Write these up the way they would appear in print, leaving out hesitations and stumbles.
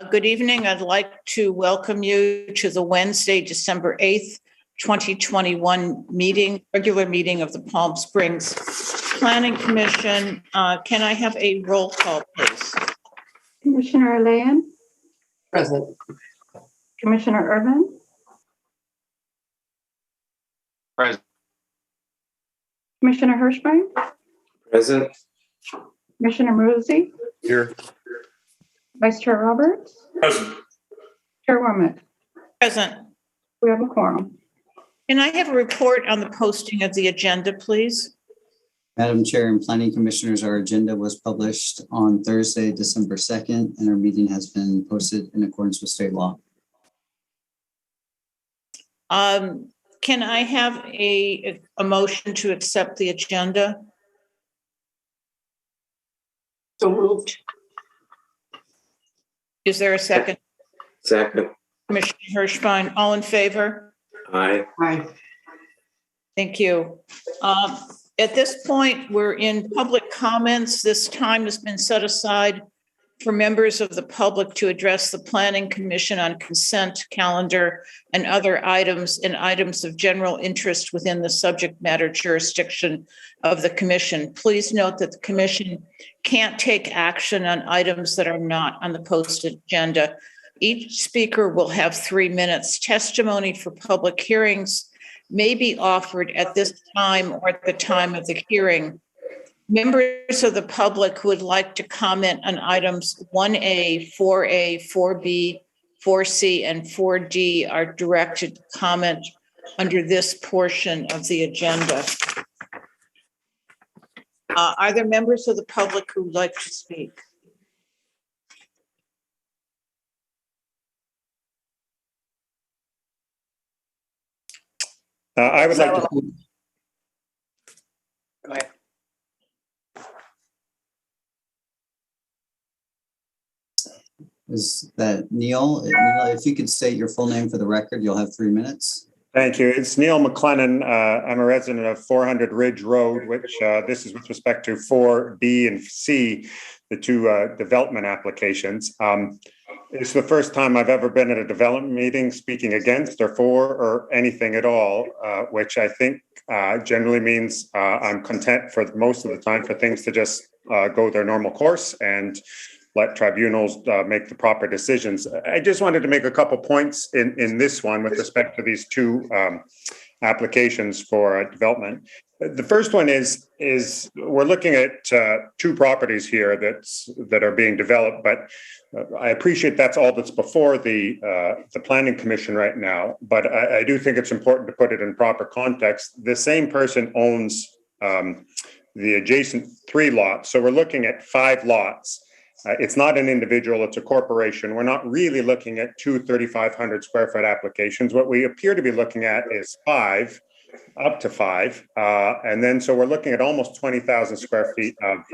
Good evening. I'd like to welcome you to the Wednesday, December 8th, 2021 regular meeting of the Palm Springs Planning Commission. Can I have a roll call, please? Commissioner Alayan? Present. Commissioner Urban? Present. Commissioner Hirschbein? Present. Commissioner Murzi? Here. Vice Chair Roberts? Present. Chair Womack? Present. We have a quorum. Can I have a report on the posting of the agenda, please? Madam Chair and Planning Commissioners, our agenda was published on Thursday, December 2nd, and our meeting has been posted in accordance with state law. Can I have a motion to accept the agenda? So moved. Is there a second? Second. Commissioner Hirschbein, all in favor? Aye. Aye. Thank you. At this point, we're in public comments. This time has been set aside for members of the public to address the Planning Commission on consent calendar and other items and items of general interest within the subject matter jurisdiction of the commission. Please note that the commission can't take action on items that are not on the posted agenda. Each speaker will have 3 minutes. Testimony for public hearings may be offered at this time or at the time of the hearing. Members of the public who would like to comment on items 1A, 4A, 4B, 4C, and 4D are directed to comment under this portion of the agenda. Are there members of the public who would like to speak? I would like to. Go ahead. Is that Neil? Neil, if you could state your full name for the record, you'll have 3 minutes. Thank you. It's Neil McLennan. I'm a resident of 400 Ridge Road, which this is with respect to 4B and C, the two development applications. It's the first time I've ever been at a development meeting speaking against or for or anything at all, which I think generally means I'm content for most of the time for things to just go their normal course and let tribunals make the proper decisions. I just wanted to make a couple points in this one with respect to these two applications for development. The first one is we're looking at two properties here that are being developed, but I appreciate that's all that's before the Planning Commission right now. But I do think it's important to put it in proper context. The same person owns the adjacent 3 lots, so we're looking at 5 lots. It's not an individual, it's a corporation. We're not really looking at 2 3,500 square foot applications. What we appear to be looking at is 5, up to 5. And then, so we're looking at almost 20,000 square feet of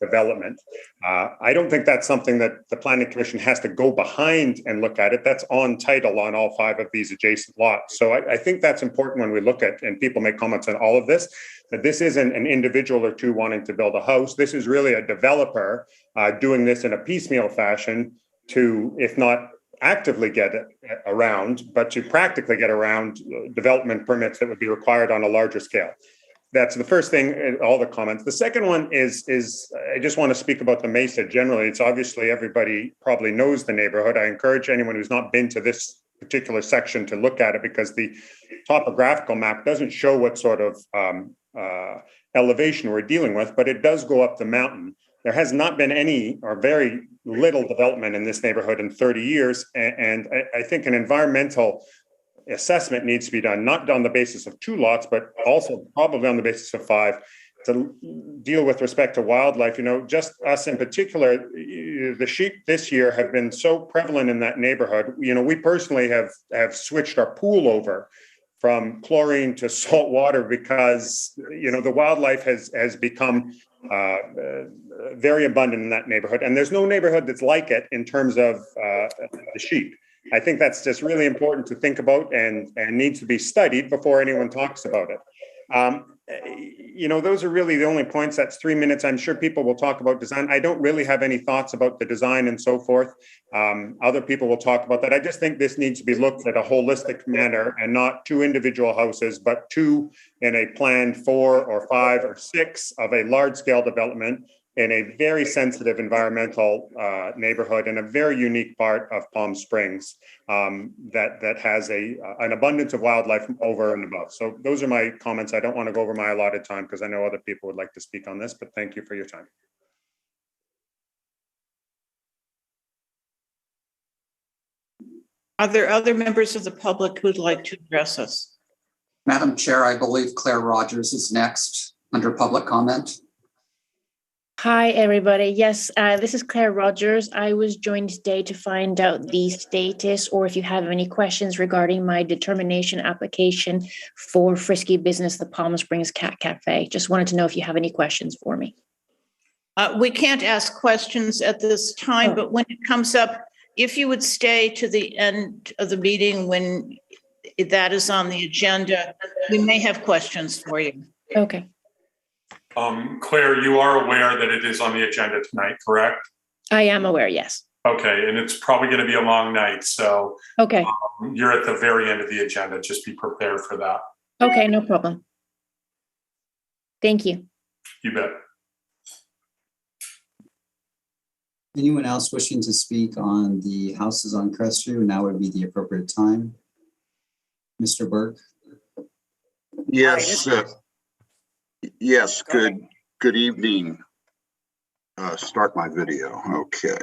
development. I don't think that's something that the Planning Commission has to go behind and look at it. That's on title on all 5 of these adjacent lots. So I think that's important when we look at, and people make comments on all of this, that this isn't an individual or two wanting to build a house. This is really a developer doing this in a piecemeal fashion to, if not actively get it around, but to practically get around development permits that would be required on a larger scale. That's the first thing in all the comments. The second one is I just want to speak about the Mesa generally. It's obviously everybody probably knows the neighborhood. I encourage anyone who's not been to this particular section to look at it because the topographical map doesn't show what sort of elevation we're dealing with, but it does go up the mountain. There has not been any or very little development in this neighborhood in 30 years. And I think an environmental assessment needs to be done, not on the basis of 2 lots, but also probably on the basis of 5 to deal with respect to wildlife. You know, just us in particular, the sheep this year have been so prevalent in that neighborhood. You know, we personally have switched our pool over from chlorine to salt water because, you know, the wildlife has become very abundant in that neighborhood. And there's no neighborhood that's like it in terms of the sheep. I think that's just really important to think about and needs to be studied before anyone talks about it. Those are really the only points. That's 3 minutes. I'm sure people will talk about design. I don't really have any thoughts about the design and so forth. Other people will talk about that. I just think this needs to be looked at a holistic manner and not 2 individual houses, but 2 in a planned 4 or 5 or 6 of a large scale development in a very sensitive environmental neighborhood and a very unique part of Palm Springs that has an abundance of wildlife over and above. So those are my comments. I don't want to go over my allotted time because I know other people would like to speak on this, but thank you for your time. Are there other members of the public who'd like to address us? Madam Chair, I believe Claire Rogers is next under public comment. Hi, everybody. Yes, this is Claire Rogers. I was joined today to find out the status or if you have any questions regarding my determination application for Frisky Business, the Palm Springs Cat Cafe. Just wanted to know if you have any questions for me. We can't ask questions at this time, but when it comes up, if you would stay to the end of the meeting when that is on the agenda, we may have questions for you. Okay. Claire, you are aware that it is on the agenda tonight, correct? I am aware, yes. Okay, and it's probably going to be a long night, so Okay. You're at the very end of the agenda. Just be prepared for that. Okay, no problem. Thank you. You bet. Anyone else wishing to speak on the houses on Crestview? Now would be the appropriate time. Mr. Burke? Yes. Yes. Good evening. Start my video. Okay.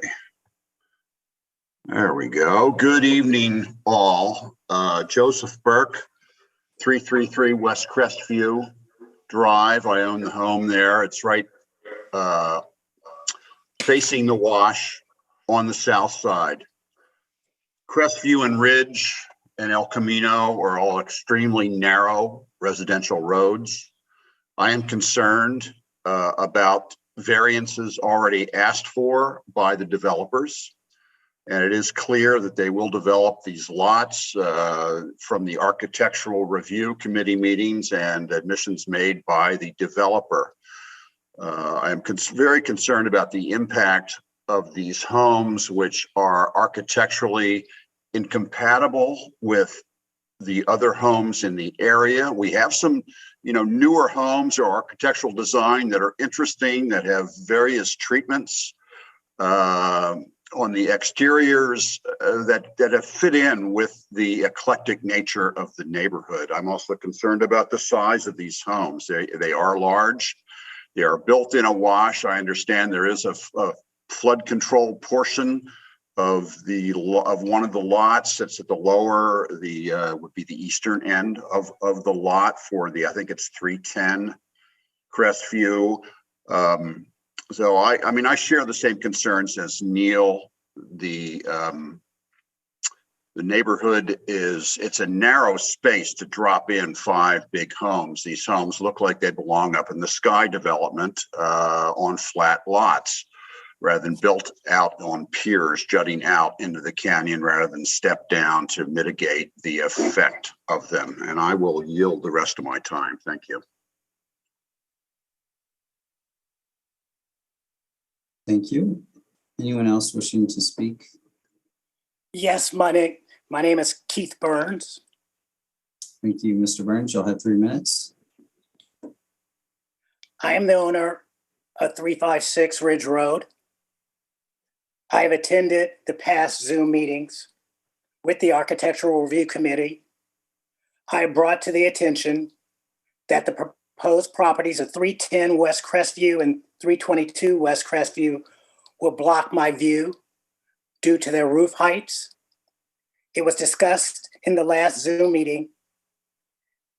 There we go. Good evening, all. Joseph Burke, 333 West Crestview Drive. I own the home there. It's right facing the wash on the south side. Crestview and Ridge and El Camino are all extremely narrow residential roads. I am concerned about variances already asked for by the developers. And it is clear that they will develop these lots from the Architectural Review Committee meetings and admissions made by the developer. I'm very concerned about the impact of these homes, which are architecturally incompatible with the other homes in the area. We have some, newer homes or architectural design that are interesting, that have various treatments on the exteriors that have fit in with the eclectic nature of the neighborhood. I'm also concerned about the size of these homes. They are large. They are built in a wash. I understand there is a flood control portion of one of the lots that's at the lower, would be the eastern end of the lot for I think it's 310 Crestview. So I share the same concerns as Neil. The neighborhood it's a narrow space to drop in 5 big homes. These homes look like they belong up in the sky development on flat lots, rather than built out on piers jutting out into the canyon, rather than step down to mitigate the effect of them. And I will yield the rest of my time. Thank you. Thank you. Anyone else wishing to speak? Yes, my name is Keith Burns. Thank you, Mr. Burns. You'll have 3 minutes. I am the owner of 356 Ridge Road. I have attended the past Zoom meetings with the Architectural Review Committee. I brought to the attention that the proposed properties of 310 West Crestview and 322 West Crestview will block my view due to their roof heights. It was discussed in the last Zoom meeting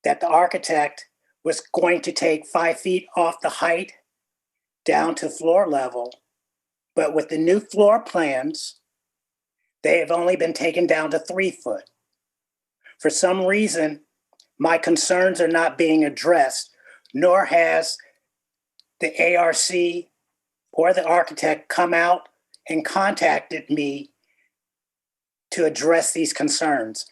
that the architect was going to take 5 feet off the height down to floor level. But with the new floor plans, they have only been taken down to 3 foot. For some reason, my concerns are not being addressed, nor has the ARC or the architect come out and contacted me to address these concerns.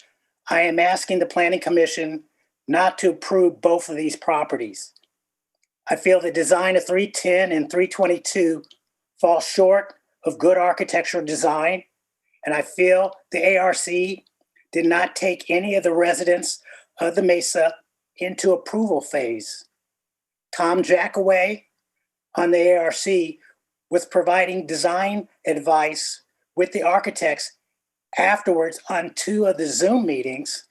I am asking the Planning Commission not to approve both of these properties. I feel the design of 310 and 322 fall short of good architectural design, and I feel the ARC did not take any of the residents of the Mesa into approval phase. Tom Jackaway on the ARC was providing design advice with the architects afterwards on 2 of the Zoom meetings,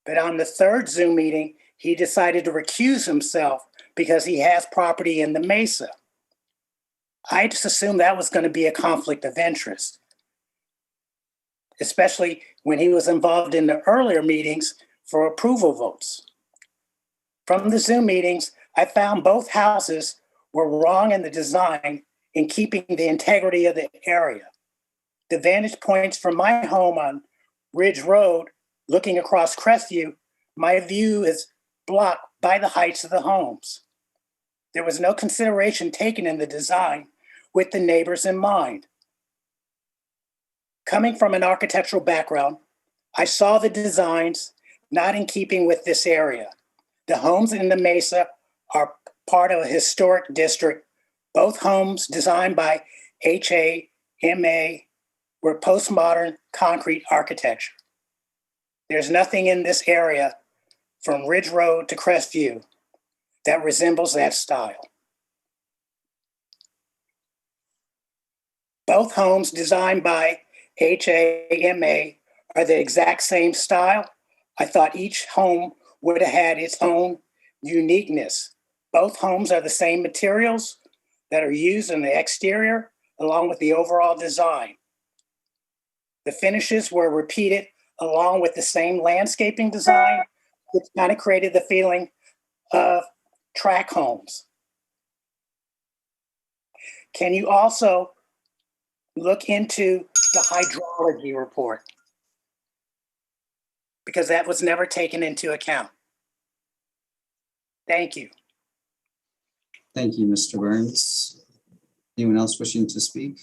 but on the 3rd Zoom meeting, he decided to recuse himself because he has property in the Mesa. I just assumed that was going to be a conflict of interest, especially when he was involved in the earlier meetings for approval votes. From the Zoom meetings, I found both houses were wrong in the design in keeping the integrity of the area. The vantage points from my home on Ridge Road, looking across Crestview, my view is blocked by the heights of the homes. There was no consideration taken in the design with the neighbors in mind. Coming from an architectural background, I saw the designs not in keeping with this area. The homes in the Mesa are part of a historic district. Both homes designed by HAMA were postmodern concrete architecture. There's nothing in this area from Ridge Road to Crestview that resembles that style. Both homes designed by HAMA are the exact same style. I thought each home would have had its own uniqueness. Both homes are the same materials that are used in the exterior along with the overall design. The finishes were repeated along with the same landscaping design, which kind of created the feeling of tract homes. Can you also look into the hydrology report? Because that was never taken into account. Thank you. Thank you, Mr. Burns. Anyone else wishing to speak?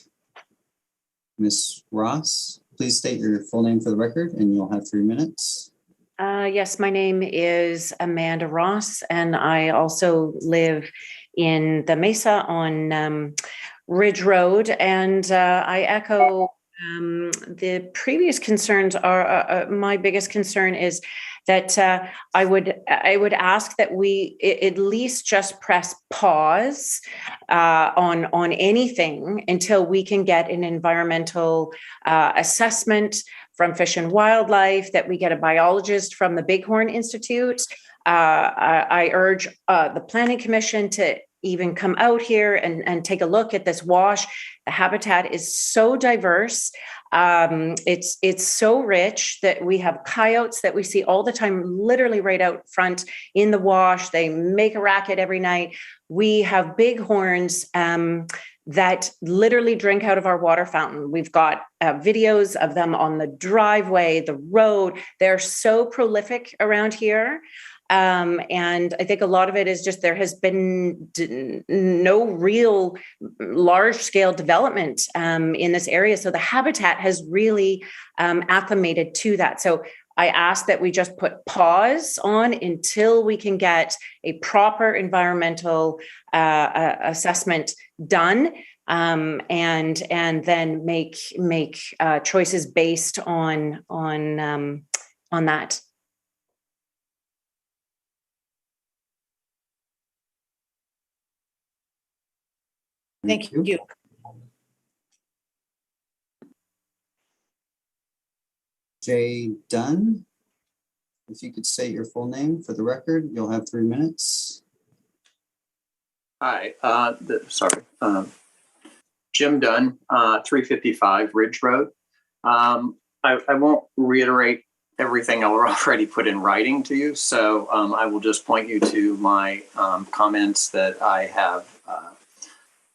Ms. Ross, please state your full name for the record and you'll have 3 minutes. Yes, my name is Amanda Ross, and I also live in the Mesa on Ridge Road. And I echo the previous concerns. Are my biggest concern is that I would ask that we at least just press pause on anything until we can get an environmental assessment from Fish and Wildlife, that we get a biologist from the Bighorn Institute. I urge the Planning Commission to even come out here and take a look at this wash. The habitat is so diverse. It's so rich that we have coyotes that we see all the time, literally right out front in the wash. They make a racket every night. We have bighorns that literally drink out of our water fountain. We've got videos of them on the driveway, the road. They're so prolific around here. And I think a lot of it is just there has been no real large-scale development in this area. So the habitat has really acclimated to that. So I ask that we just put pause on until we can get a proper environmental assessment done, and then make choices based on that. Thank you. Jay Dunn, if you could state your full name for the record, you'll have 3 minutes. Hi, Jim Dunn, 355 Ridge Road. I won't reiterate everything I already put in writing to you, so I will just point you to my comments that I have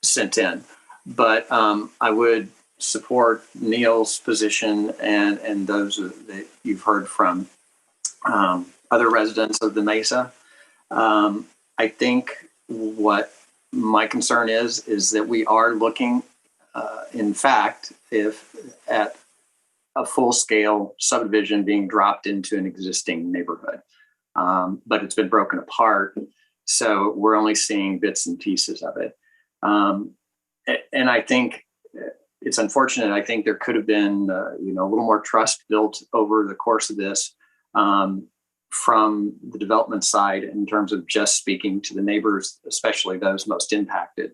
sent in. But I would support Neil's position and those that you've heard from other residents of the Mesa. I think what my concern is that we are looking, in fact, if at a full-scale subdivision being dropped into an existing neighborhood. but it's been broken apart. So we're only seeing bits and pieces of it. And I think it's unfortunate. I think there could have been, a little more trust built over the course of this from the development side in terms of just speaking to the neighbors, especially those most impacted,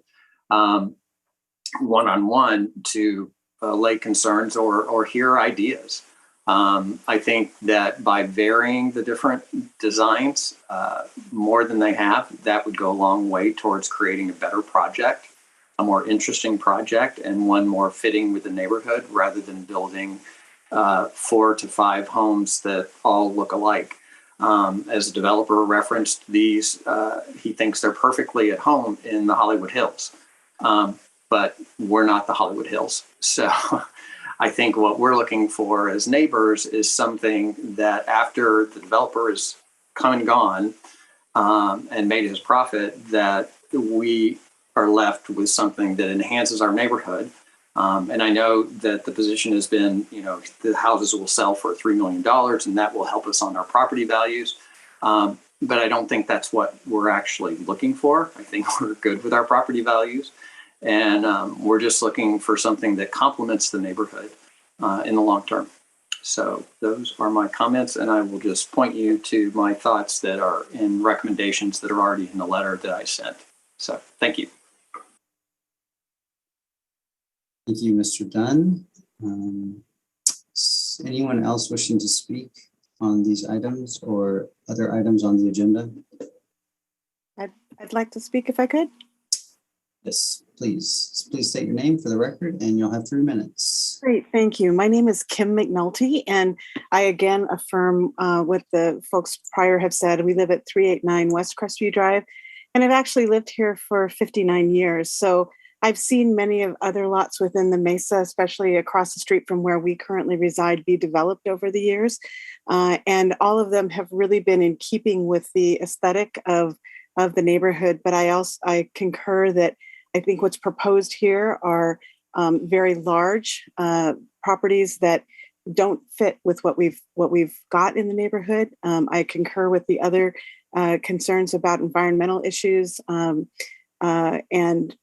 one-on-one to lay concerns or hear ideas. I think that by varying the different designs more than they have, that would go a long way towards creating a better project, a more interesting project, and one more fitting with the neighborhood rather than building 4 to 5 homes that all look alike. As the developer referenced these, he thinks they're perfectly at home in the Hollywood Hills, but we're not the Hollywood Hills. So I think what we're looking for as neighbors is something that after the developer is come and gone and made his profit, that we are left with something that enhances our neighborhood. And I know that the position has been, the houses will sell for $3 million and that will help us on our property values. But I don't think that's what we're actually looking for. I think we're good with our property values. And we're just looking for something that complements the neighborhood in the long term. So those are my comments, and I will just point you to my thoughts that are in recommendations that are already in the letter that I sent. So thank you. Thank you, Mr. Dunn. Anyone else wishing to speak on these items or other items on the agenda? I'd like to speak if I could. Yes, please. Please state your name for the record and you'll have 3 minutes. Great, thank you. My name is Kim McNulty, and I again affirm what the folks prior have said. We live at 389 West Crestview Drive, and I've actually lived here for 59 years. So I've seen many of other lots within the Mesa, especially across the street from where we currently reside, be developed over the years. And all of them have really been in keeping with the aesthetic of the neighborhood. But I concur that I think what's proposed here are very large properties that don't fit with what we've got in the neighborhood. I concur with the other concerns about environmental issues and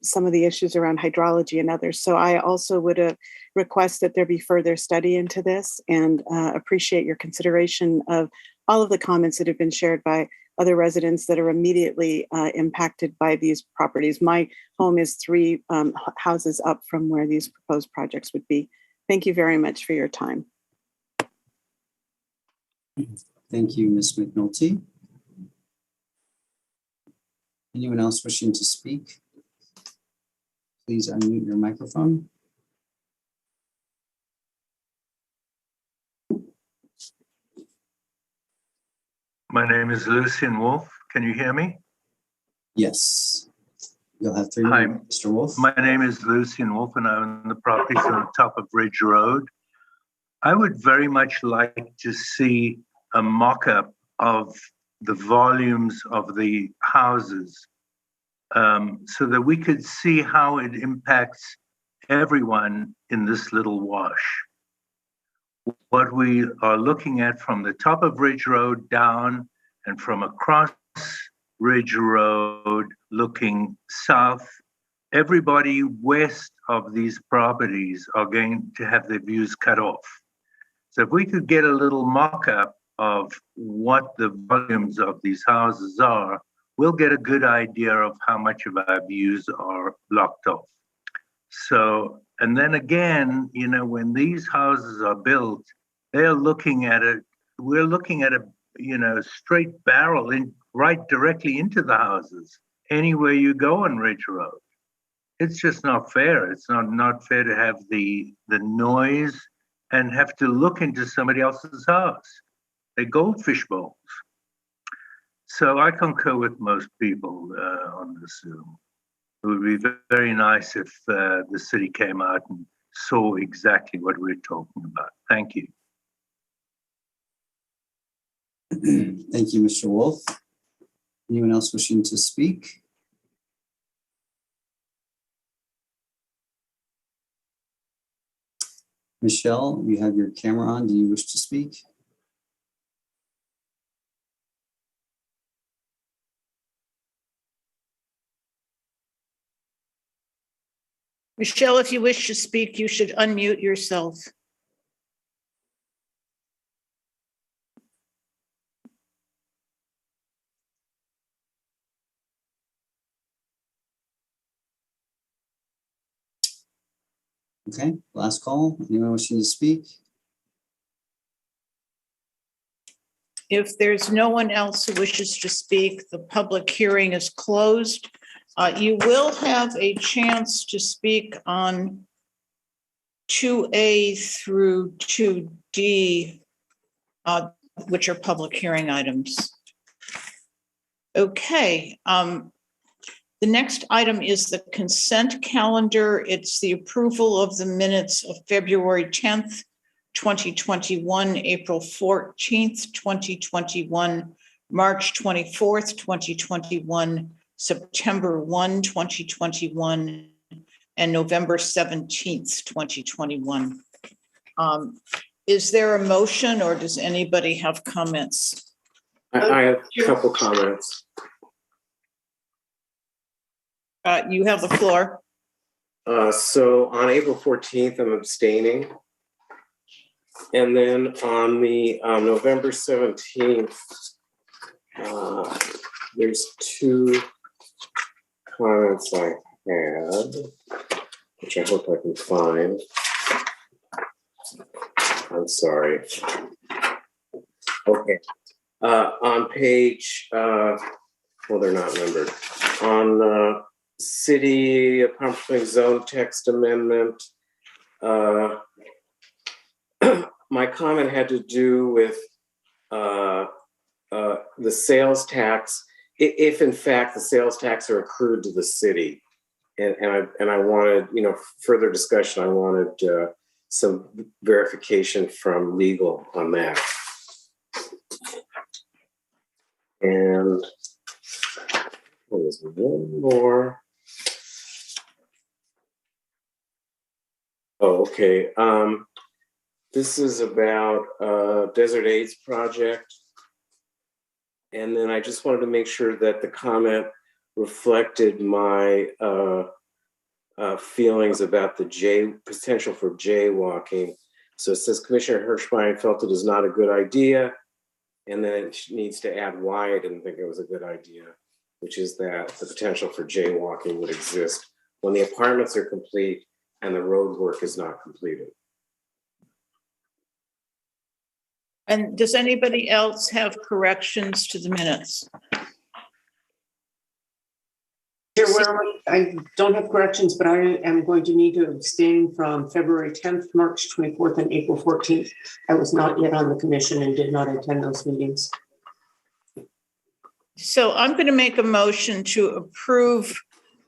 some of the issues around hydrology and others. So I also would request that there be further study into this, and appreciate your consideration of all of the comments that have been shared by other residents that are immediately impacted by these properties. My home is 3 houses up from where these proposed projects would be. Thank you very much for your time. Thank you, Ms. McNulty. Anyone else wishing to speak? Please unmute your microphone. My name is Lucian Wolf. Can you hear me? Yes. You'll have 3 minutes, Mr. Wolf. My name is Lucian Wolf, and I own the properties on top of Ridge Road. I would very much like to see a mock-up of the volumes of the houses so that we could see how it impacts everyone in this little wash. What we are looking at from the top of Ridge Road down and from across Ridge Road looking south, everybody west of these properties are going to have their views cut off. So if we could get a little mock-up of what the volumes of these houses are, we'll get a good idea of how much of our views are blocked off. So, and then again, when these houses are built, they're looking at it, we're looking at a, straight barrel right directly into the houses, anywhere you go on Ridge Road. It's just not fair. It's not fair to have the noise and have to look into somebody else's house. They're goldfish bowls. So I concur with most people on this Zoom. It would be very nice if the city came out and saw exactly what we're talking about. Thank you. Thank you, Mr. Wolf. Anyone else wishing to speak? Michelle, you have your camera on. Do you wish to speak? Michelle, if you wish to speak, you should unmute yourself. Okay, last call. Anyone wishing to speak? If there's no one else who wishes to speak, the public hearing is closed. You will have a chance to speak on 2A through 2D, which are public hearing items. Okay. The next item is the consent calendar. It's the approval of the minutes of February 10th, 2021, April 14th, 2021, March 24th, 2021, September 1, 2021, and November 17th, 2021. Is there a motion or does anybody have comments? I have a couple comments. You have the floor. So on April 14th, I'm abstaining. And then on the November 17th, there's two comments I had, which I hope I can find. I'm sorry. Okay. On page, well, they're not numbered. On city pumping zone text amendment, my comment had to do with the sales tax, if in fact the sales tax are accrued to the city. And I wanted, further discussion. I wanted some verification from legal on that. And there's one more. Oh, okay. This is about Desert AIDS project. And then I just wanted to make sure that the comment reflected my feelings about the potential for jaywalking. So it says Commissioner Hirschbein felt it is not a good idea. And then it needs to add why I didn't think it was a good idea, which is that the potential for jaywalking would exist when the apartments are complete and the road work is not completed. And does anybody else have corrections to the minutes? I don't have corrections, but I am going to need to abstain from February 10th, March 24th, and April 14th. I was not yet on the commission and did not attend those meetings. So I'm going to make a motion to approve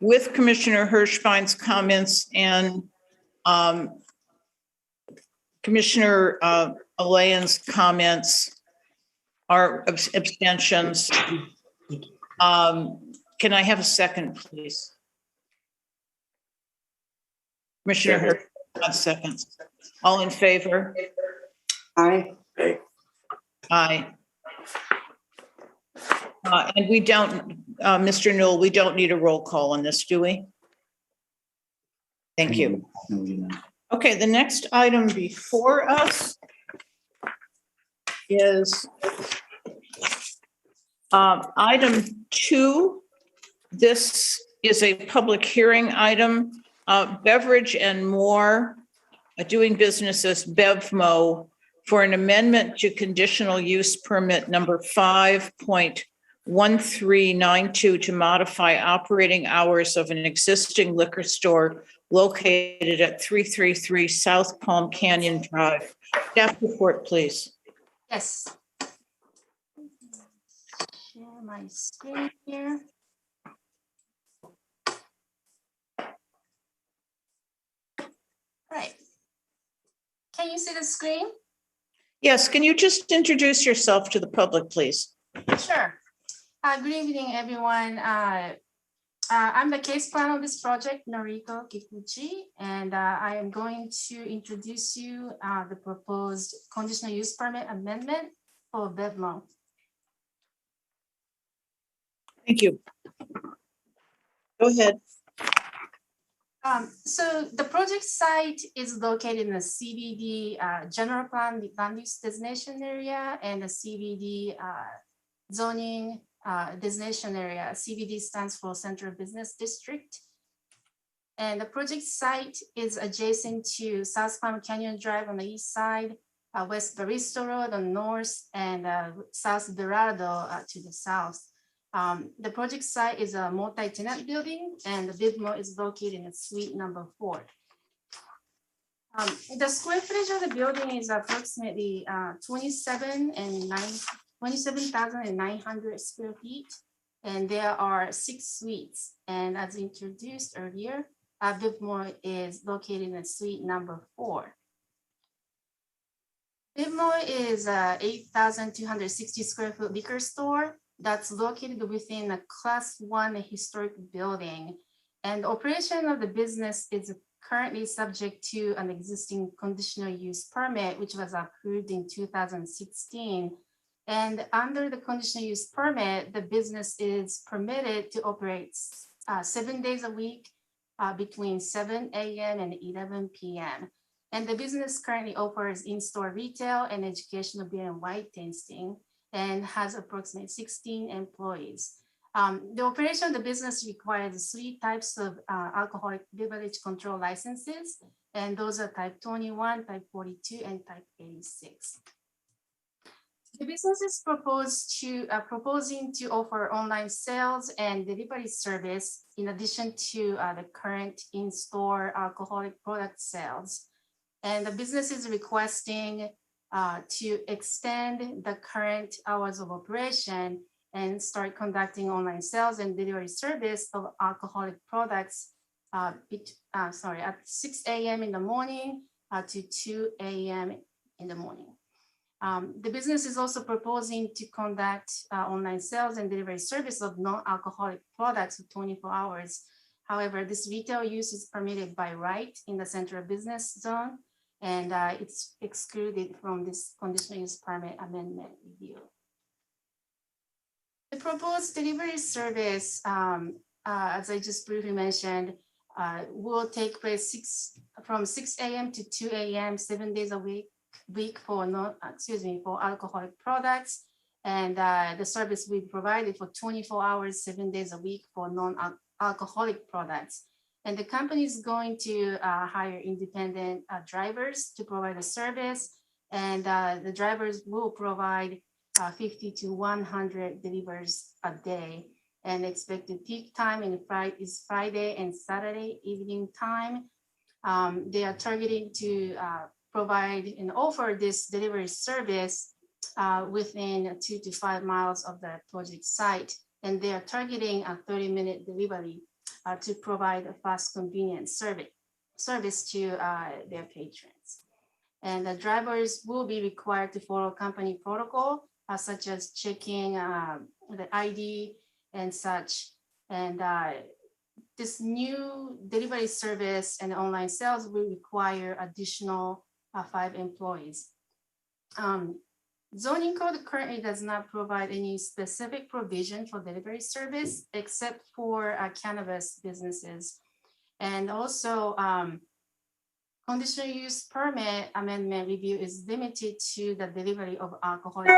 with Commissioner Hirschbein's comments and Commissioner Alayan's comments, our abstentions. Can I have a second, please? Commissioner Hirschbein, second. All in favor? Aye. Aye. Aye. And we don't, Mr. Newell, we don't need a roll call on this, do we? Thank you. No, we do not. Okay, the next item before us is item 2. This is a public hearing item. Beverage and More, doing business as BevMo, for an amendment to conditional use permit number 5.1392 to modify operating hours of an existing liquor store located at 333 South Palm Canyon Drive. Staff report, please. Yes. Share my screen here. Right. Can you see the screen? Yes, can you just introduce yourself to the public, please? Sure. Good evening, everyone. I'm the case planner of this project, Noriko Kikuchi, and I am going to introduce you the proposed conditional use permit amendment for BevMo. Thank you. Go ahead. So the project site is located in the CBD general plan land use designation area and the CBD zoning designation area. CBD stands for Central Business District. And the project site is adjacent to South Palm Canyon Drive on the east side, West Baristo Road on the north, and South Dorado to the south. The project site is a multi-tenant building, and the BidMo is located in suite number 4. The square footage of the building is approximately 27,900 square feet, and there are 6 suites. And as introduced earlier, BidMo is located in suite number 4. BidMo is a 8,260 square foot liquor store that's located within a Class 1 historic building. And operation of the business is currently subject to an existing conditional use permit, which was approved in 2016. And under the conditional use permit, the business is permitted to operate 7 days a week between 7 a.m. and 11 p.m. And the business currently offers in-store retail and educational beer and wine tasting, and has approximately 16 employees. The operation of the business requires 3 types of alcoholic beverage control licenses, and those are type 21, type 42, and type 86. The business is proposing to offer online sales and delivery service in addition to the current in-store alcoholic product sales. And the business is requesting to extend the current hours of operation and start conducting online sales and delivery service of alcoholic products at 6 a.m. in the morning to 2 a.m. in the morning. The business is also proposing to conduct online sales and delivery service of non-alcoholic products for 24 hours. However, this retail use is permitted by right in the central business zone, and it's excluded from this conditional use permit amendment review. The proposed delivery service, as I just briefly mentioned, will take place from 6 a.m. to 2 a.m. 7 days a week for alcoholic products, and the service will be provided for 24 hours, 7 days a week for non-alcoholic products. And the company is going to hire independent drivers to provide the service, and the drivers will provide 50 to 100 deliveries a day. And expected peak time is Friday and Saturday evening time. They are targeting to provide and offer this delivery service within 2 to 5 miles of the project site. And they are targeting a 30-minute delivery to provide a fast, convenient service to their patrons. And the drivers will be required to follow company protocol, such as checking the ID and such. And this new delivery service and online sales will require additional 5 employees. Zoning code currently does not provide any specific provision for delivery service except for cannabis businesses. And also conditional use permit amendment review is limited to the delivery of alcoholic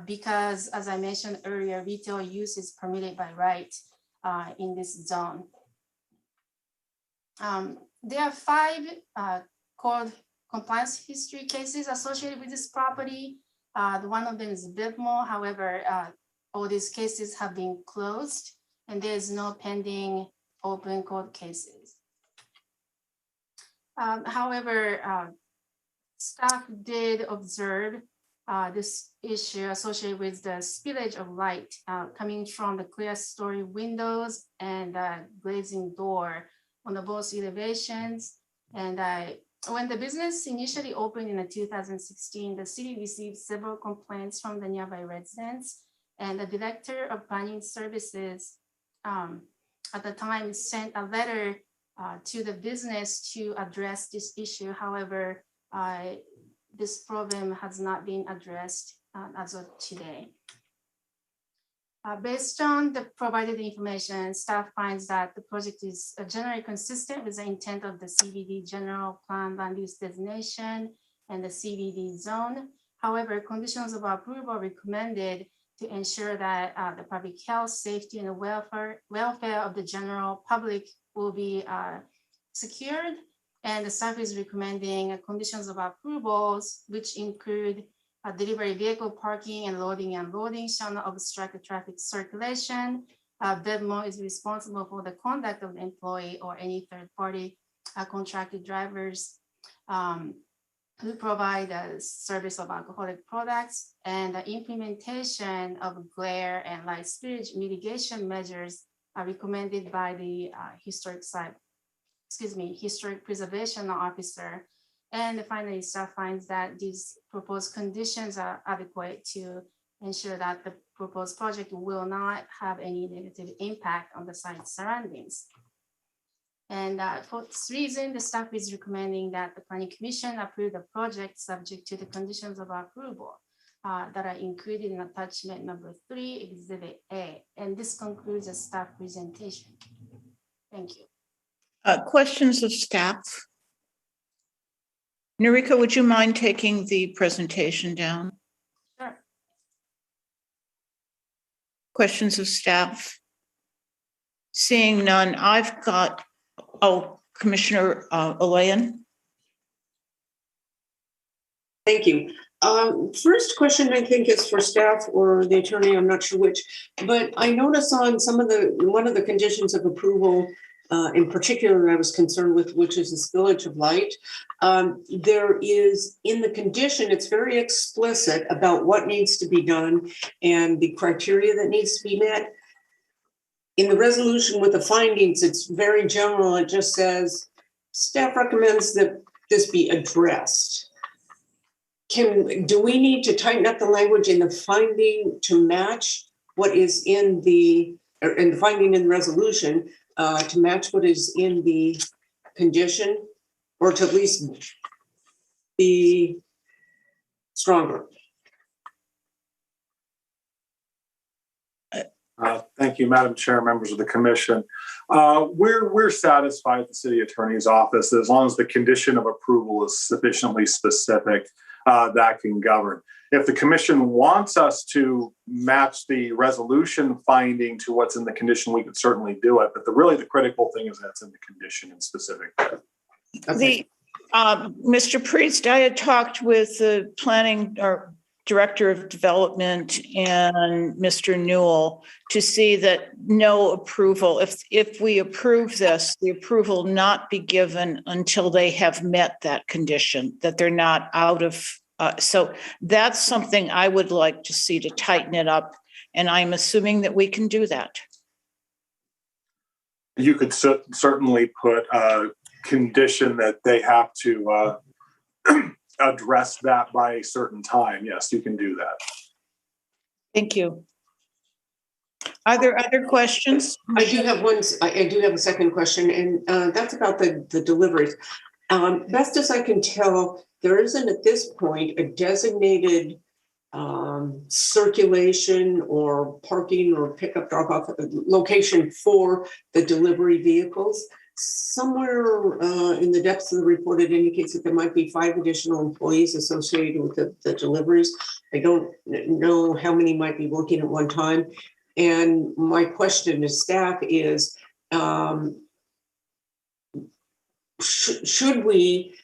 because, as I mentioned earlier, retail use is permitted by right in this zone. There are 5 code compliance history cases associated with this property. One of them is BidMo. However, all these cases have been closed and there is no pending open court cases. However, staff did observe this issue associated with the spillage of light coming from the clear story windows and glazing door on the both elevations. And when the business initially opened in 2016, the city received several complaints from the nearby residents, and the director of planning services at the time sent a letter to the business to address this issue. However, this problem has not been addressed as of today. Based on the provided information, staff finds that the project is generally consistent with the intent of the CBD general plan land use designation and the CBD zone. However, conditions of approval recommended to ensure that the public health, safety, and the welfare of the general public will be secured. And the staff is recommending conditions of approvals, which include delivery vehicle parking and loading and unloading shall not obstruct the traffic circulation. Vedmo is responsible for the conduct of the employee or any third party contracted drivers who provide a service of alcoholic products, and the implementation of glare and light spillage mitigation measures are recommended by the historic preservation officer. And finally, staff finds that these proposed conditions are adequate to ensure that the proposed project will not have any negative impact on the site surroundings. And for this reason, the staff is recommending that the Planning Commission approve the project subject to the conditions of approval that are included in attachment number 3, Exhibit A. And this concludes the staff presentation. Thank you. Questions of staff? Noriko, would you mind taking the presentation down? Sure. Questions of staff? Seeing none, I've got, Commissioner Olayan. Thank you. First question, I think, is for staff or the attorney, I'm not sure which, but I noticed on one of the conditions of approval, in particular, I was concerned with, which is the spillage of light. There is, in the condition, it's very explicit about what needs to be done and the criteria that needs to be met. In the resolution with the findings, it's very general. It just says, staff recommends that this be addressed. Do we need to tighten up the language in the finding to match what is in the finding in the resolution to match what is in the condition, or to at least be stronger? Thank you, Madam Chair, members of the commission. We're satisfied with the city attorney's office as long as the condition of approval is sufficiently specific that can govern. If the commission wants us to match the resolution finding to what's in the condition, we could certainly do it. But really the critical thing is that's in the condition in specific. Okay. Mr. Priest, I had talked with the planning or Director of Development and Mr. Newell to see that no approval, if we approve this, the approval not be given until they have met that condition, that they're not out of, so that's something I would like to see to tighten it up. And I'm assuming that we can do that. You could certainly put a condition that they have to address that by a certain time. Yes, you can do that. Thank you. Are there other questions? I do have one. I do have a second question, and that's about the deliveries. Best as I can tell, there isn't at this point a designated circulation or parking or pickup drop-off location for the delivery vehicles. Somewhere in the depths of the report, it indicates that there might be 5 additional employees associated with the deliveries. I don't know how many might be working at one time. And my question to staff is, should we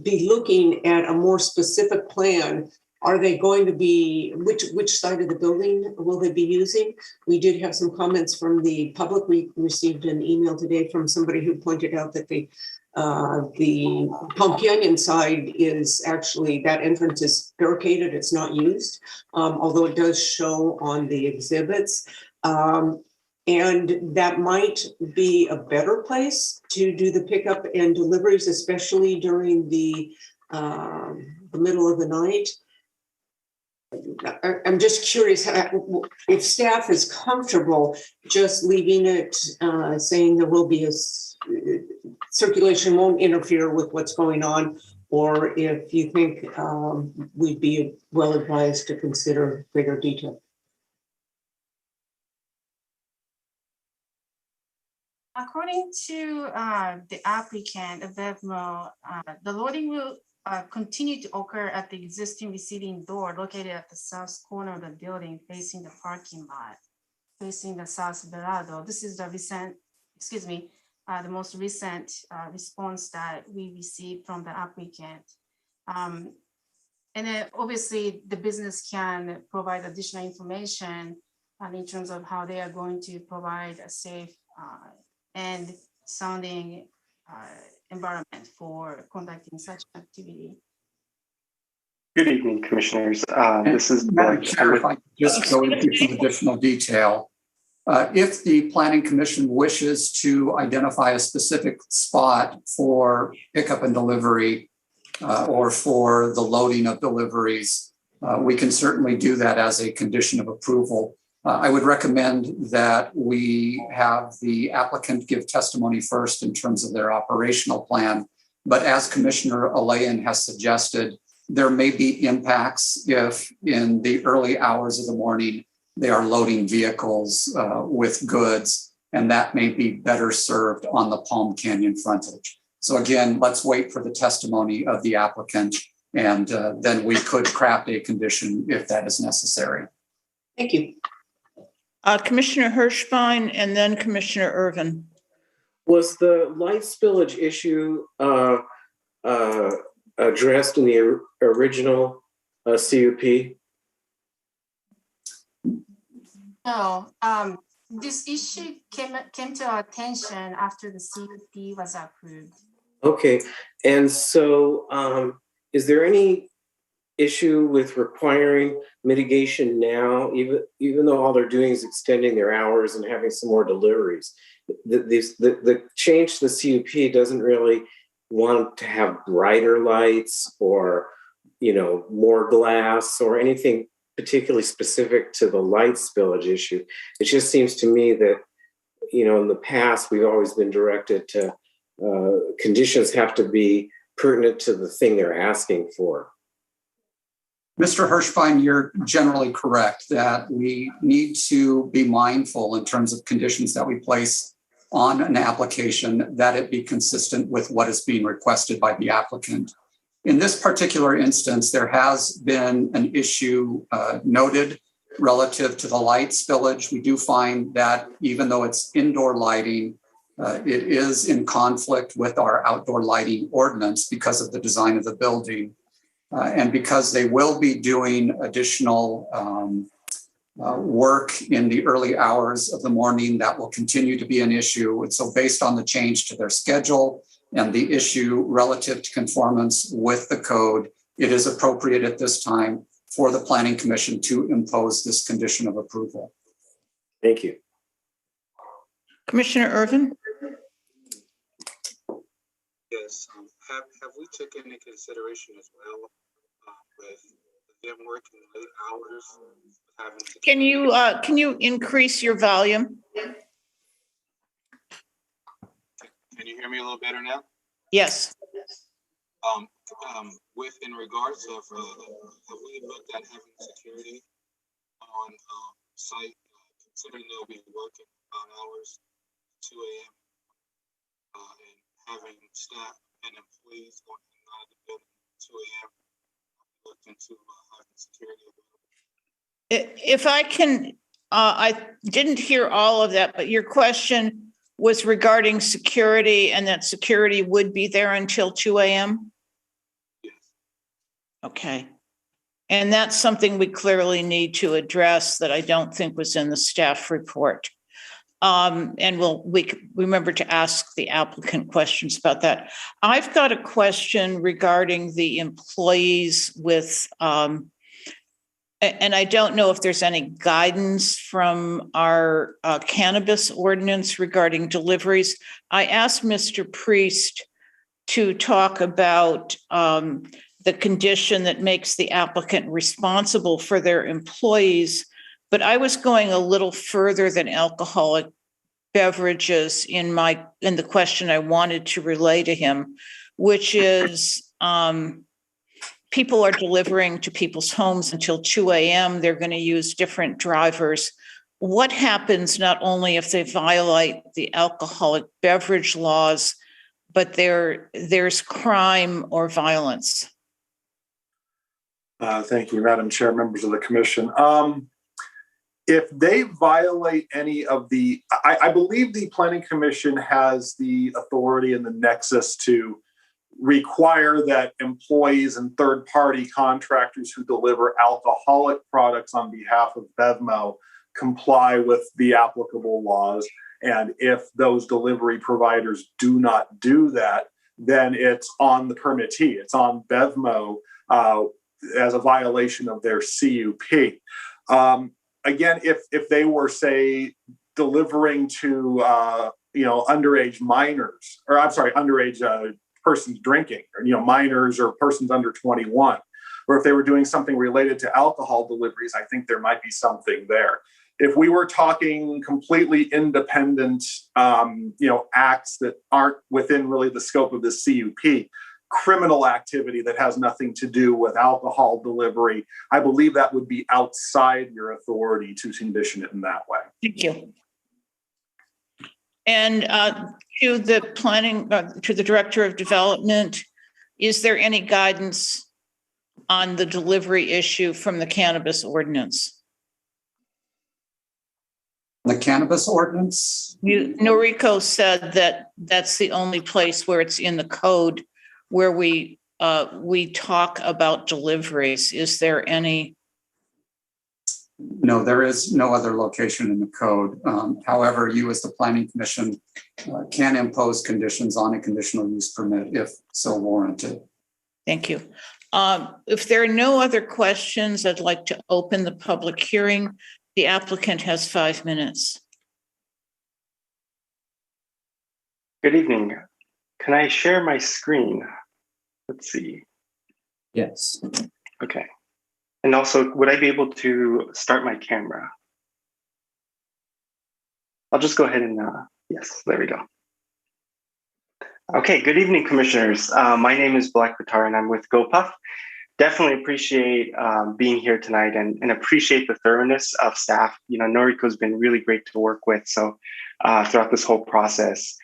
be looking at a more specific plan? Are they going to be, which side of the building will they be using? We did have some comments from the public. We received an email today from somebody who pointed out that the Palm Canyon side is actually, that entrance is barricaded, it's not used, although it does show on the exhibits. And that might be a better place to do the pickup and deliveries, especially during the middle of the night. I'm just curious if staff is comfortable just leaving it, saying there will be a circulation won't interfere with what's going on, or if you think we'd be well advised to consider greater detail. According to the applicant, Avevmo, the loading will continue to occur at the existing receiving door located at the south corner of the building facing the parking lot, facing the South Velado. This is the recent, the most recent response that we received from the applicant. And then obviously the business can provide additional information in terms of how they are going to provide a safe and sounding environment for conducting such activity. Good evening, Commissioners. This is Madam Chair, if I could just go into some additional detail. If the Planning Commission wishes to identify a specific spot for pickup and delivery or for the loading of deliveries, we can certainly do that as a condition of approval. I would recommend that we have the applicant give testimony first in terms of their operational plan. But as Commissioner Alayan has suggested, there may be impacts if in the early hours of the morning they are loading vehicles with goods, and that may be better served on the Palm Canyon frontage. So again, let's wait for the testimony of the applicant, and then we could craft a condition if that is necessary. Thank you. Commissioner Hirschbein and then Commissioner Ervin. Was the light spillage issue addressed in the original CUP? No, this issue came to our attention after the CUP was approved. Okay, and so is there any issue with requiring mitigation now, even though all they're doing is extending their hours and having some more deliveries? The change to the CUP doesn't really want to have brighter lights or, more glass or anything particularly specific to the light spillage issue. It just seems to me that, in the past, we've always been directed to conditions have to be pertinent to the thing they're asking for. Mr. Hirschbein, you're generally correct that we need to be mindful in terms of conditions that we place on an application, that it be consistent with what is being requested by the applicant. In this particular instance, there has been an issue noted relative to the light spillage. We do find that even though it's indoor lighting, it is in conflict with our outdoor lighting ordinance because of the design of the building. And because they will be doing additional work in the early hours of the morning, that will continue to be an issue. And so based on the change to their schedule and the issue relative to conformance with the code, it is appropriate at this time for the Planning Commission to impose this condition of approval. Thank you. Commissioner Ervin? Yes, have we taken into consideration as well with them working late hours? Can you increase your volume? Can you hear me a little better now? Yes. With in regards of have we looked at having security on site, considering they'll be working on hours 2 a.m. And having staff and employees going in and out of the building at 2 a.m. Looked into having security available. If I can, I didn't hear all of that, but your question was regarding security and that security would be there until 2 a.m.? Yes. Okay. And that's something we clearly need to address that I don't think was in the staff report. And we remember to ask the applicant questions about that. I've got a question regarding the employees with, and I don't know if there's any guidance from our cannabis ordinance regarding deliveries. I asked Mr. Priest to talk about the condition that makes the applicant responsible for their employees, but I was going a little further than alcoholic beverages in the question I wanted to relay to him, which is people are delivering to people's homes until 2 a.m. They're going to use different drivers. what happens not only if they violate the alcoholic beverage laws, but there's crime or violence? Thank you, Madam Chair, members of the commission. If they violate any of the, I believe the Planning Commission has the authority and the nexus to require that employees and third-party contractors who deliver alcoholic products on behalf of BevMo comply with the applicable laws. And if those delivery providers do not do that, then it's on the permittee. It's on BevMo as a violation of their CUP. Again, if they were, say, delivering to underage minors, or I'm sorry, underage persons drinking, or minors or persons under 21, or if they were doing something related to alcohol deliveries, I think there might be something there. If we were talking completely independent, acts that aren't within really the scope of the CUP, criminal activity that has nothing to do with alcohol delivery, I believe that would be outside your authority to condition it in that way. Thank you. And to the to the Director of Development, is there any guidance on the delivery issue from the cannabis ordinance? The cannabis ordinance? Noriko said that that's the only place where it's in the code where we talk about deliveries. Is there any? No, there is no other location in the code. However, you as the Planning Commission can impose conditions on a conditional use permit if so warranted. Thank you. If there are no other questions, I'd like to open the public hearing. The applicant has 5 minutes. Good evening. Can I share my screen? Let's see. Yes. Okay. And also, would I be able to start my camera? I'll just go ahead and, yes, there we go. Okay, good evening, commissioners. My name is Black Vitar and I'm with GoPuff. Definitely appreciate being here tonight and appreciate the thoroughness of staff. Noriko's been really great to work with throughout this whole process.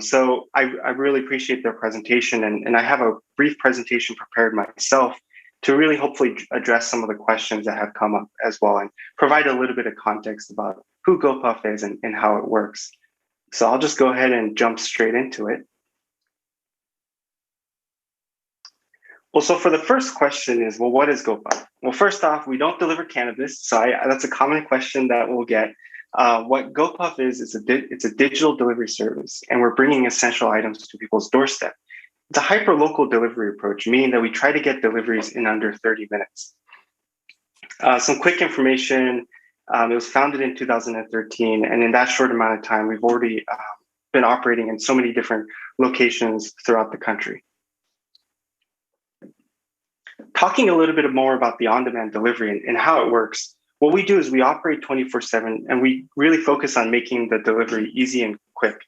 So I really appreciate their presentation and I have a brief presentation prepared myself to really hopefully address some of the questions that have come up as well and provide a little bit of context about who GoPuff is and how it works. So I'll just go ahead and jump straight into it. Well, so for the first question is, well, what is GoPuff? Well, first off, we don't deliver cannabis. So that's a common question that we'll get. What GoPuff is it's a digital delivery service, and we're bringing essential items to people's doorstep. It's a hyper-local delivery approach, meaning that we try to get deliveries in under 30 minutes. Some quick information, it was founded in 2013, and in that short amount of time, we've already been operating in so many different locations throughout the country. Talking a little bit more about the on-demand delivery and how it works, what we do is we operate 24/7, and we really focus on making the delivery easy and quick.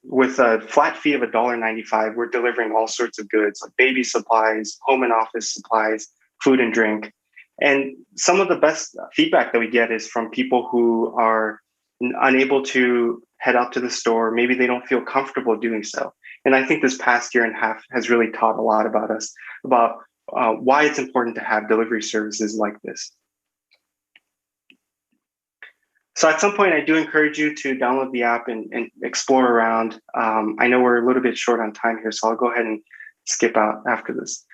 With a flat fee of $1.95, we're delivering all sorts of goods like baby supplies, home and office supplies, food and drink. And some of the best feedback that we get is from people who are unable to head out to the store. Maybe they don't feel comfortable doing so. And I think this past year and a half has really taught a lot about us, about why it's important to have delivery services like this. So at some point, I do encourage you to download the app and explore around. I know we're a little bit short on time here, so I'll go ahead and skip out after this.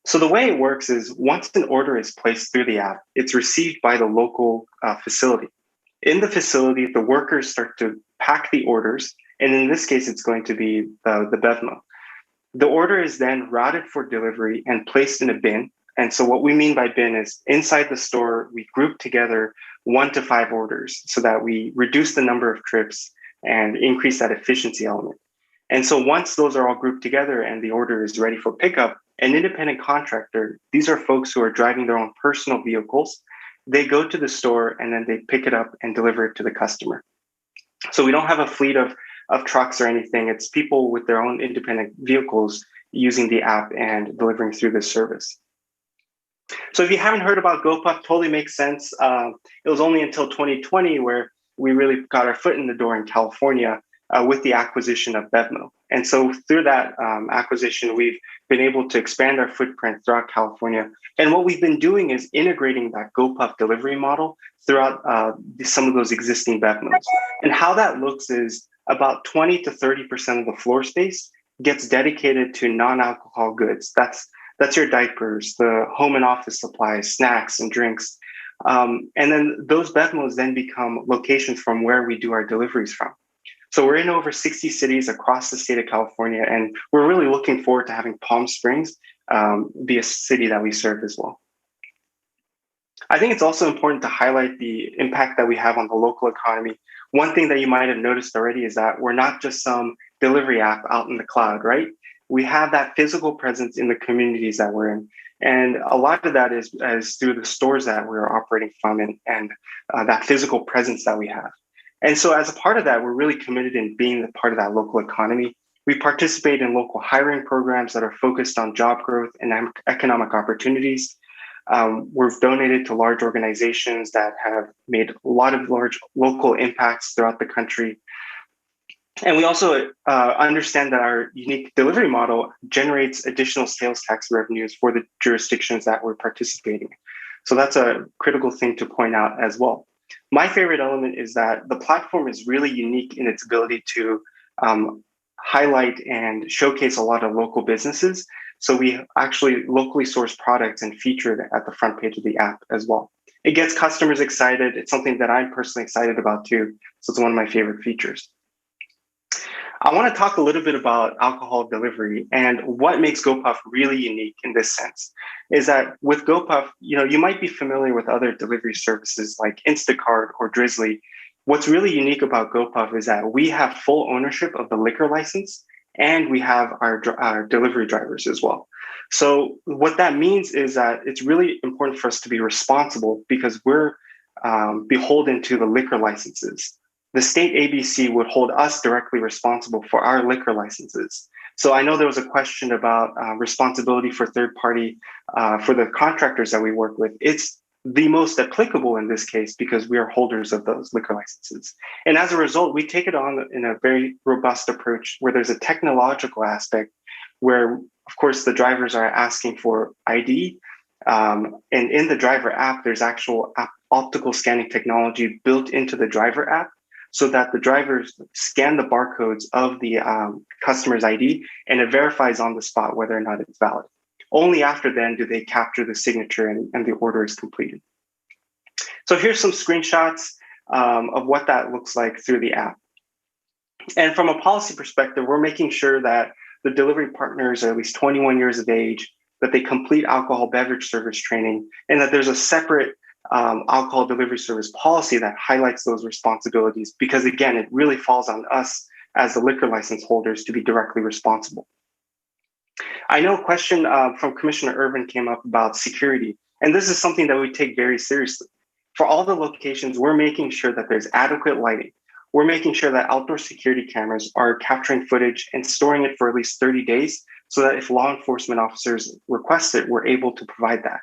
So the way it works is once an order is placed through the app, it's received by the local facility. In the facility, the workers start to pack the orders, and in this case, it's going to be the BevMo. The order is then routed for delivery and placed in a bin. And so what we mean by bin is inside the store, we group together 1 to 5 orders so that we reduce the number of trips and increase that efficiency element. And so once those are all grouped together and the order is ready for pickup, an independent contractor, these are folks who are driving their own personal vehicles. They go to the store and then they pick it up and deliver it to the customer. So we don't have a fleet of trucks or anything. It's people with their own independent vehicles using the app and delivering through this service. So if you haven't heard about GoPuff, totally makes sense. It was only until 2020 where we really got our foot in the door in California with the acquisition of Bevmo. And so through that acquisition, we've been able to expand our footprint throughout California. And what we've been doing is integrating that GoPuff delivery model throughout some of those existing Bevmos. And how that looks is about 20 to 30% of the floor space gets dedicated to non-alcohol goods. That's your diapers, the home and office supplies, snacks and drinks. And then those Bevmos then become locations from where we do our deliveries from. So we're in over 60 cities across the state of California, and we're really looking forward to having Palm Springs be a city that we serve as well. I think it's also important to highlight the impact that we have on the local economy. One thing that you might have noticed already is that we're not just some delivery app out in the cloud, right? We have that physical presence in the communities that we're in. And a lot of that is through the stores that we're operating from and that physical presence that we have. And so as a part of that, we're really committed in being a part of that local economy. We participate in local hiring programs that are focused on job growth and economic opportunities. We've donated to large organizations that have made a lot of large local impacts throughout the country. And we also understand that our unique delivery model generates additional sales tax revenues for the jurisdictions that we're participating in. So that's a critical thing to point out as well. My favorite element is that the platform is really unique in its ability to highlight and showcase a lot of local businesses. So we actually locally source products and feature it at the front page of the app as well. It gets customers excited. It's something that I'm personally excited about too. So it's one of my favorite features. I want to talk a little bit about alcohol delivery, and what makes GoPuff really unique in this sense is that with GoPuff, you might be familiar with other delivery services like Instacart or Drizzly. What's really unique about GoPuff is that we have full ownership of the liquor license, and we have our delivery drivers as well. So what that means is that it's really important for us to be responsible because we're beholden to the liquor licenses. The state ABC would hold us directly responsible for our liquor licenses. So I know there was a question about responsibility for third party, for the contractors that we work with. It's the most applicable in this case because we are holders of those liquor licenses. And as a result, we take it on in a very robust approach where there's a technological aspect where, of course, the drivers are asking for ID. And in the driver app, there's actual optical scanning technology built into the driver app, so that the drivers scan the barcodes of the customer's ID and it verifies on the spot whether or not it's valid. Only after then do they capture the signature and the order is completed. So here's some screenshots of what that looks like through the app. And from a policy perspective, we're making sure that the delivery partners are at least 21 years of age, that they complete alcohol beverage service training, and that there's a separate alcohol delivery service policy that highlights those responsibilities, because again, it really falls on us as the liquor license holders to be directly responsible. I know a question from Commissioner Irvin came up about security, and this is something that we take very seriously. For all the locations, we're making sure that there's adequate lighting. We're making sure that outdoor security cameras are capturing footage and storing it for at least 30 days so that if law enforcement officers request it, we're able to provide that.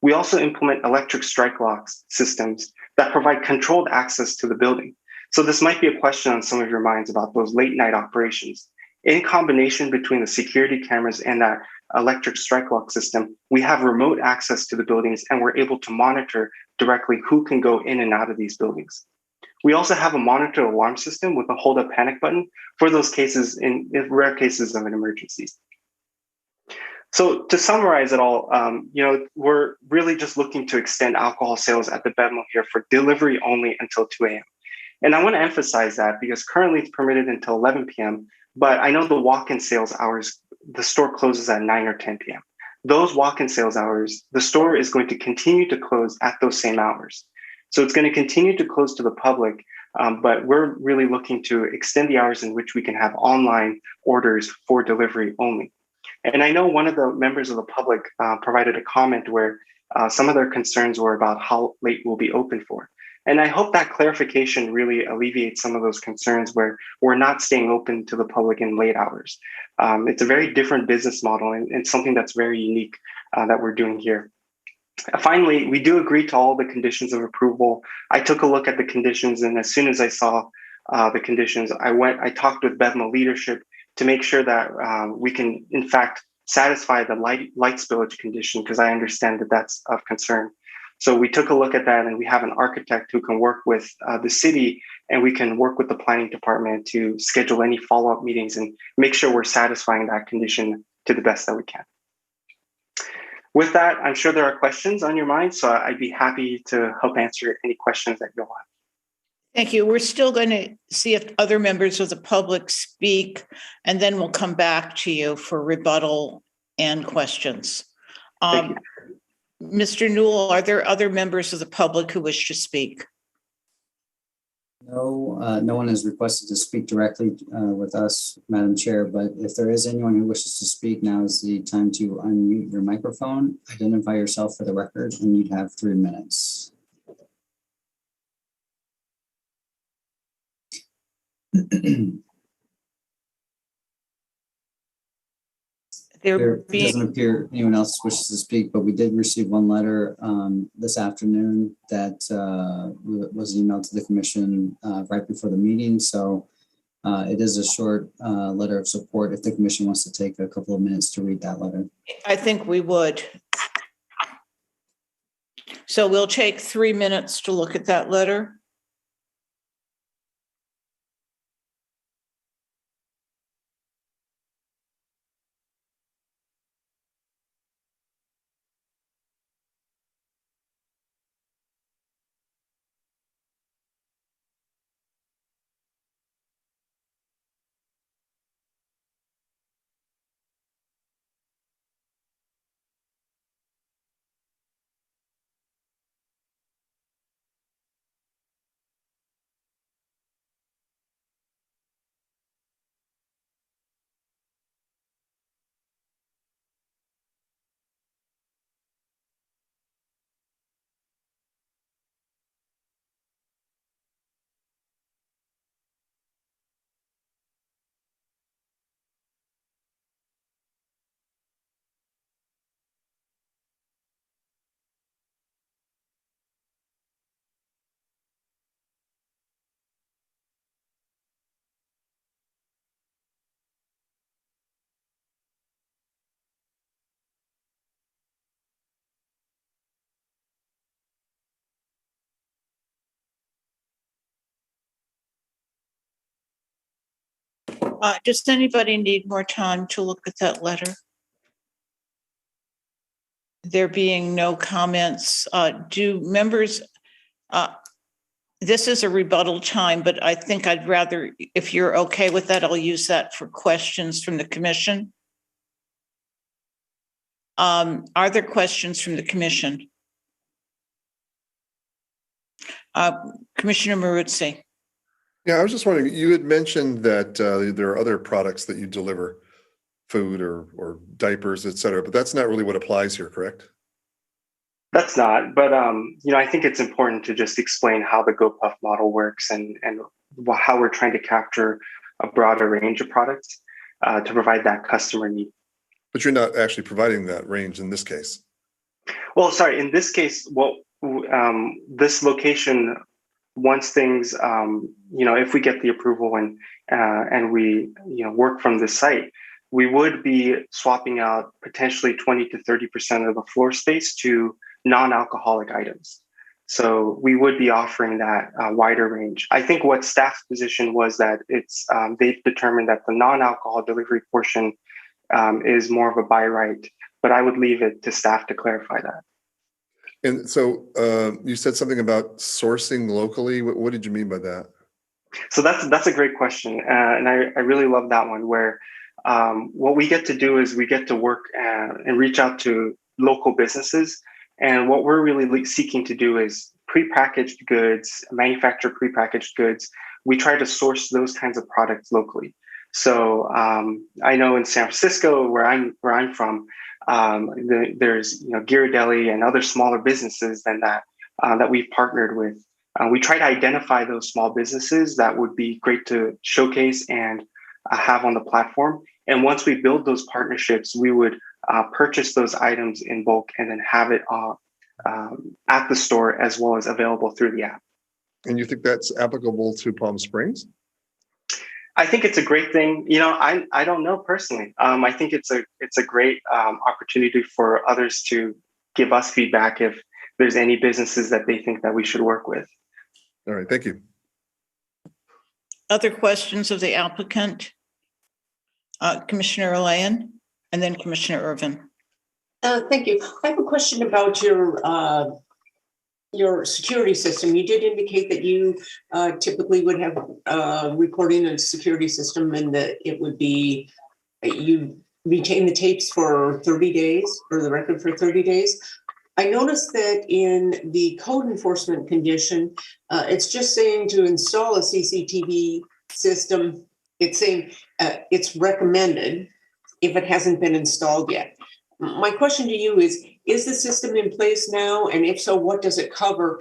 We also implement electric strike locks systems that provide controlled access to the building. So this might be a question on some of your minds about those late night operations. In combination between the security cameras and that electric strike lock system, we have remote access to the buildings and we're able to monitor directly who can go in and out of these buildings. We also have a monitor alarm system with a hold up panic button for those cases in rare cases of an emergency. So to summarize it all, we're really just looking to extend alcohol sales at the Bevmo here for delivery only until 2 a.m. And I want to emphasize that because currently it's permitted until 11 p.m., but I know the walk-in sales hours, the store closes at 9 or 10 p.m. Those walk-in sales hours, the store is going to continue to close at those same hours. So it's going to continue to close to the public, but we're really looking to extend the hours in which we can have online orders for delivery only. And I know one of the members of the public provided a comment where some of their concerns were about how late we'll be open for. And I hope that clarification really alleviates some of those concerns where we're not staying open to the public in late hours. It's a very different business model and something that's very unique that we're doing here. Finally, we do agree to all the conditions of approval. I took a look at the conditions, and as soon as I saw the conditions, I talked with BevMo leadership to make sure that we can, in fact, satisfy the light spillage condition, because I understand that that's of concern. So we took a look at that, and we have an architect who can work with the city, and we can work with the planning department to schedule any follow-up meetings and make sure we're satisfying that condition to the best that we can. With that, I'm sure there are questions on your mind, so I'd be happy to help answer any questions that you'll have. Thank you. We're still going to see if other members of the public speak, and then we'll come back to you for rebuttal and questions. Mr. Newell, are there other members of the public who wish to speak? No, no one has requested to speak directly with us, Madam Chair, but if there is anyone who wishes to speak, now is the time to unmute your microphone, identify yourself for the record, and you'd have 3 minutes. There doesn't appear anyone else wishes to speak, but we did receive one letter this afternoon that was emailed to the commission right before the meeting. So it is a short letter of support if the commission wants to take a couple of minutes to read that letter. I think we would. So we'll take 3 minutes to look at that letter. Does anybody need more time to look at that letter? There being no comments, do members, this is a rebuttal time, but I think I'd rather, if you're okay with that, I'll use that for questions from the commission. Are there questions from the commission? Commissioner Maruzzi. Yeah, I was just wondering, you had mentioned that there are other products that you deliver, food or diapers, et cetera, but that's not really what applies here, correct? That's not, but I think it's important to just explain how the GoPuff model works and how we're trying to capture a broader range of products to provide that customer need. But you're not actually providing that range in this case. Well, sorry, in this case, this location, once things, if we get the approval and we, work from this site, we would be swapping out potentially 20 to 30% of the floor space to non-alcoholic items. So we would be offering that wider range. I think what staff's position was that they've determined that the non-alcohol delivery portion is more of a by right, but I would leave it to staff to clarify that. And so you said something about sourcing locally. What did you mean by that? So that's a great question. And I really love that one, where what we get to do is we get to work and reach out to local businesses. And what we're really seeking to do is prepackaged goods, manufacture prepackaged goods. We try to source those kinds of products locally. So I know in San Francisco, where I'm from, there's Ghirardelli and other smaller businesses than that we've partnered with. We try to identify those small businesses that would be great to showcase and have on the platform. And once we build those partnerships, we would purchase those items in bulk and then have it at the store as well as available through the app. And you think that's applicable to Palm Springs? I think it's a great thing. You know, I don't know personally. I think it's a great opportunity for others to give us feedback if there's any businesses that they think that we should work with. All right, thank you. Other questions of the applicant? Commissioner Alayan and then Commissioner Irvin. Thank you. I have a question about your security system. You did indicate that you typically would have recording a security system and that it would be, you retain the tapes for 30 days or the record for 30 days. I noticed that in the code enforcement condition, it's just saying to install a CCTV system. It's saying it's recommended if it hasn't been installed yet. My question to you is the system in place now? And if so, what does it cover?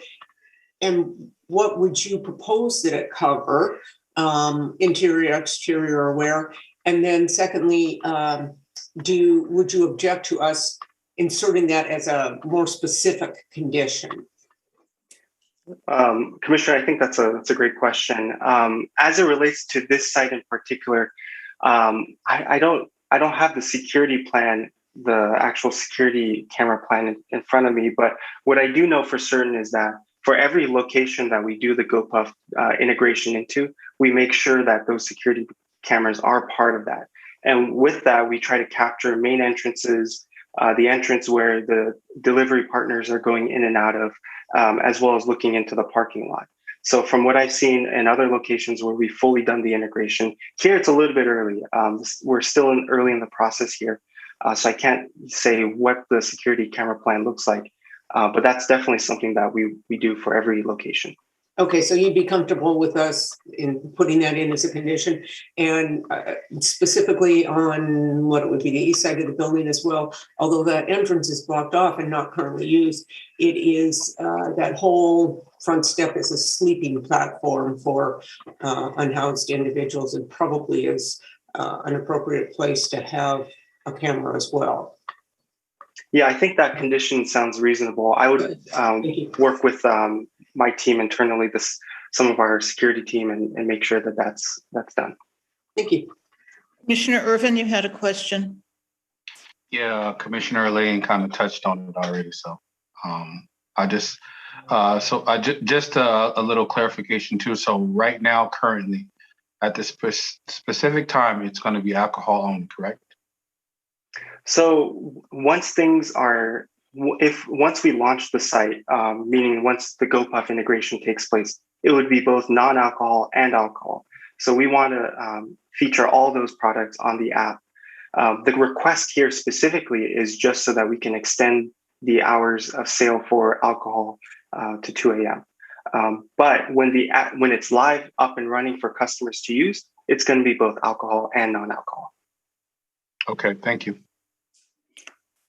And what would you propose that it cover? Interior, exterior, or where? And then secondly, would you object to us inserting that as a more specific condition? Commissioner, I think that's a great question. As it relates to this site in particular, I don't have the security plan, the actual security camera plan in front of me. But what I do know for certain is that for every location that we do the GoPuff integration into, we make sure that those security cameras are part of that. And with that, we try to capture main entrances, the entrance where the delivery partners are going in and out of, as well as looking into the parking lot. So from what I've seen in other locations where we've fully done the integration, here it's a little bit early. We're still early in the process here. So I can't say what the security camera plan looks like, but that's definitely something that we do for every location. Okay, so you'd be comfortable with us in putting that in as a condition, and specifically on what it would be the east side of the building as well. Although that entrance is blocked off and not currently used, it is that whole front step is a sleeping platform for unhoused individuals, and probably is an appropriate place to have a camera as well. Yeah, I think that condition sounds reasonable. I would work with my team internally, some of our security team, and make sure that that's done. Thank you. Commissioner Irvin, you had a question. Yeah, Commissioner Lane kind of touched on it already. So just a little clarification too. So right now, currently, at this specific time, it's going to be alcohol only, correct? So once we launch the site, meaning once the GoPuff integration takes place, it would be both non-alcohol and alcohol. So we want to feature all those products on the app. The request here specifically is just so that we can extend the hours of sale for alcohol to 2 a.m. But when it's live, up and running for customers to use, it's going to be both alcohol and non-alcohol. Okay, thank you.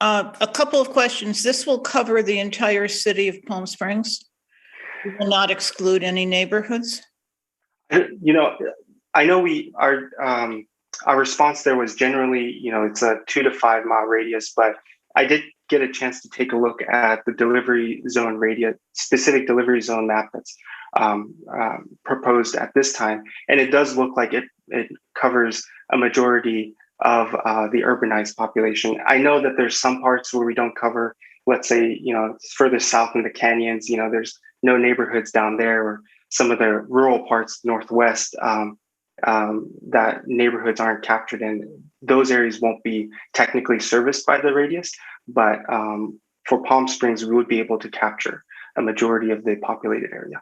A couple of questions. This will cover the entire city of Palm Springs. We will not exclude any neighborhoods. You know, I know our response there was generally, it's a 2 to 5 mile radius, but I did get a chance to take a look at the delivery zone radius, specific delivery zone map that's proposed at this time. And it does look like it covers a majority of the urbanized population. I know that there's some parts where we don't cover, let's say, further south in the canyons, there's no neighborhoods down there, or some of the rural parts, northwest, that neighborhoods aren't captured in. Those areas won't be technically serviced by the radius, but for Palm Springs, we would be able to capture a majority of the populated area.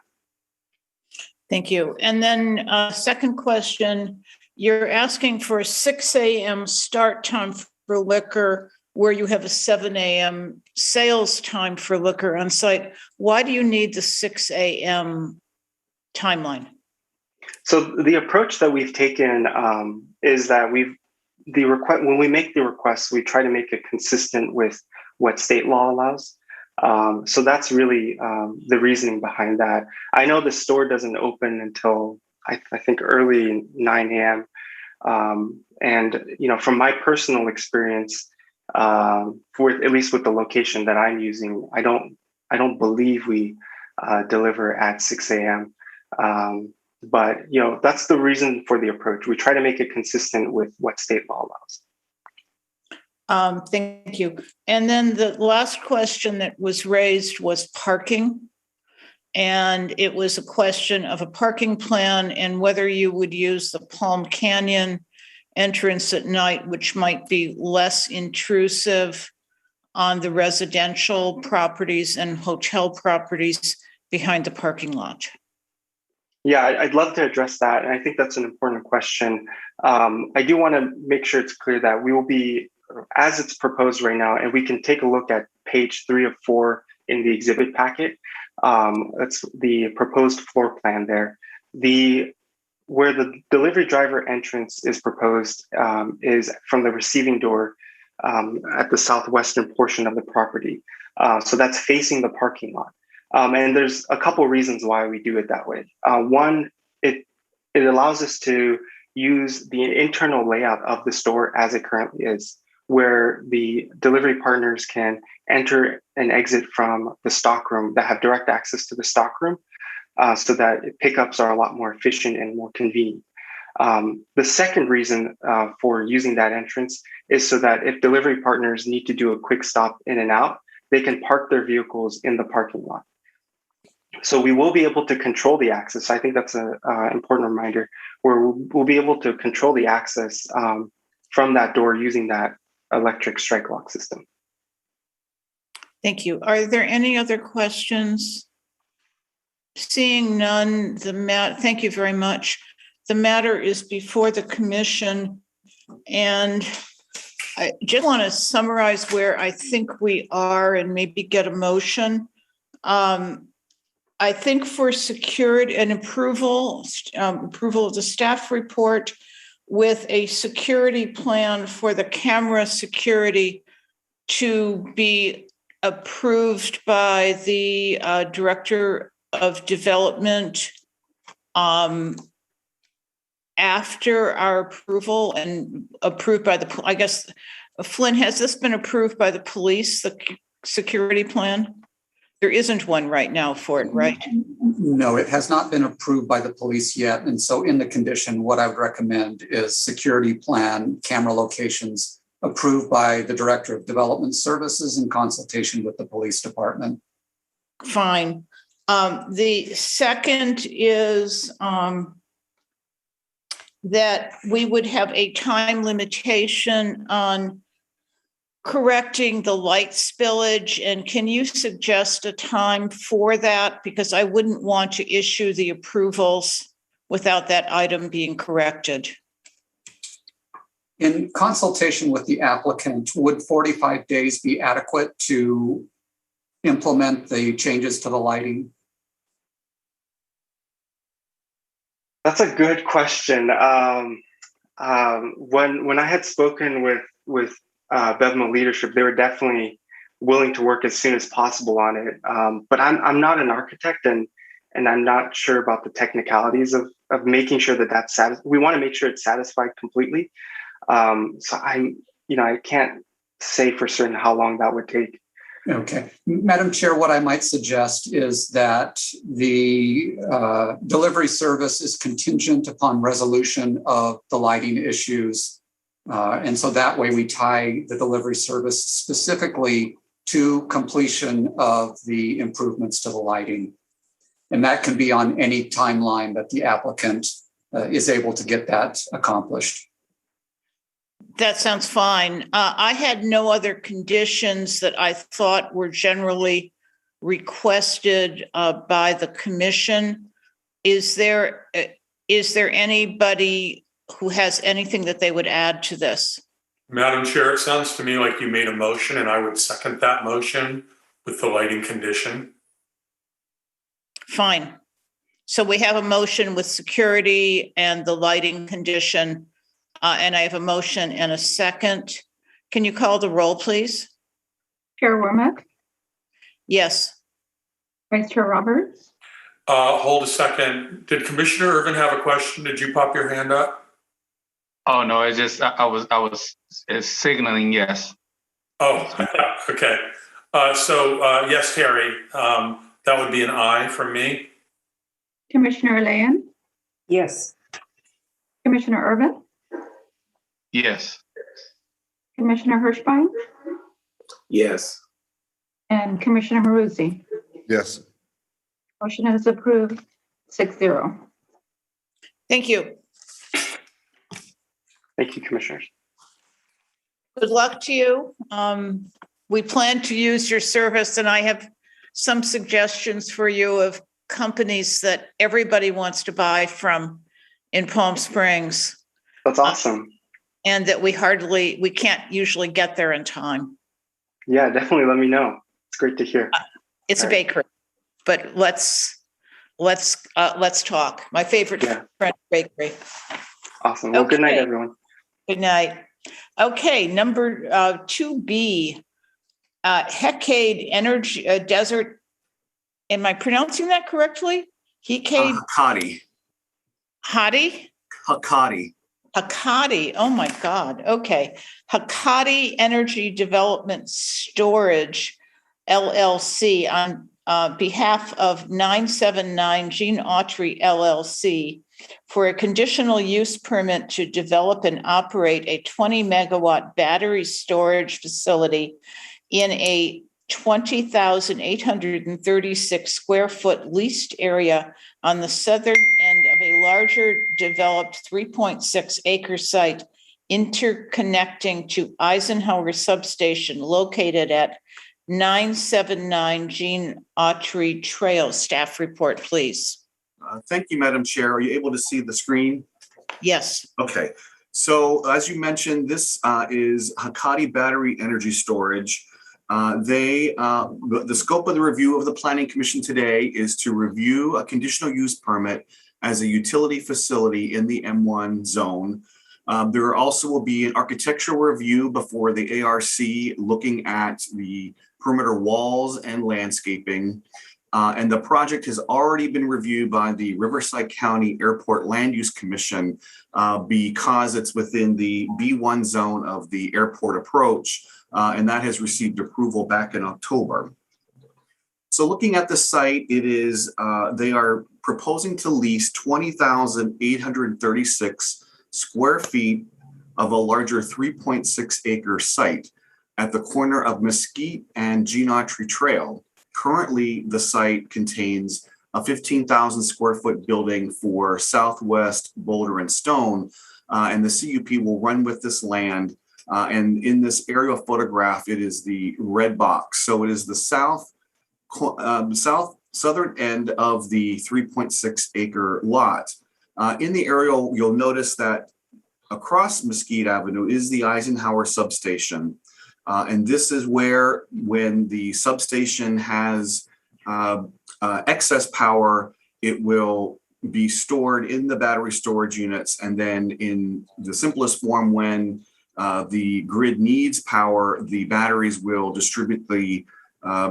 Thank you. And then second question, you're asking for a 6 a.m. start time for liquor where you have a 7 a.m. sales time for liquor on site. Why do you need the 6 a.m. timeline? So the approach that we've taken is that when we make the request, we try to make it consistent with what state law allows. So that's really the reasoning behind that. I know the store doesn't open until I think early 9 a.m. And from my personal experience, at least with the location that I'm using, I I don't believe we deliver at 6 a.m. But that's the reason for the approach. We try to make it consistent with what state law allows. Thank you. And then the last question that was raised was parking. And it was a question of a parking plan and whether you would use the Palm Canyon entrance at night, which might be less intrusive on the residential properties and hotel properties behind the parking lot. Yeah, I'd love to address that. And I think that's an important question. I do want to make sure it's clear that we will be, as it's proposed right now, and we can take a look at page 3 of 4 in the exhibit packet. That's the proposed floor plan there. Where the delivery driver entrance is proposed is from the receiving door at the southwestern portion of the property. So that's facing the parking lot. And there's a couple reasons why we do it that way. One, it allows us to use the internal layout of the store as it currently is, where the delivery partners can enter and exit from the stockroom that have direct access to the stockroom, so that pickups are a lot more efficient and more convenient. The second reason for using that entrance is so that if delivery partners need to do a quick stop in and out, they can park their vehicles in the parking lot. So we will be able to control the access. I think that's an important reminder, where we'll be able to control the access from that door using that electric strike lock system. Thank you. Are there any other questions? Seeing none, thank you very much. The matter is before the commission, and I just want to summarize where I think we are and maybe get a motion. I think for security and approval of the staff report with a security plan for the camera security to be approved by the Director of Development after our approval and approved by the, I guess, Flynn, has this been approved by the police, the security plan? There isn't one right now for it, right? No, it has not been approved by the police yet. And so in the condition, what I would recommend is security plan, camera locations approved by the Director of Development Services in consultation with the police department. Fine. The second is that we would have a time limitation on correcting the light spillage. And can you suggest a time for that? Because I wouldn't want to issue the approvals without that item being corrected. In consultation with the applicant, would 45 days be adequate to implement the changes to the lighting? That's a good question. When I had spoken with BevMo leadership, they were definitely willing to work as soon as possible on it. But I'm not an architect, and I'm not sure about the technicalities of making sure that that's we want to make sure it's satisfied completely. So I can't say for certain how long that would take. Okay. Madam Chair, what I might suggest is that the delivery service is contingent upon resolution of the lighting issues. And so that way we tie the delivery service specifically to completion of the improvements to the lighting. And that can be on any timeline that the applicant is able to get that accomplished. That sounds fine. I had no other conditions that I thought were generally requested by the commission. Is there anybody who has anything that they would add to this? Madam Chair, it sounds to me like you made a motion, and I would second that motion with the lighting condition. Fine. So we have a motion with security and the lighting condition. And I have a motion and a second. Can you call the roll, please? Chair Womack? Yes. Vice Chair Roberts? Hold a second. Did Commissioner Irvin have a question? Did you pop your hand up? Oh no, I was signaling yes. Oh, okay. Yes, Terry, that would be an aye from me. Commissioner Elaine, Yes. Commissioner Urban, Yes. Commissioner Hirschbein, Yes. and Commissioner Maruzzi. Yes. Motion is approved 6-0. Thank you. Thank you, commissioners. Good luck to you. We plan to use your service, and I have some suggestions for you of companies that everybody wants to buy from in Palm Springs. That's awesome. And that we can't usually get there in time. Yeah, definitely let me know. It's great to hear. It's a bakery, but let's talk. My favorite French bakery. Awesome. Well, good night, everyone. Good night. Okay, number 2B, Hecade Energy Desert. Am I pronouncing that correctly? Hecade. Hecade. Oh my God. Okay. Hecade Energy Development Storage LLC on behalf of 979 Gene Autry LLC for a conditional use permit to develop and operate a 20 megawatt battery storage facility in a 20,836 square foot leased area on the southern end of a larger developed 3.6 acre site interconnecting to Eisenhower Substation located at 979 Gene Autry Trail. Staff report, please. Thank you, Madam Chair. Are you able to see the screen? Yes. Okay. So as you mentioned, this is Hecade Battery Energy Storage. The scope of the review of the Planning Commission today is to review a conditional use permit as a utility facility in the M1 zone. There also will be an architectural review before the ARC looking at the perimeter walls and landscaping. And the project has already been reviewed by the Riverside County Airport Land Use Commission because it's within the B1 zone of the airport approach. And that has received approval back in October. So looking at the site, they are proposing to lease 20,836 square feet of a larger 3.6 acre site at the corner of Mesquite and Gene Autry Trail. Currently, the site contains a 15,000 square foot building for Southwest Boulder and Stone, and the CUP will run with this land. And in this aerial photograph, it is the red box. So it is the southern end of the 3.6 acre lot. In the aerial, you'll notice that across Mesquite Avenue is the Eisenhower Substation. And this is where, when the substation has excess power, it will be stored in the battery storage units. And then in the simplest form, when the grid needs power, the batteries will distribute the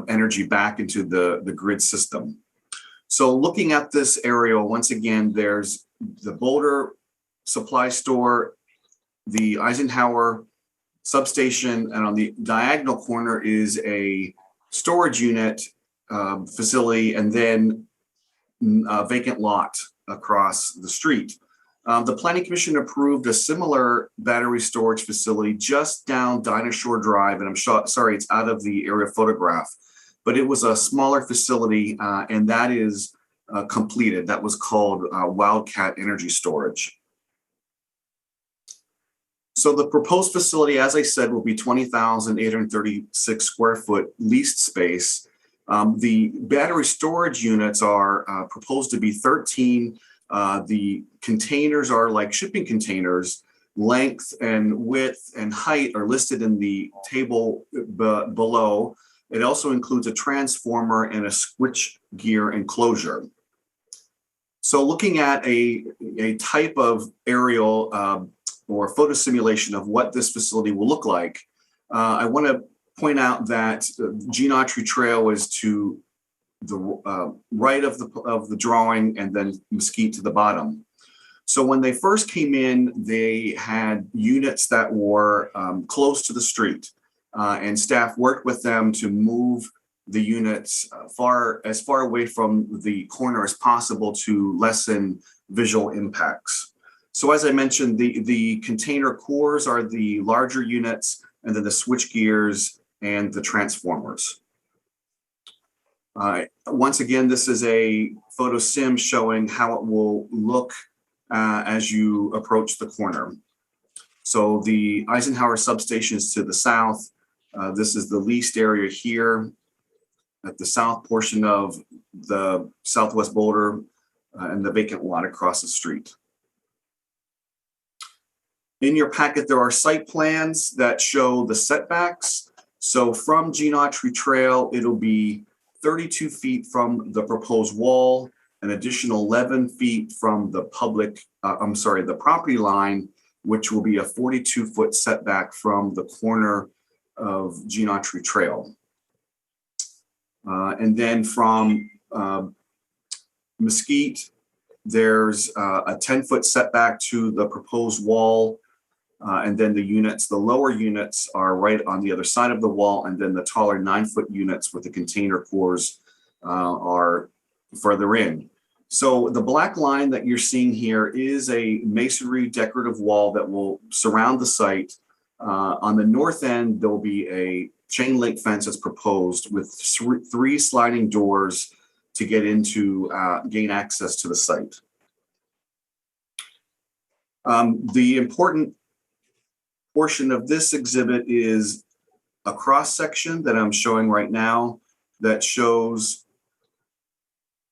energy back into the grid system. So looking at this aerial, once again, there's the Boulder supply store, the Eisenhower substation, and on the diagonal corner is a storage unit facility, and then a vacant lot across the street. The Planning Commission approved a similar battery storage facility just down Dinosaur Drive, and I'm sorry, it's out of the area photograph, but it was a smaller facility, and that is completed. That was called Wildcat Energy Storage. So the proposed facility, as I said, will be 20,836 square foot leased space. The battery storage units are proposed to be 13. The containers are like shipping containers. Length and width and height are listed in the table below. It also includes a transformer and a switch gear enclosure. So looking at a type of aerial or photo simulation of what this facility will look like, I want to point out that Gene Autry Trail is to the right of the drawing, and then Mesquite to the bottom. So when they first came in, they had units that were close to the street. and staff worked with them to move the units as far away from the corner as possible to lessen visual impacts. So as I mentioned, the container cores are the larger units, and then the switch gears and the transformers. Once again, this is a photo sim showing how it will look as you approach the corner. So the Eisenhower substation is to the south. This is the leased area here at the south portion of the Southwest Boulder and the vacant lot across the street. In your packet, there are site plans that show the setbacks. So from Gene Autry Trail, it'll be 32 feet from the proposed wall, an additional 11 feet from the the property line, which will be a 42-foot setback from the corner of Gene Autry Trail. And then from Mesquite, there's a 10-foot setback to the proposed wall. And then the lower units are right on the other side of the wall. And then the taller 9-foot units with the container cores are further in. So the black line that you're seeing here is a masonry decorative wall that will surround the site. On the north end, there'll be a chain link fence that's proposed with 3 sliding doors to get into, gain access to the site. The important portion of this exhibit is a cross section that I'm showing right now that shows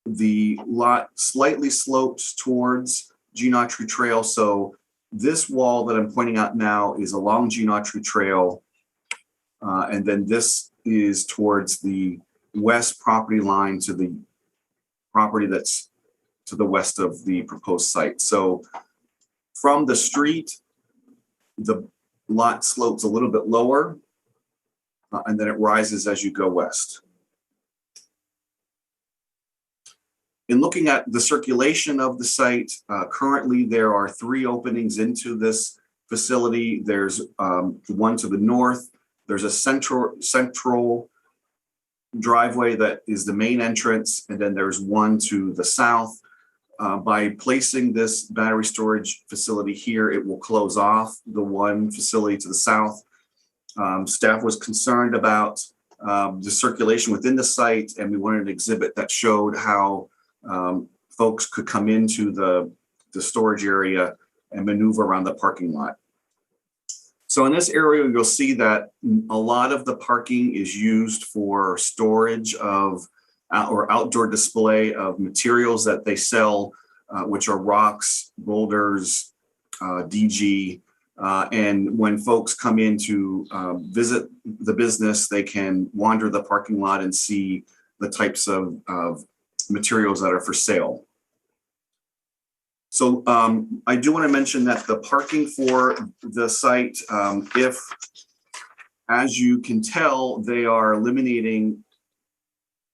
the lot slightly slopes towards Gene Autry Trail. So this wall that I'm pointing out now is along Gene Autry Trail. And then this is towards the west property line to the property that's to the west of the proposed site. So from the street, the lot slopes a little bit lower, and then it rises as you go west. In looking at the circulation of the site, currently there are 3 openings into this facility. There's one to the north. There's a central driveway that is the main entrance, and then there's one to the south. By placing this battery storage facility here, it will close off the one facility to the south. Staff was concerned about the circulation within the site, and we wanted an exhibit that showed how folks could come into the storage area and maneuver around the parking lot. So in this area, you'll see that a lot of the parking is used for storage of or outdoor display of materials that they sell, which are rocks, boulders, DG. And when folks come in to visit the business, they can wander the parking lot and see the types of materials that are for sale. So I do want to mention that the parking for the site, if, as you can tell, they are eliminating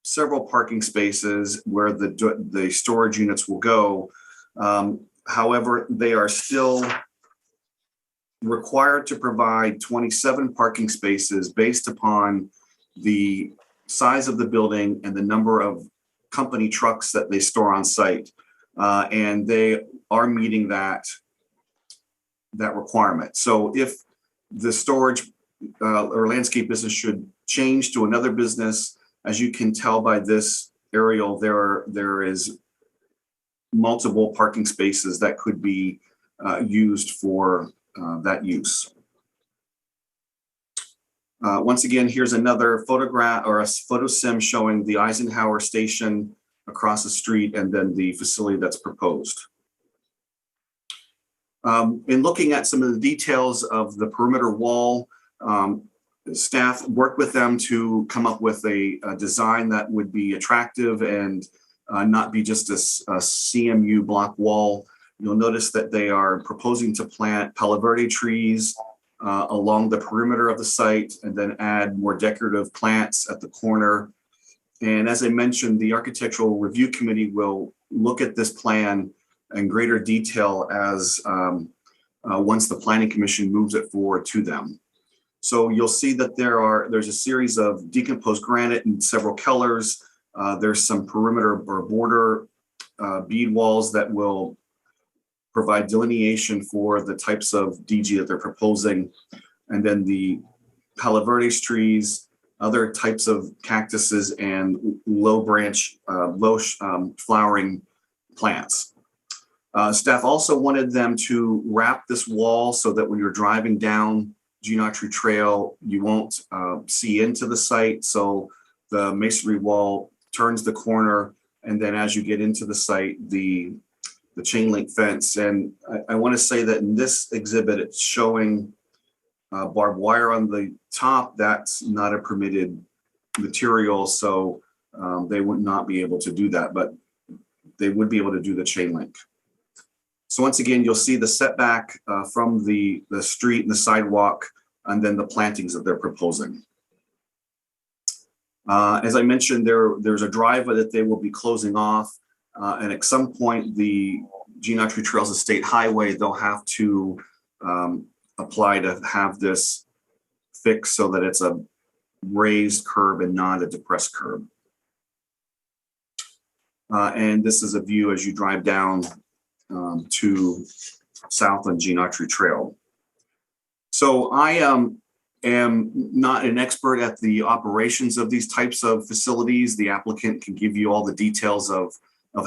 several parking spaces where the storage units will go. However, they are still required to provide 27 parking spaces based upon the size of the building and the number of company trucks that they store on site. And they are meeting that requirement. So if the storage or landscape business should change to another business, as you can tell by this aerial, there is multiple parking spaces that could be used for that use. Once again, here's another photograph or a photo sim showing the Eisenhower station across the street and then the facility that's proposed. In looking at some of the details of the perimeter wall, staff worked with them to come up with a design that would be attractive and not be just a CMU block wall. You'll notice that they are proposing to plant Palo Verde trees along the perimeter of the site and then add more decorative plants at the corner. And as I mentioned, the Architectural Review Committee will look at this plan in greater detail as once the Planning Commission moves it forward to them. So you'll see that there's a series of decomposed granite in several colors. There's some perimeter or border bead walls that will provide delineation for the types of DG that they're proposing. And then the Palo Verdes trees, other types of cactuses, and low branch, flowering plants. Staff also wanted them to wrap this wall so that when you're driving down Genotry Trail, you won't see into the site. So the masonry wall turns the corner, and then as you get into the site, the chain link fence. And I want to say that in this exhibit, it's showing barbed wire on the top. That's not a permitted material, so they would not be able to do that, but they would be able to do the chain link. So once again, you'll see the setback from the street and the sidewalk, and then the plantings that they're proposing. As I mentioned, there's a driveway that they will be closing off, and at some point, the Genotry Trails of State Highway, they'll have to apply to have this fixed so that it's a raised curb and not a depressed curb. And this is a view as you drive down to south on Genotry Trail. So I am not an expert at the operations of these types of facilities. The applicant can give you all the details of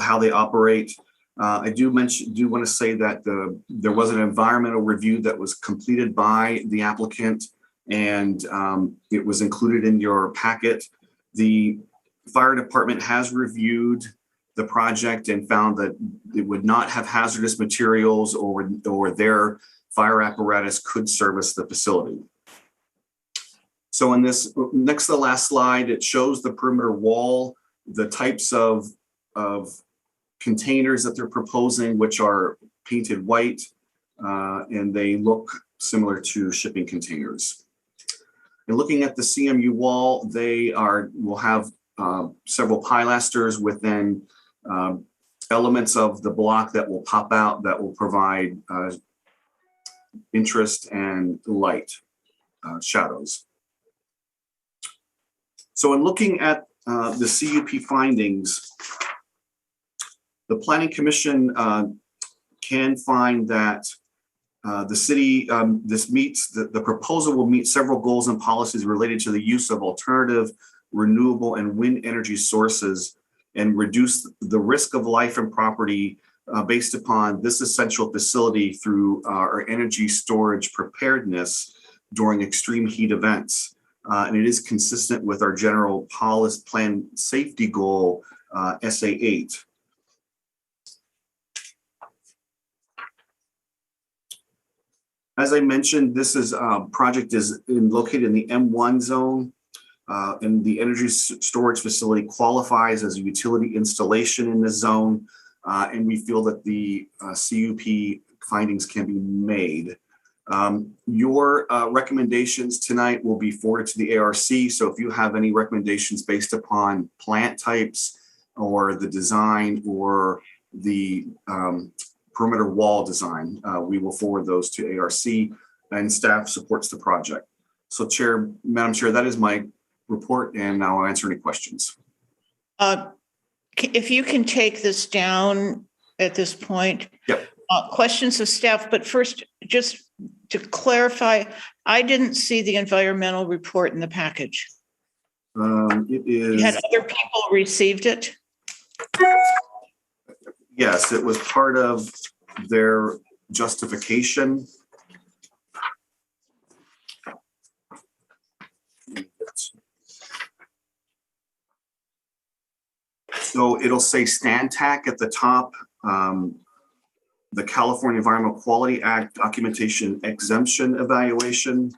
how they operate. I do want to say that there was an environmental review that was completed by the applicant, and it was included in your packet. The fire department has reviewed the project and found that it would not have hazardous materials, or their fire apparatus could service the facility. So in this next to the last slide, it shows the perimeter wall, the types of containers that they're proposing, which are painted white, and they look similar to shipping containers. And looking at the CMU wall, they will have several pilasters within elements of the block that will pop out, that will provide interest and light, shadows. So in looking at the CUP findings, the Planning Commission can find that the city, the proposal will meet several goals and policies related to the use of alternative, renewable, and wind energy sources, and reduce the risk of life and property based upon this essential facility through our energy storage preparedness during extreme heat events. And it is consistent with our general policy plan safety goal, SA8. As I mentioned, this project is located in the M1 zone, and the energy storage facility qualifies as a utility installation in this zone, and we feel that the CUP findings can be made. Your recommendations tonight will be forwarded to the ARC, so if you have any recommendations based upon plant types or the design or the perimeter wall design, we will forward those to ARC, and staff supports the project. So Madam Chair, that is my report, and I'll answer any questions. If you can take this down at this point. Yep. Questions of staff, but first, just to clarify, I didn't see the environmental report in the package. It is. Had other people received it? Yes, it was part of their justification. So it'll say STANTAC at the top, the California Environmental Quality Act documentation exemption evaluation.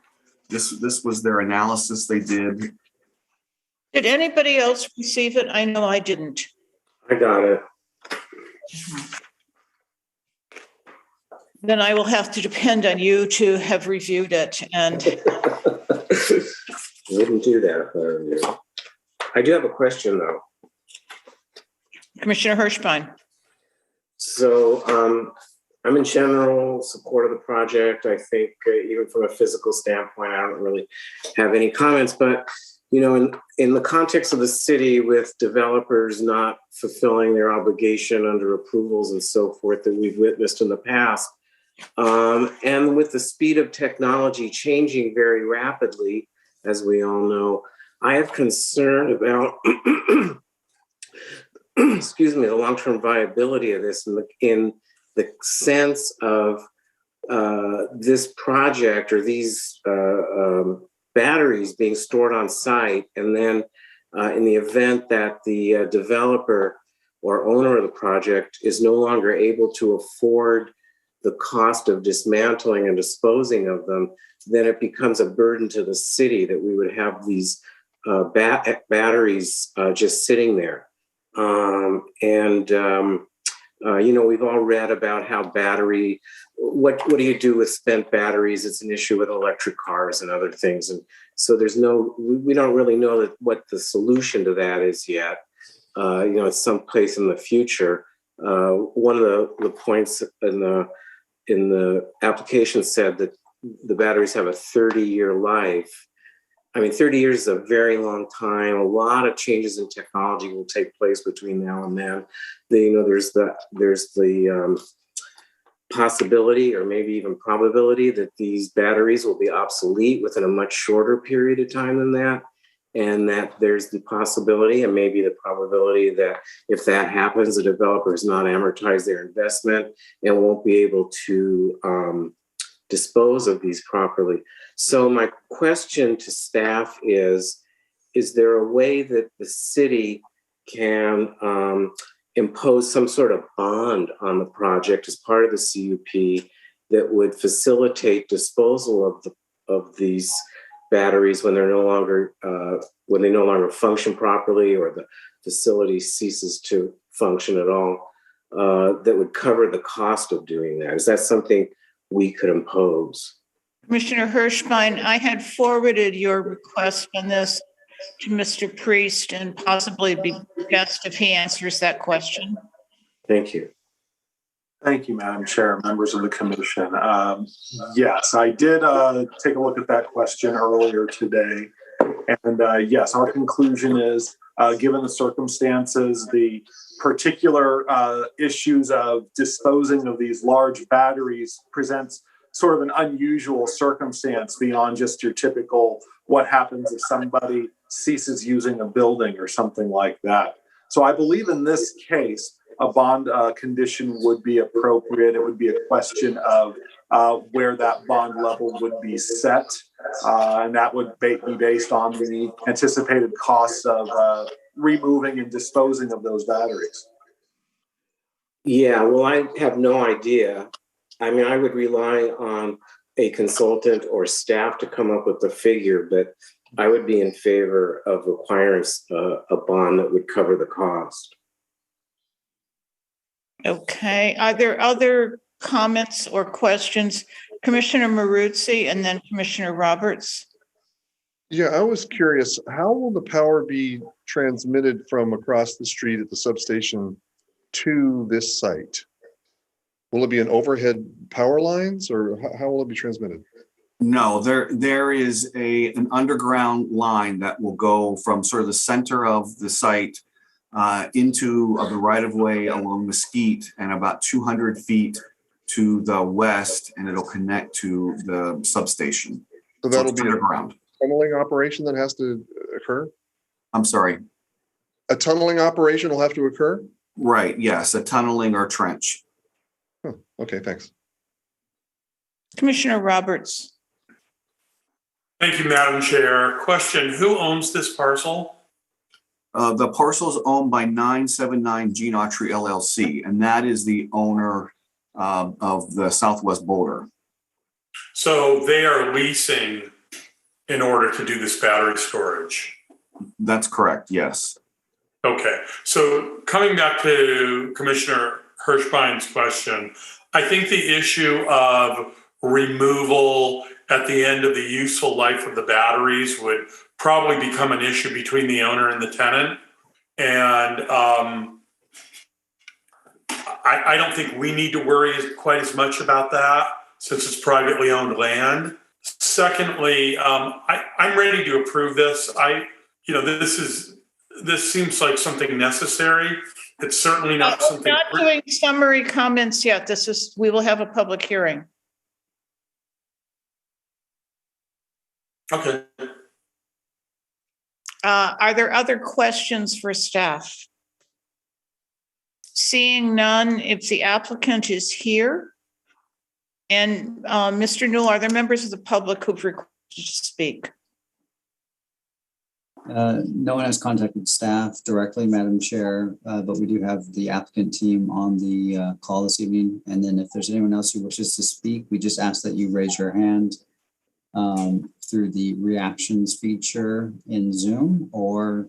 This was their analysis they did. Did anybody else receive it? I know I didn't. I got it. Then I will have to depend on you to have reviewed it. And wouldn't do that if I were you. I do have a question though. Commissioner Hirschbein. So I'm in general support of the project. I think even from a physical standpoint, I don't really have any comments, but you know, in the context of the city with developers not fulfilling their obligation under approvals and so forth that we've witnessed in the past, and with the speed of technology changing very rapidly, as we all know, I have concern about, excuse me, the long-term viability of this in the sense of this project or these batteries being stored on site, and then in the event that the developer or owner of the project is no longer able to afford the cost of dismantling and disposing of them, then it becomes a burden to the city that we would have these batteries just sitting there. You know, we've all read about how what do you do with spent batteries? It's an issue with electric cars and other things. And so we don't really know what the solution to that is yet. You know, it's someplace in the future. One of the points in the application said that the batteries have a 30-year life. I mean, 30 years is a very long time. A lot of changes in technology will take place between now and then. You know, there's the possibility or maybe even probability that these batteries will be obsolete within a much shorter period of time than that. And that there's the possibility and maybe the probability that if that happens, the developer has not amortized their investment and won't be able to dispose of these properly. So my question to staff is there a way that the city can impose some sort of bond on the project as part of the CUP that would facilitate disposal of these batteries when they no longer function properly or the facility ceases to function at all, that would cover the cost of doing that? Is that something we could impose? Commissioner Hirschbein, I had forwarded your request on this to Mr. Priest, and possibly it'd be best if he answers that question. Thank you. Thank you, Madam Chair, members of the commission. Yes, I did take a look at that question earlier today. And yes, our conclusion is, given the circumstances, the particular issues of disposing of these large batteries presents sort of an unusual circumstance beyond just your typical what happens if somebody ceases using a building or something like that. So I believe in this case, a bond condition would be appropriate. It would be a question of where that bond level would be set. And that would be based on the anticipated costs of removing and disposing of those batteries. Yeah, well, I have no idea. I mean, I would rely on a consultant or staff to come up with the figure, but I would be in favor of requiring a bond that would cover the cost. Okay, are there other comments or questions? Commissioner Maruzzi and then Commissioner Roberts. Yeah, I was curious, how will the power be transmitted from across the street at the substation to this site? Will it be an overhead power lines, or how will it be transmitted? No, there is an underground line that will go from sort of the center of the site into the right-of-way along Mesquite and about 200 feet to the west, and it'll connect to the substation. So that'll be underground. A tunneling operation that has to occur? I'm sorry. A tunneling operation will have to occur? Right, yes, a tunneling or trench. Huh. Okay, thanks. Commissioner Roberts. Thank you, Madam Chair. Question, who owns this parcel? The parcel is owned by 979 Gene Autry LLC, and that is the owner of the southwest border. So they are leasing in order to do this battery storage? That's correct, yes. Okay, so coming back to Commissioner Hirschbein's question, I think the issue of removal at the end of the useful life of the batteries would probably become an issue between the owner and the tenant. And I don't think we need to worry quite as much about that since it's privately owned land. Secondly, I'm ready to approve this. This seems like something necessary. It's certainly not something. We're not doing summary comments yet. We will have a public hearing. Okay. Are there other questions for staff? Seeing none, if the applicant is here, and Mr. Newell, are there members of the public who've requested to speak? No one has contacted staff directly, Madam Chair, but we do have the applicant team on the call this evening. And then if there's anyone else who wishes to speak, we just ask that you raise your hand through the reactions feature in Zoom, or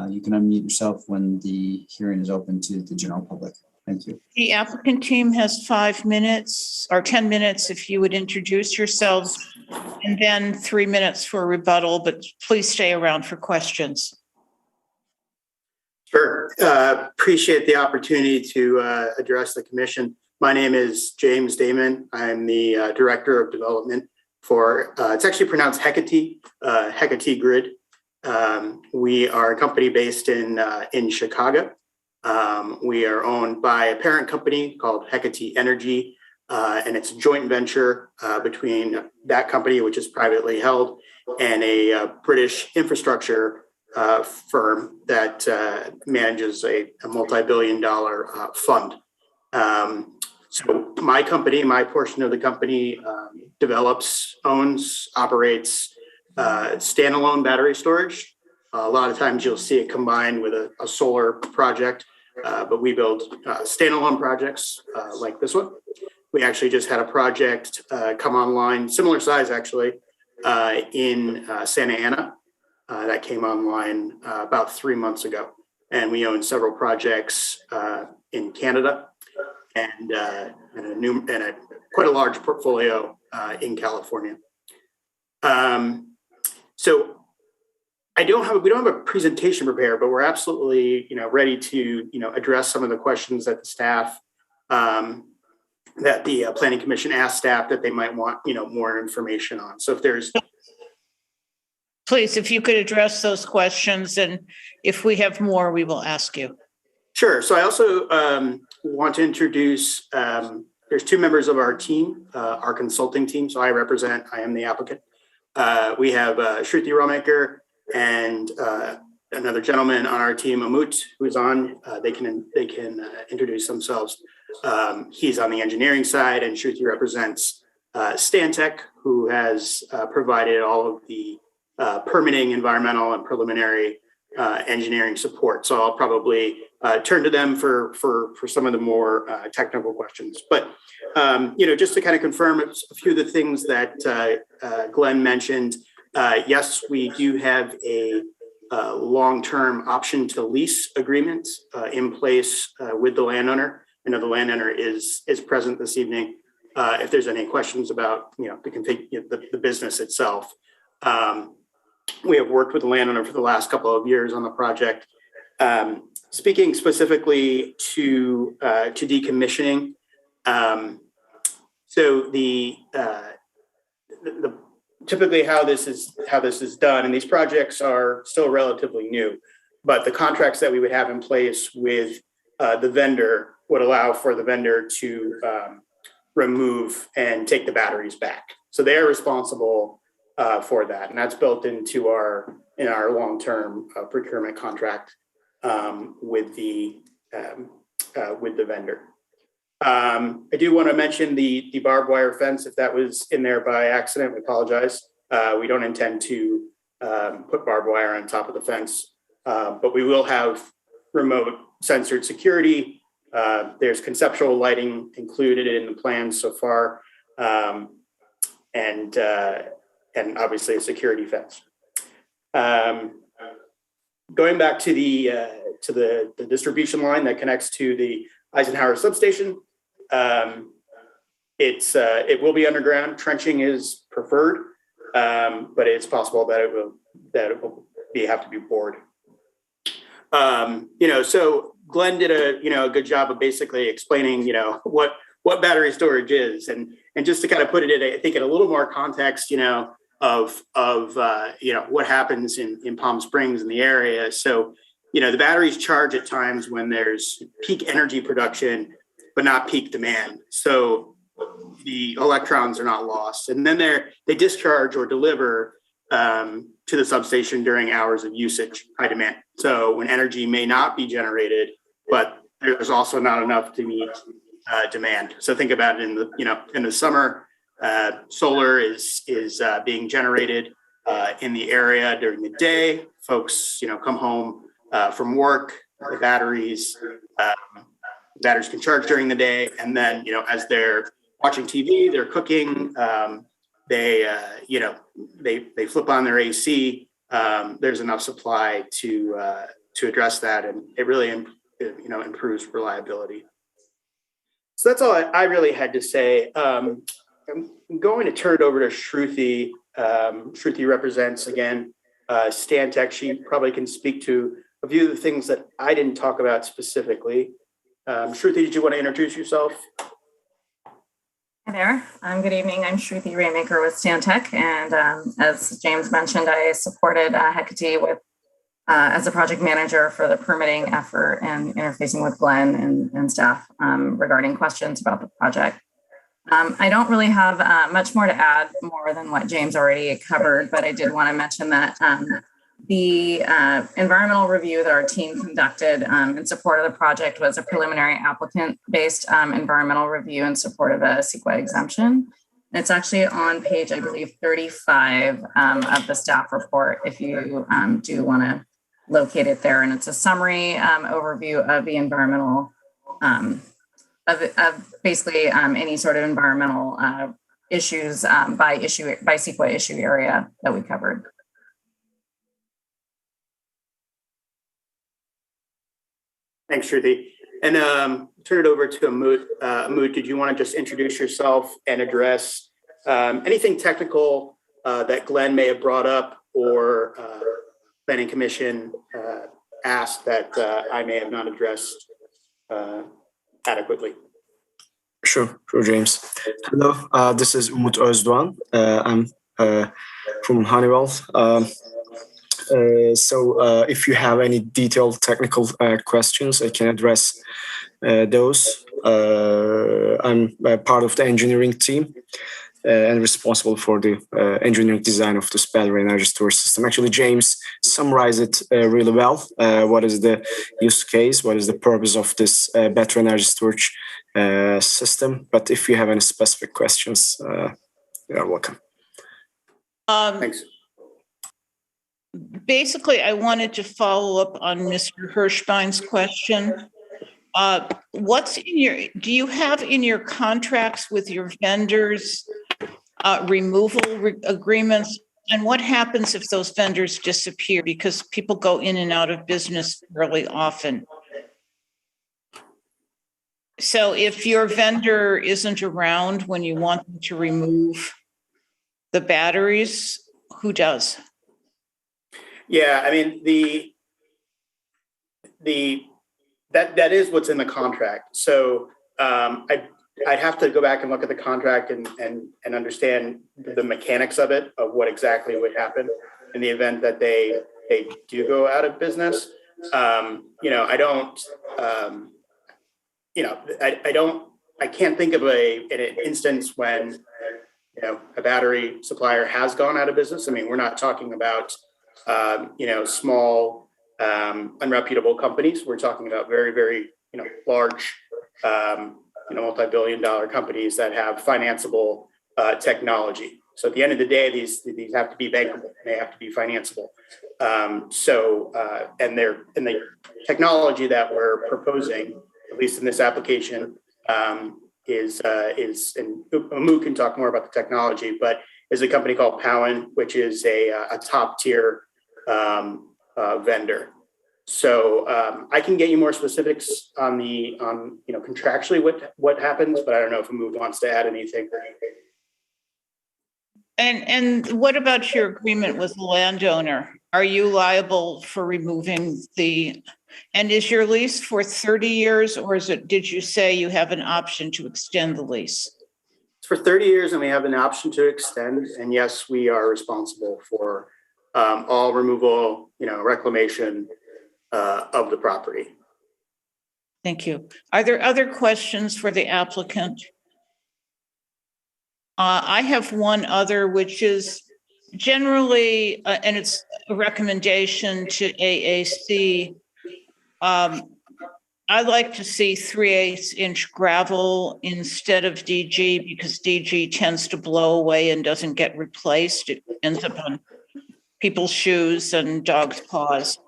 you can unmute yourself when the hearing is open to the general public. Thank you. The applicant team has 5 minutes or 10 minutes if you would introduce yourselves, and then 3 minutes for a rebuttal, but please stay around for questions. Sure. Appreciate the opportunity to address the commission. My name is James Damon. I'm the Director of Development for, it's actually pronounced Hecate, Hecate Grid. We are a company based in Chicago. We are owned by a parent company called Hecate Energy, and it's a joint venture between that company, which is privately held, and a British infrastructure firm that manages a multi-billion-dollar fund. So my company, my portion of the company, develops, owns, operates standalone battery storage. A lot of times you'll see it combined with a solar project, but we build standalone projects like this one. We actually just had a project come online, similar size actually, in Santa Ana that came online about 3 months ago. And we own several projects in Canada and quite a large portfolio in California. So we don't have a presentation prepared, but we're absolutely ready to address some of the questions that the staff that the Planning Commission asked staff that they might want more information on. So if there's, please, if you could address those questions, and if we have more, we will ask you. Sure. So I also want to introduce. There's 2 members of our team, our consulting team. So I am the applicant. We have Shruti Romaker and another gentleman on our team, Amut, who's on. They can introduce themselves. He's on the engineering side, and Shruti represents Stantec, who has provided all of the permitting, environmental, and preliminary engineering support. So I'll probably turn to them for some of the more technical questions. But just to kind of confirm a few of the things that Glenn mentioned. Yes, we do have a long-term option to lease agreement in place with the landowner. I know the landowner is present this evening. If there's any questions about the business itself, we have worked with the landowner for the last couple of years on the project. Speaking specifically to decommissioning, so the typically how this is done, and these projects are still relatively new, but the contracts that we would have in place with the vendor would allow for the vendor to remove and take the batteries back. So they are responsible for that, and that's built into our long-term procurement contract with the vendor. I do want to mention the barbed wire fence. If that was in there by accident, we apologize. We don't intend to put barbed wire on top of the fence, but we will have remote censored security. There's conceptual lighting included in the plans so far, and obviously a security fence. Going back to the distribution line that connects to the Eisenhower substation, it will be underground. Trenching is preferred, but it's possible that it will have to be bored. So Glenn did a good job of basically explaining what battery storage is, and just to kind of put it in, I think, in a little more context, of what happens in Palm Springs in the area. So, the batteries charge at times when there's peak energy production, but not peak demand. So the electrons are not lost, and then they discharge or deliver to the substation during hours of usage, high demand. So when energy may not be generated, but there's also not enough to meet demand. So think about it in the summer, solar is being generated in the area during the day. Folks, come home from work. The batteries can charge during the day, and then as they're watching TV, they're cooking. They flip on their AC. There's enough supply to address that, and it really improves reliability. So that's all I really had to say. I'm going to turn it over to Shruti. Shruti represents, again, Stantec. She probably can speak to a few of the things that I didn't talk about specifically. Shruti, did you want to introduce yourself? Hi there. Good evening. I'm Shruti Raymaker with Stantec. And as James mentioned, I supported Hecate as a project manager for the permitting effort and interfacing with Glenn and staff regarding questions about the project. I don't really have much more to add more than what James already covered, but I did want to mention that the environmental review that our team conducted in support of the project was a preliminary applicant-based environmental review in support of a CEQA exemption. It's actually on page, I believe, 35 of the staff report, if you do want to locate it there. And it's a summary overview of the environmental, of basically any sort of environmental issues by CEQA issue area that we covered. Thanks, Shruti. And turn it over to Amut. Amut, did you want to just introduce yourself and address anything technical that Glenn may have brought up or Planning Commission asked that I may have not addressed adequately? Sure, James. Hello, this is Umut Özdoğan. I'm from Honeywell. So if you have any detailed technical questions, I can address those. I'm part of the engineering team and responsible for the engineering design of this battery energy storage system. Actually, James summarized it really well. What is the use case? What is the purpose of this battery energy storage system? But if you have any specific questions, you are welcome. Thanks. Basically, I wanted to follow up on Mr. Hirschbein's question. Do you have in your contracts with your vendors removal agreements? And what happens if those vendors disappear? Because people go in and out of business fairly often. So if your vendor isn't around when you want them to remove the batteries, who does? Yeah, I mean, that is what's in the contract. So I'd have to go back and look at the contract and understand the mechanics of it, of what exactly would happen in the event that they do go out of business. I can't think of an instance when a battery supplier has gone out of business. I mean, we're not talking about small, unreputable companies. We're talking about very, very, large, multi-billion-dollar companies that have financeable technology. So at the end of the day, these have to be bankable. They have to be financeable. And the technology that we're proposing, at least in this application, is and Umut can talk more about the technology, but is a company called Powin, which is a top tier vendor. So I can get you more specifics on contractually what happens, but I don't know if Umut wants to add anything. And what about your agreement with the landowner? Are you liable for removing the And is your lease for 30 years or did you say you have an option to extend the lease? It's for 30 years and we have an option to extend. And yes, we are responsible for all removal, reclamation of the property. Thank you. Are there other questions for the applicant? I have one other, which is generally, and it's a recommendation to AAC. I like to see 3/8 inch gravel instead of DG because DG tends to blow away and doesn't get replaced. It ends up on people's shoes and dogs' paws.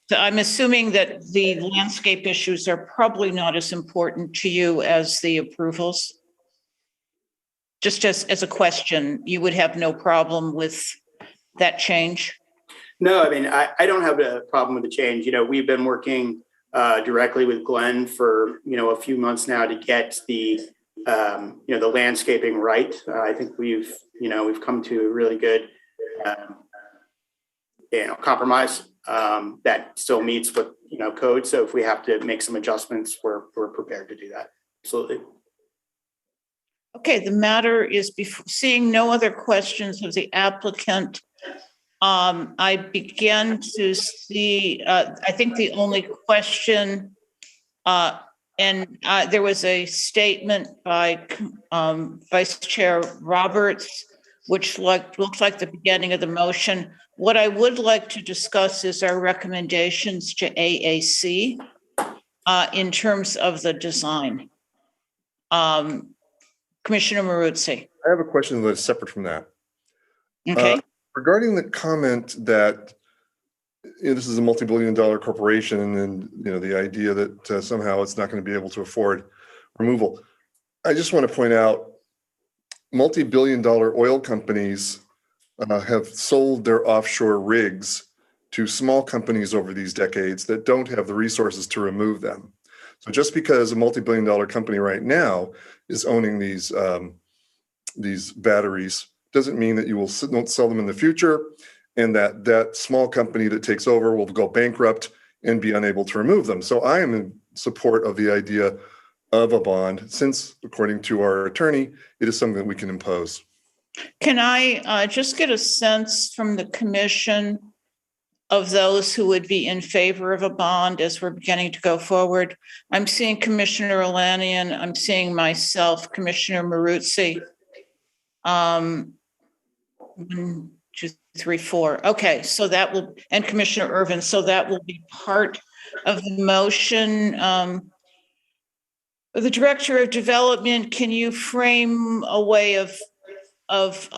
So I'm assuming that the landscape issues are probably not as important to you as the approvals. Just as a question, you would have no problem with that change? No, I mean, I don't have a problem with the change. We've been working directly with Glenn for, a few months now to get the landscaping right. I think we've come to a really good, compromise that still meets with, code. So if we have to make some adjustments, we're prepared to do that. Absolutely. Okay, the matter is seeing no other questions of the applicant. I began to see, I think the only question, and there was a statement by Vice Chair Roberts, which looked like the beginning of the motion. What I would like to discuss is our recommendations to AAC in terms of the design. Commissioner Maruzzi. I have a question that is separate from that. Okay. Regarding the comment that this is a multi-billion-dollar corporation and the idea that somehow it's not going to be able to afford removal. I just want to point out multi-billion-dollar oil companies have sold their offshore rigs to small companies over these decades that don't have the resources to remove them. So just because a multi-billion-dollar company right now is owning these batteries doesn't mean that you don't sell them in the future, and that small company that takes over will go bankrupt and be unable to remove them. So I am in support of the idea of a bond, since according to our attorney, it is something that we can impose. Can I just get a sense from the commission of those who would be in favor of a bond as we're beginning to go forward? I'm seeing Commissioner Alanian, I'm seeing myself, Commissioner Maruzzi. 1, 2, 3, 4. Okay, so that will, and Commissioner Irvin, so that will be part of the motion. The Director of Development, can you frame a way of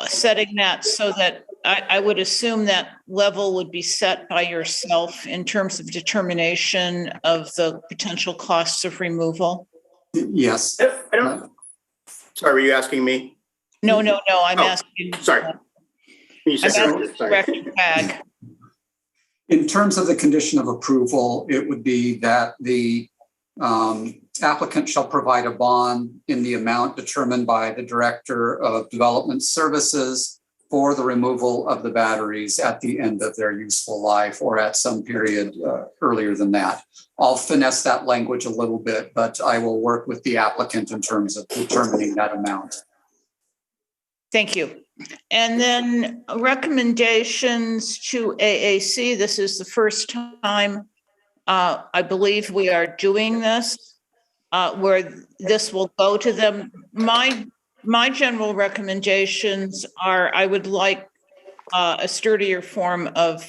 setting that so that I would assume that level would be set by yourself in terms of determination of the potential costs of removal? Yes. I don't. Sorry, were you asking me? No, I'm asking. Sorry. You said asking Director Pag. In terms of the condition of approval, it would be that the applicant shall provide a bond in the amount determined by the Director of Development Services for the removal of the batteries at the end of their useful life or at some period earlier than that. I'll finesse that language a little bit, but I will work with the applicant in terms of determining that amount. Thank you. And then recommendations to AAC. This is the first time I believe we are doing this, where this will go to them. My general recommendations are I would like a sturdier form of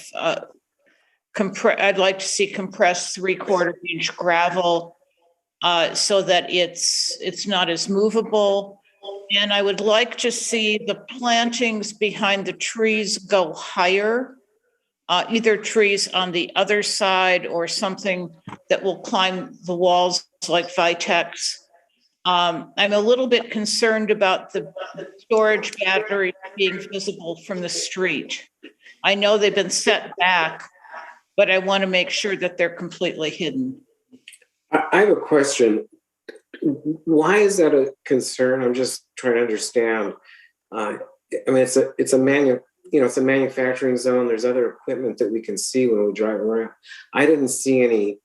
I'd like to see compressed 3/4 inch gravel so that it's not as movable. And I would like to see the plantings behind the trees go higher, either trees on the other side or something that will climb the walls like Vitex. I'm a little bit concerned about the storage batteries being visible from the street. I know they've been set back, but I want to make sure that they're completely hidden. I have a question. Why is that a concern? I'm just trying to understand. I mean, it's a manufacturing zone. There's other equipment that we can see when we drive around. I didn't see any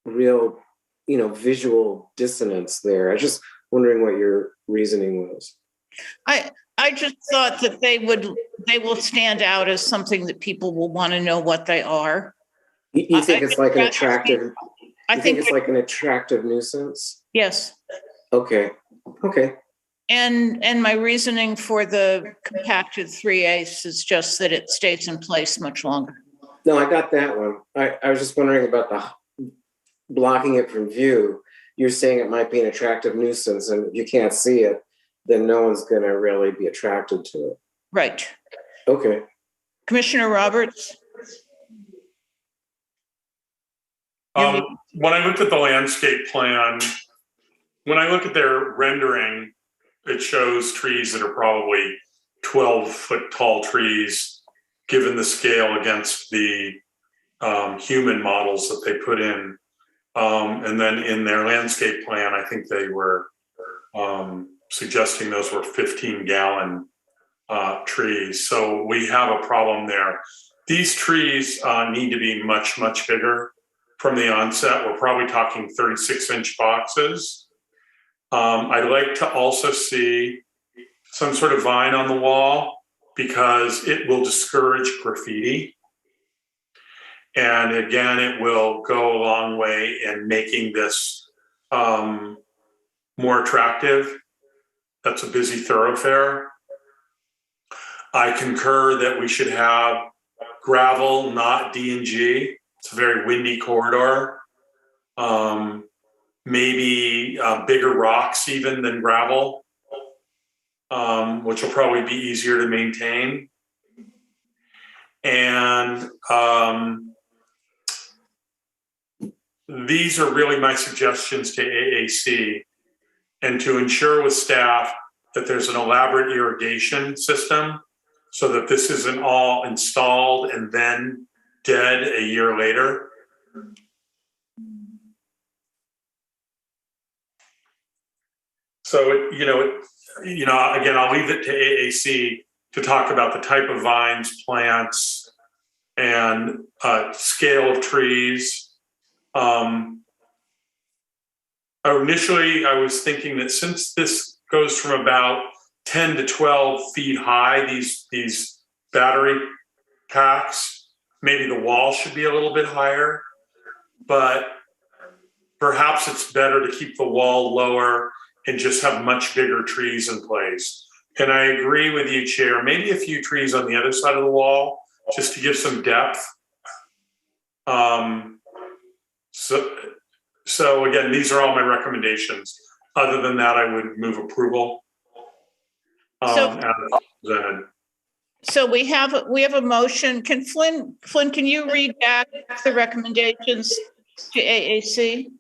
real, visual dissonance there. I was just wondering what your reasoning was. I just thought that they will stand out as something that people will want to know what they are. You think it's like an attractive? I think it's like an attractive nuisance. Yes. Okay. And my reasoning for the compacted 3/8 is just that it stays in place much longer. No, I got that one. I was just wondering about the blocking it from view. You're saying it might be an attractive nuisance, and if you can't see it, then no one's going to really be attracted to it. Right. Okay. Commissioner Roberts? When I looked at the landscape plan, when I look at their rendering, it shows trees that are probably 12-foot tall trees, given the scale against the human models that they put in. And then in their landscape plan, I think they were suggesting those were 15-gallon trees. So we have a problem there. These trees need to be much, much bigger from the onset. We're probably talking 36-inch boxes. I'd like to also see some sort of vine on the wall because it will discourage graffiti. And again, it will go a long way in making this more attractive. That's a busy thoroughfare. I concur that we should have gravel, not D&G. It's a very windy corridor. Maybe bigger rocks even than gravel, which will probably be easier to maintain. And these are really my suggestions to AAC, and to ensure with staff that there's an elaborate irrigation system so that this isn't all installed and then dead a year later. So, again, I'll leave it to AAC to talk about the type of vines, plants, and scale of trees. Initially, I was thinking that since this goes from about 10 to 12 feet high, these battery packs, maybe the wall should be a little bit higher, but perhaps it's better to keep the wall lower and just have much bigger trees in place. And I agree with you, Chair, maybe a few trees on the other side of the wall just to give some depth. So again, these are all my recommendations. Other than that, I would move approval. As presented. So we have a motion. Can Flynn, can you read back the recommendations to AAC?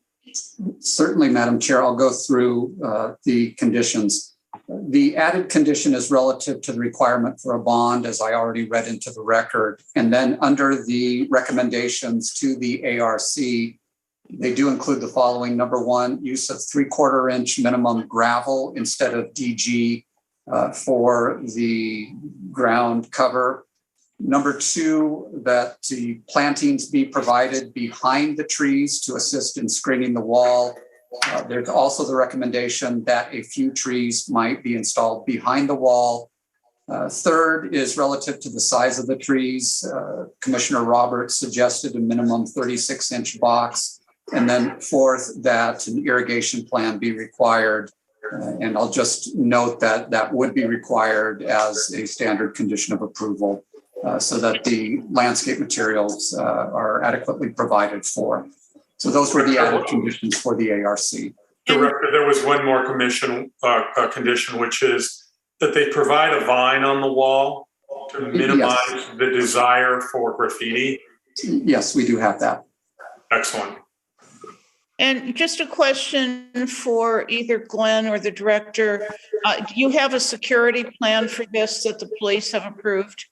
Certainly, Madam Chair. I'll go through the conditions. The added condition is relative to the requirement for a bond, as I already read into the record. And then under the recommendations to the ARC, they do include the following. Number one, use of 3/4 inch minimum gravel instead of DG for the ground cover. Number two, that the plantings be provided behind the trees to assist in screening the wall. There's also the recommendation that a few trees might be installed behind the wall. Third is relative to the size of the trees. Commissioner Roberts suggested a minimum 36-inch box. And then fourth, that an irrigation plan be required. And I'll just note that that would be required as a standard condition of approval so that the landscape materials are adequately provided for. So those were the added conditions for the ARC. Director, there was one more condition, which is that they provide a vine on the wall to minimize the desire for graffiti. Yes, we do have that. Excellent. And just a question for either Glenn or the director. Do you have a security plan for this that the police have approved?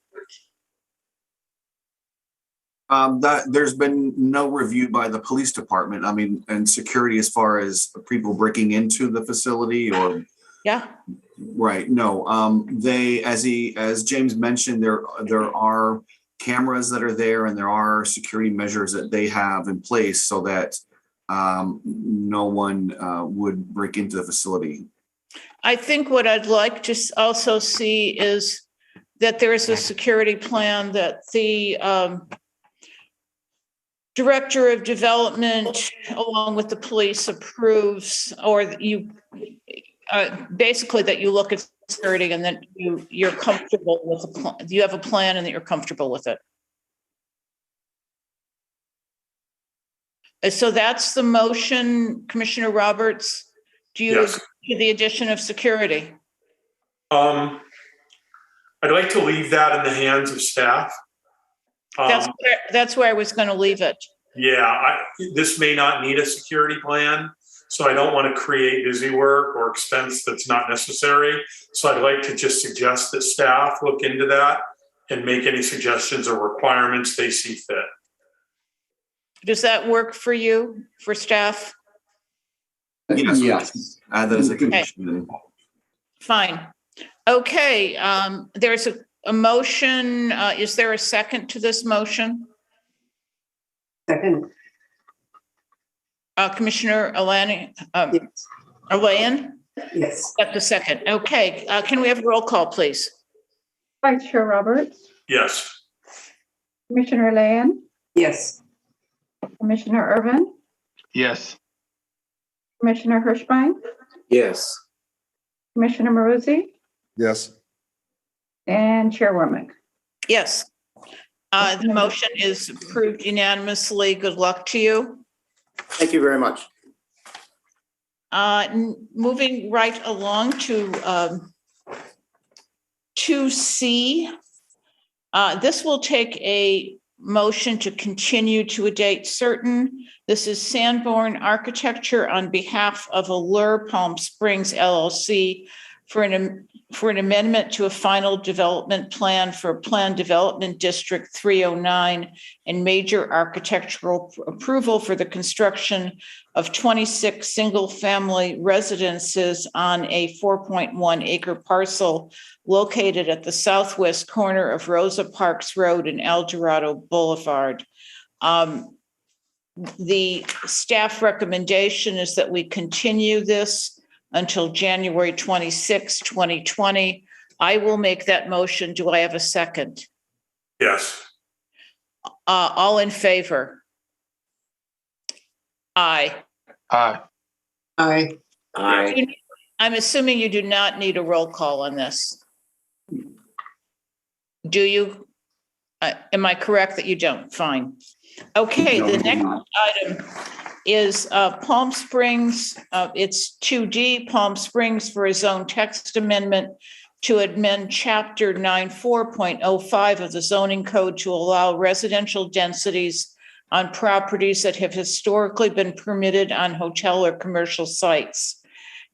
That there's been no review by the police department. I mean, and security as far as people breaking into the facility or. Yeah. Right. No. They, as James mentioned, there are cameras that are there, and there are security measures that they have in place so that no one would break into the facility. I think what I'd like to also see is that there is a security plan that the Director of Development, along with the police, approves, or you basically that you look at security and that you're comfortable with the plan. You have a plan and that you're comfortable with it. So that's the motion, Commissioner Roberts. Do you Yes. agree to the addition of security? I'd like to leave that in the hands of staff. That's where I was going to leave it. Yeah, this may not need a security plan, so I don't want to create busy work or expense that's not necessary. So I'd like to just suggest that staff look into that and make any suggestions or requirements they see fit. Does that work for you, for staff? Yes. Add that as a Okay. condition. Fine. Okay, there's a motion. Is there a second to this motion? Second. Commissioner Elaine? Elaine? Yes. Got the second. Okay, can we have a roll call, please? Vice Chair Roberts, Yes. Commissioner Land, Yes. Commissioner Irvin, Yes. Commissioner Hirschbein, Yes. Commissioner Maruzzi, Yes. and Chair Womack. Yes. The motion is approved unanimously. Good luck to you. Thank you very much. Moving right along to 2C. This will take a motion to continue to a date certain. This is Sanborn Architecture on behalf of Allure Palm Springs LLC for an amendment to a final development plan for Plan Development District 309 and major architectural approval for the construction of 26 single-family residences on a 4.1 acre parcel located at the southwest corner of Rosa Parks Road and El Dorado Boulevard. The staff recommendation is that we continue this until January 26, 2020. I will make that motion. Do I have a second? Yes. All in favor? Aye. Aye. Aye. Aye. I'm assuming you do not need a roll call on this. Do you? Am I correct that you don't? Fine. Okay, No, the we do next not. item is Palm Springs. It's 2D, Palm Springs for a zone text amendment to amend Chapter 94.05 of the zoning code to allow residential densities on properties that have historically been permitted on hotel or commercial sites.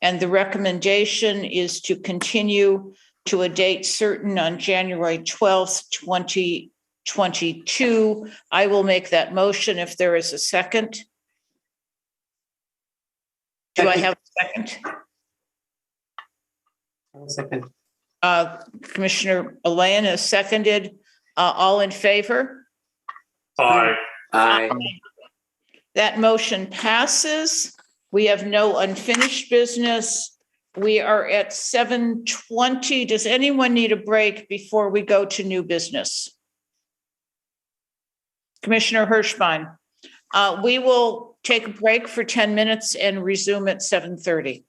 And the recommendation is to continue to a date certain on January 12th, 2022. I will make that motion if there is a second. Do I have a second? Second. Commissioner Elaine has seconded. All in favor? Aye. Aye. That motion passes. We have no unfinished business. We are at 7:20. Does anyone need a break before we go to new business? Commissioner Hirschbein. We will take a break for 10 minutes and resume at 7:30.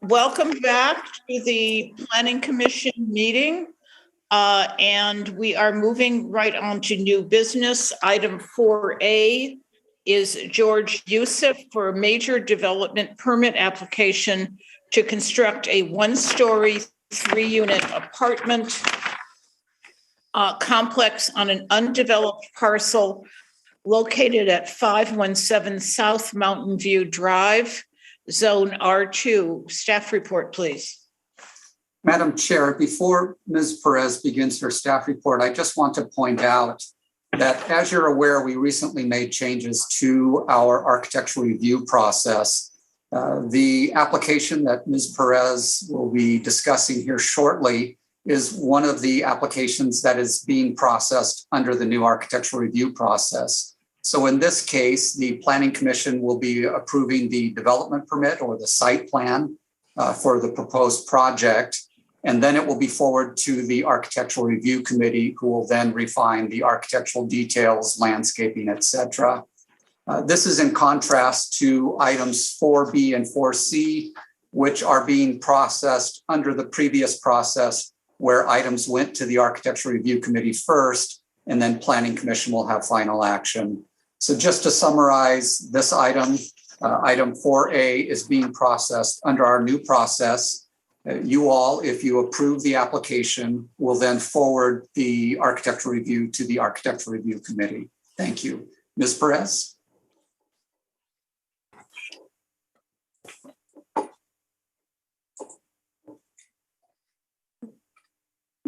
Welcome back to the Planning Commission meeting. And we are moving right on to new business. Item 4A is George Youssef for a major development permit application to construct a one-story, 3-unit apartment complex on an undeveloped parcel located at 517 South Mountain View Drive, Zone R2. Staff report, please. Madam Chair, before Ms. Perez begins her staff report, I just want to point out that, as you're aware, we recently made changes to our architectural review process. The application that Ms. Perez will be discussing here shortly is one of the applications that is being processed under the new architectural review process. So in this case, the Planning Commission will be approving the development permit or the site plan for the proposed project. And then it will be forwarded to the Architectural Review Committee, who will then refine the architectural details, landscaping, et cetera. This is in contrast to items 4B and 4C, which are being processed under the previous process, where items went to the Architectural Review Committee first, and then Planning Commission will have final action. So just to summarize this item, item 4A is being processed under our new process. You all, if you approve the application, will then forward the architectural review to the Architectural Review Committee. Thank you. Ms. Perez?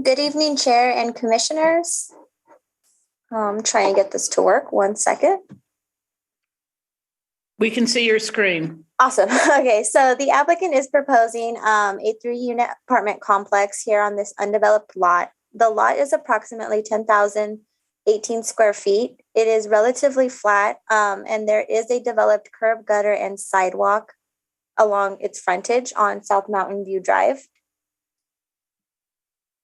Good evening, Chair and Commissioners. Try and get this to work. 1 second. We can see your screen. Awesome. Okay, so the applicant is proposing a 3-unit apartment complex here on this undeveloped lot. The lot is approximately 10,018 square feet. It is relatively flat, and there is a developed curb, gutter, and sidewalk along its frontage on South Mountain View Drive.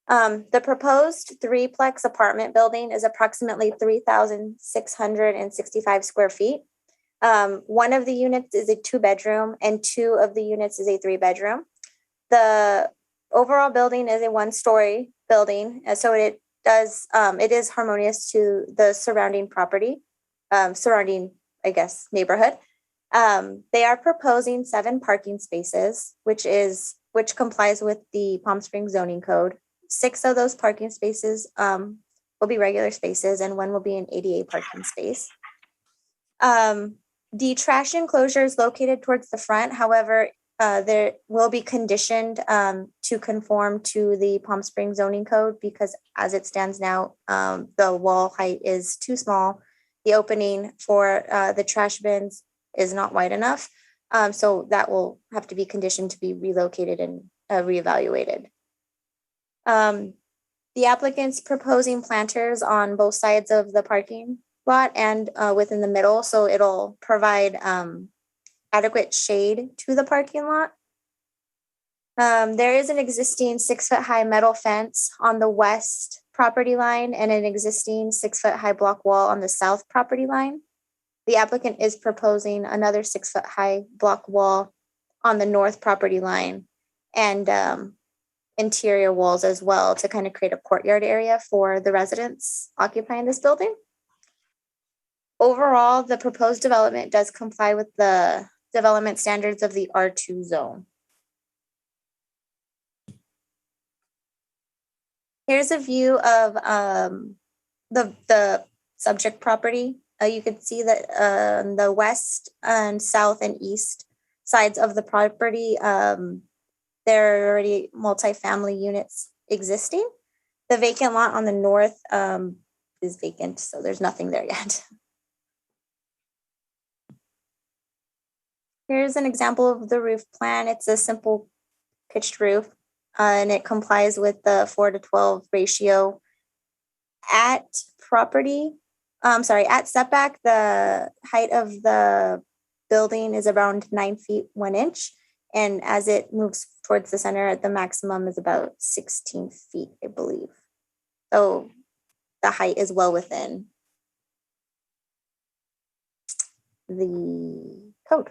The proposed 3-plex apartment building is approximately 3,665 square feet. One of the units is a 2-bedroom and 2 of the units is a 3-bedroom. The overall building is a 1-story building. And so it is harmonious to the surrounding property, neighborhood. They are proposing 7 parking spaces, which complies with the Palm Springs zoning code. 6 of those parking spaces will be regular spaces and 1 will be an ADA parking space. The trash enclosure is located towards the front. However, there will be conditioned to conform to the Palm Springs zoning code because as it stands now, the wall height is too small. The opening for the trash bins is not wide enough. So that will have to be conditioned to be relocated and reevaluated. The applicant's proposing planters on both sides of the parking lot and within the middle, so it'll provide adequate shade to the parking lot. There is an existing 6-foot-high metal fence on the west property line and an existing 6-foot-high block wall on the south property line. The applicant is proposing another 6-foot-high block wall on the north property line and interior walls as well to kind of create a courtyard area for the residents occupying this building. Overall, the proposed development does comply with the development standards of the R2 zone. Here's a view of the subject property. You can see that the west and south and east sides of the property, there are already multifamily units existing. The vacant lot on the north is vacant, so there's nothing there yet. Here's an example of the roof plan. It's a simple pitched roof, and it complies with the 4:12 ratio. At setback, the height of the building is around 9 feet 1 inch. And as it moves towards the center, the maximum is about 16 feet, I believe. So the height is well within the code.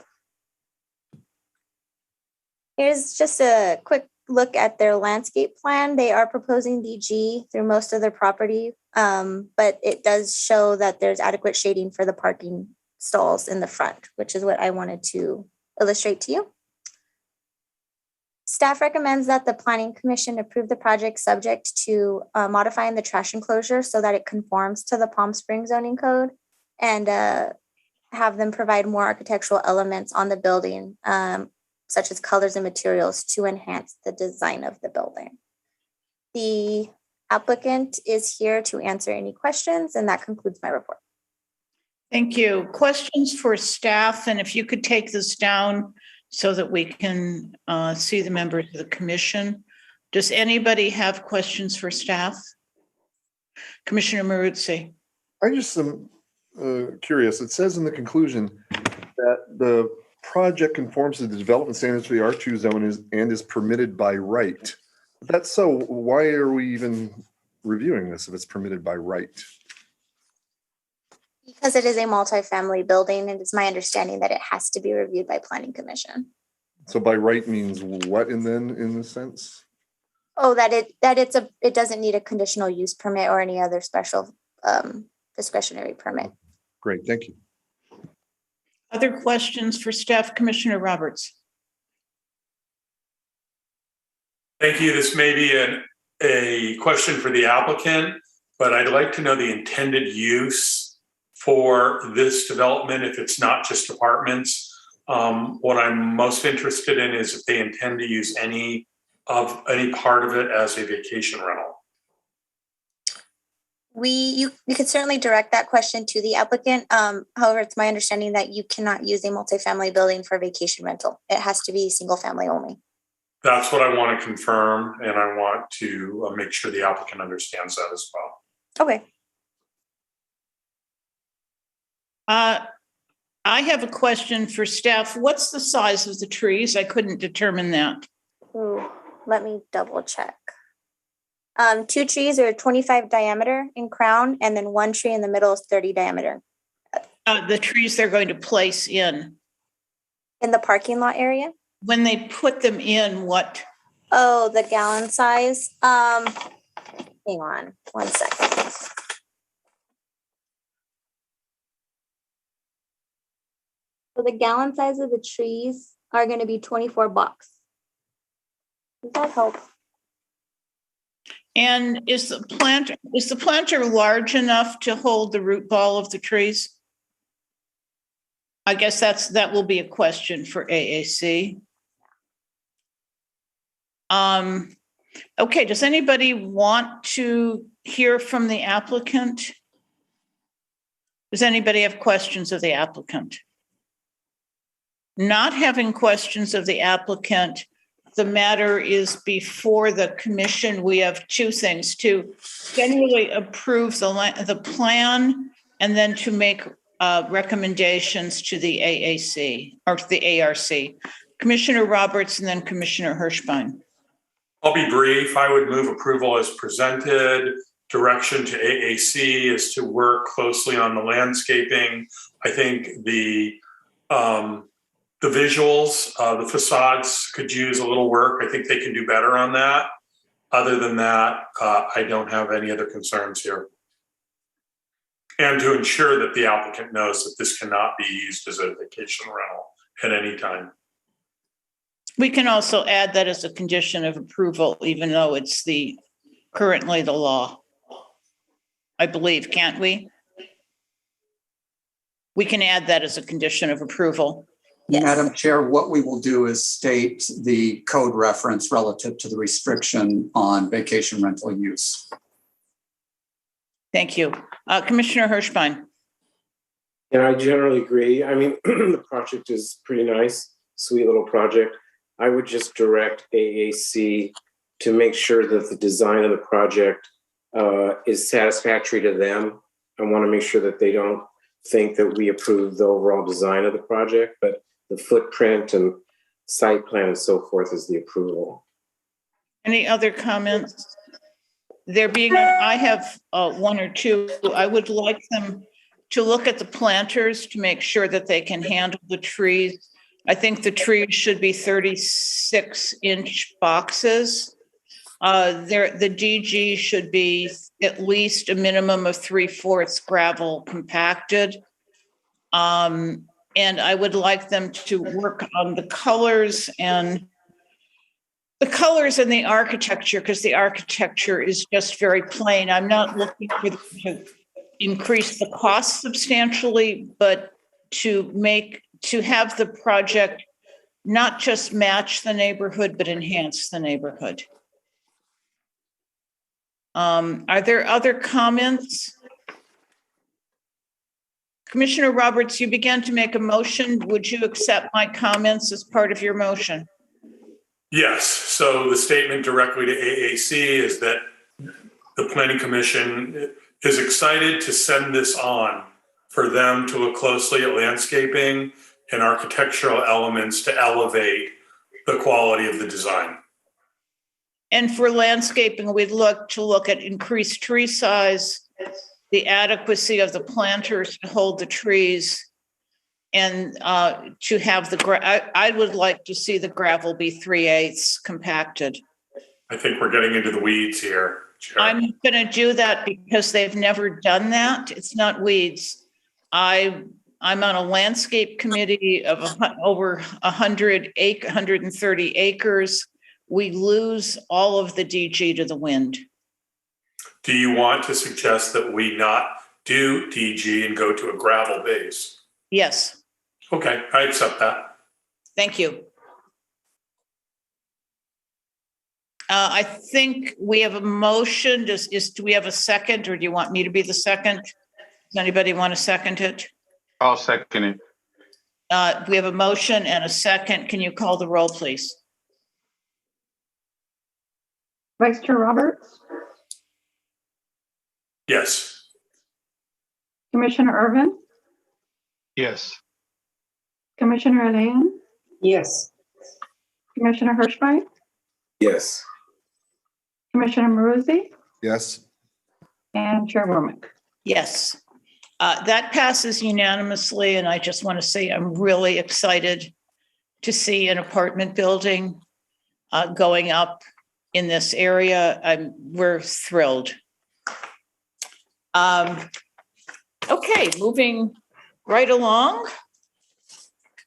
Here's just a quick look at their landscape plan. They are proposing DG through most of their property, but it does show that there's adequate shading for the parking stalls in the front, which is what I wanted to illustrate to you. Staff recommends that the Planning Commission approve the project subject to modifying the trash enclosure so that it conforms to the Palm Springs zoning code, and have them provide more architectural elements on the building, such as colors and materials, to enhance the design of the building. The applicant is here to answer any questions, and that concludes my report. Thank you. Questions for staff, and if you could take this down so that we can see the members of the commission. Does anybody have questions for staff? Commissioner Maruzzi. I just am curious. It says in the conclusion that the project conforms to the development standards for the R2 zone is permitted by right. If that's so, why are we even reviewing this if it's permitted by right? Because it is a multifamily building, and it's my understanding that it has to be reviewed by Planning Commission. So by right means what in the sense? Oh, it doesn't need a conditional use permit or any other special discretionary permit. Great, thank you. Other questions for staff? Commissioner Roberts. Thank you. This may be a question for the applicant, but I'd like to know the intended use for this development if it's not just apartments. What I'm most interested in is if they intend to use any part of it as a vacation rental. You could certainly direct that question to the applicant. However, it's my understanding that you cannot use a multifamily building for vacation rental. It has to be single family only. That's what I want to confirm, and I want to make sure the applicant understands that as well. Okay. I have a question for staff. What's the size of the trees? I couldn't determine that. Ooh, let me double check. 2 trees are 25 diameter in crown, and then 1 tree in the middle is 30 diameter. The trees they're going to place in the parking lot area? When they put them in, what? Oh, the gallon size. Hang on 1 second. So the gallon size of the trees are going to be 24 bucks. Does that help? And is the planter large enough to hold the root ball of the trees? I guess that will be a question for AAC. Okay, does anybody want to hear from the applicant? Does anybody have questions of the applicant? Not having questions of the applicant, the matter is before the commission. We have 2 things: to generally approve the plan and then to make recommendations to the AAC or to the ARC. Commissioner Roberts and then Commissioner Hirschbein. I'll be brief. I would move approval as presented. Direction to AAC is to work closely on the landscaping. I think the visuals, the facades could use a little work. I think they can do better on that. Other than that, I don't have any other concerns here. And to ensure that the applicant knows that this cannot be used as a vacation rental at any time. We can also add that as a condition of approval, even though it's currently the law. I believe, can't we? We can add that as a condition of approval. Yes. Madam Chair, what we will do is state the code reference relative to the restriction on vacation rental use. Thank you. Commissioner Hirschbein. Yeah, I generally agree. I mean, the project is pretty nice, sweet little project. I would just direct AAC to make sure that the design of the project is satisfactory to them. I want to make sure that they don't think that we approve the overall design of the project, but the footprint and site plan and so forth is the approval. Any other comments? There being, I have 1 or 2. I would like them to look at the planters to make sure that they can handle the trees. I think the trees should be 36-inch boxes. The DG should be at least a minimum of 3/4 gravel compacted. And I would like them to work on the colors and the architecture, because the architecture is just very plain. I'm not looking for them to increase the cost substantially, but to have the project not just match the neighborhood, but enhance the neighborhood. Are there other comments? Commissioner Roberts, you began to make a motion. Would you accept my comments as part of your motion? Yes. So the statement directly to AAC is that the Planning Commission is excited to send this on for them to look closely at landscaping and architectural elements to elevate the quality of the design. And for landscaping, we'd look at increased tree size, the adequacy of the planters to hold the trees, and to have I would like to see the gravel be 3/8 compacted. I think we're getting into the weeds here, Chair. I'm going to do that because they've never done that. It's not weeds. I'm on a landscape committee of over 130 acres. We lose all of the DG to the wind. Do you want to suggest that we not do DG and go to a gravel base? Yes. Okay, I accept that. Thank you. I think we have a motion. Do we have a second, or do you want me to be the second? Does anybody want to second it? I'll second it. We have a motion and a second. Can you call the roll, please? Vice Chair Roberts, Yes. Commissioner Irvin, Yes. Commissioner Elaine, Yes. Commissioner Hirschbein, Yes. Commissioner Maruzzi, Yes. and Chair Womack. Yes. That passes unanimously, and I just want to say I'm really excited to see an apartment building going up in this area. We're thrilled. Okay, moving right along.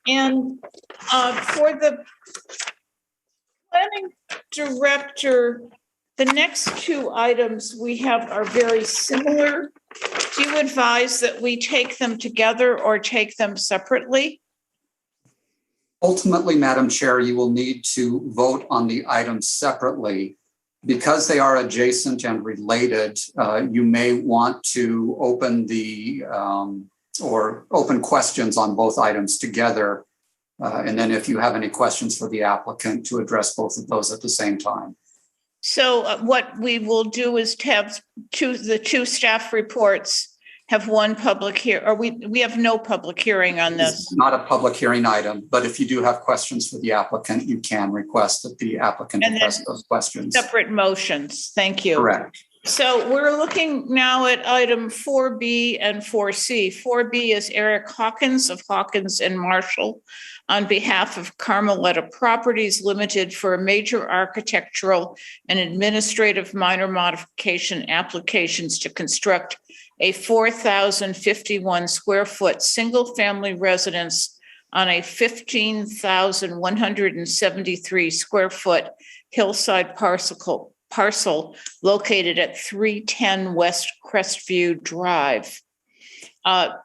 And for the planning director, the next two items we have are very similar. Do you advise that we take them together or take them separately? Ultimately, Madam Chair, you will need to vote on the items separately. Because they are adjacent and related, you may want to open open questions on both items together. And then if you have any questions for the applicant, to address both of those at the same time. So what we will do is to have the two staff reports have one public hearing, or we have no public hearing on this. It's not a public hearing item, but if you do have questions for the applicant, you can request that the applicant address those questions. Separate motions. Thank you. Correct. So we're looking now at item 4B and 4C. 4B is Eric Hawkins of Hawkins and Marshall on behalf of Carmeletta Properties Limited for a major architectural and administrative minor modification applications to construct a 4,051 square foot single family residence on a 15,173 square foot hillside parcel located at 310 West Crestview Drive.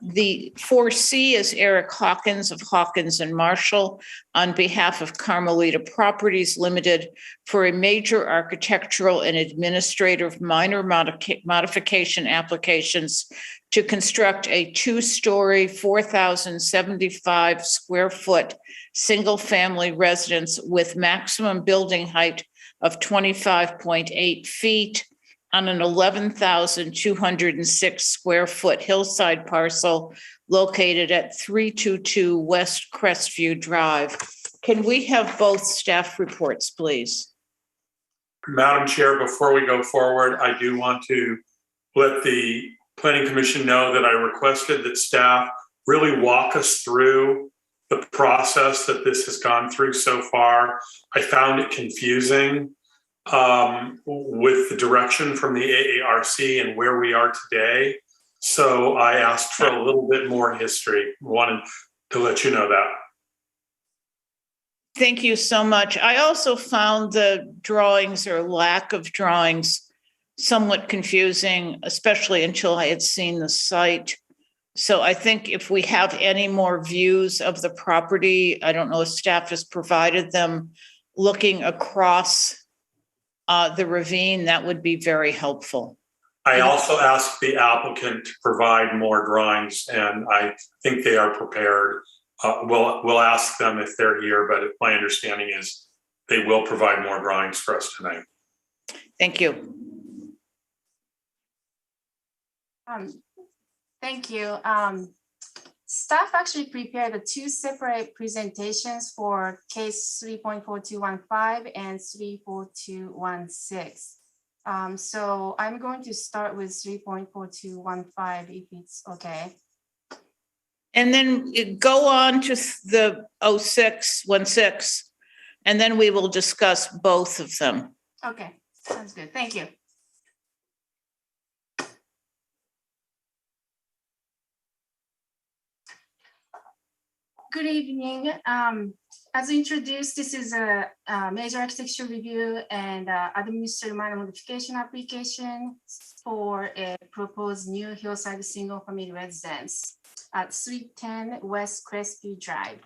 The 4C is Eric Hawkins of Hawkins and Marshall on behalf of Carmelita Properties Limited for a major architectural and administrative minor modification applications to construct a 2-story, 4,075 square foot single family residence with maximum building height of 25.8 feet on an 11,206 square foot hillside parcel located at 322 West Crestview Drive. Can we have both staff reports, please? Madam Chair, before we go forward, I do want to let the Planning Commission know that I requested that staff really walk us through the process that this has gone through so far. I found it confusing with the direction from the AARC and where we are today. So I asked for a little bit more history. Wanted to let you know that. Thank you so much. I also found the drawings or lack of drawings somewhat confusing, especially until I had seen the site. So I think if we have any more views of the property, I don't know if staff has provided them, looking across the ravine, that would be very helpful. I also asked the applicant to provide more drawings, and I think they are prepared. We'll ask them if they're here, but my understanding is they will provide more drawings for us tonight. Thank you. Thank you. Staff actually prepared the two separate presentations for case 3.4215 and 3.4216. So I'm going to start with 3.4215 if it's okay. And then go on to the 0616, and then we will discuss both of them. Okay, sounds good. Thank you. Good evening. As introduced, this is a major architecture review and administrative minor modification application for a proposed new hillside single family residence at 310 West Crestview Drive.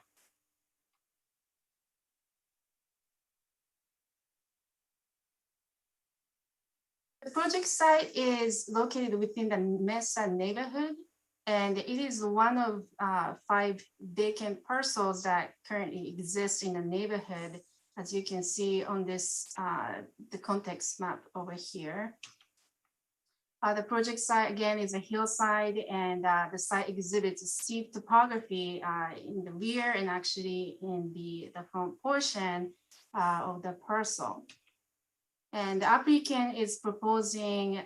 The project site is located within the Mesa neighborhood, and it is one of 5 vacant parcels that currently exist in the neighborhood, as you can see on this, the context map over here. The project site, again, is a hillside, and the site exhibits a steep topography in the rear and actually in the front portion of the parcel. And the applicant is proposing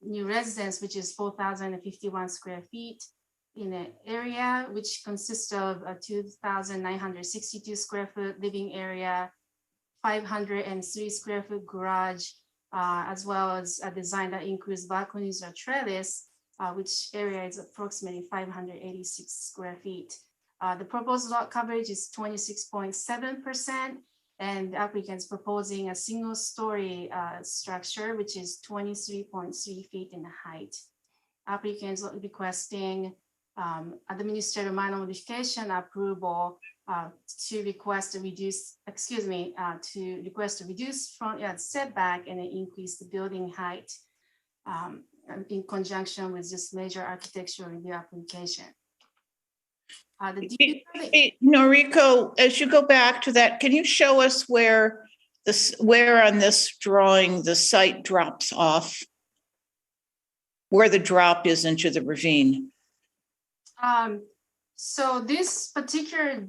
new residence, which is 4,051 square feet in an area, which consists of a 2,962 square foot living area, 503 square foot garage, as well as a design that includes balconies or trellis, which area is approximately 586 square feet. The proposed lot coverage is 26.7%. And the applicant is proposing a single story structure, which is 23.3 feet in height. Applicants requesting administrative minor modification approval to request a reduced front yard setback and enhance the building height in conjunction with this major architectural review application. Hey, Noriko, as you go back to that, can you show us where on this drawing the site drops off? Where the drop is into the ravine? So this particular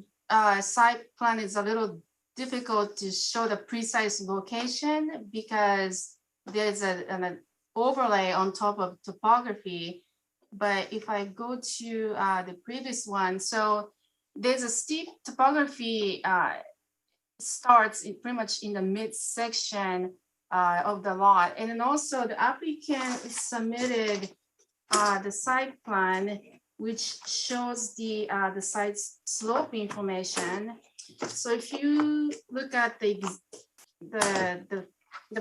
site plan is a little difficult to show the precise location because there's an overlay on top of topography. But if I go to the previous one, so there's a steep topography starts pretty much in the midsection of the lot. And then also the applicant submitted the site plan, which shows the site's slope information. So if you look at the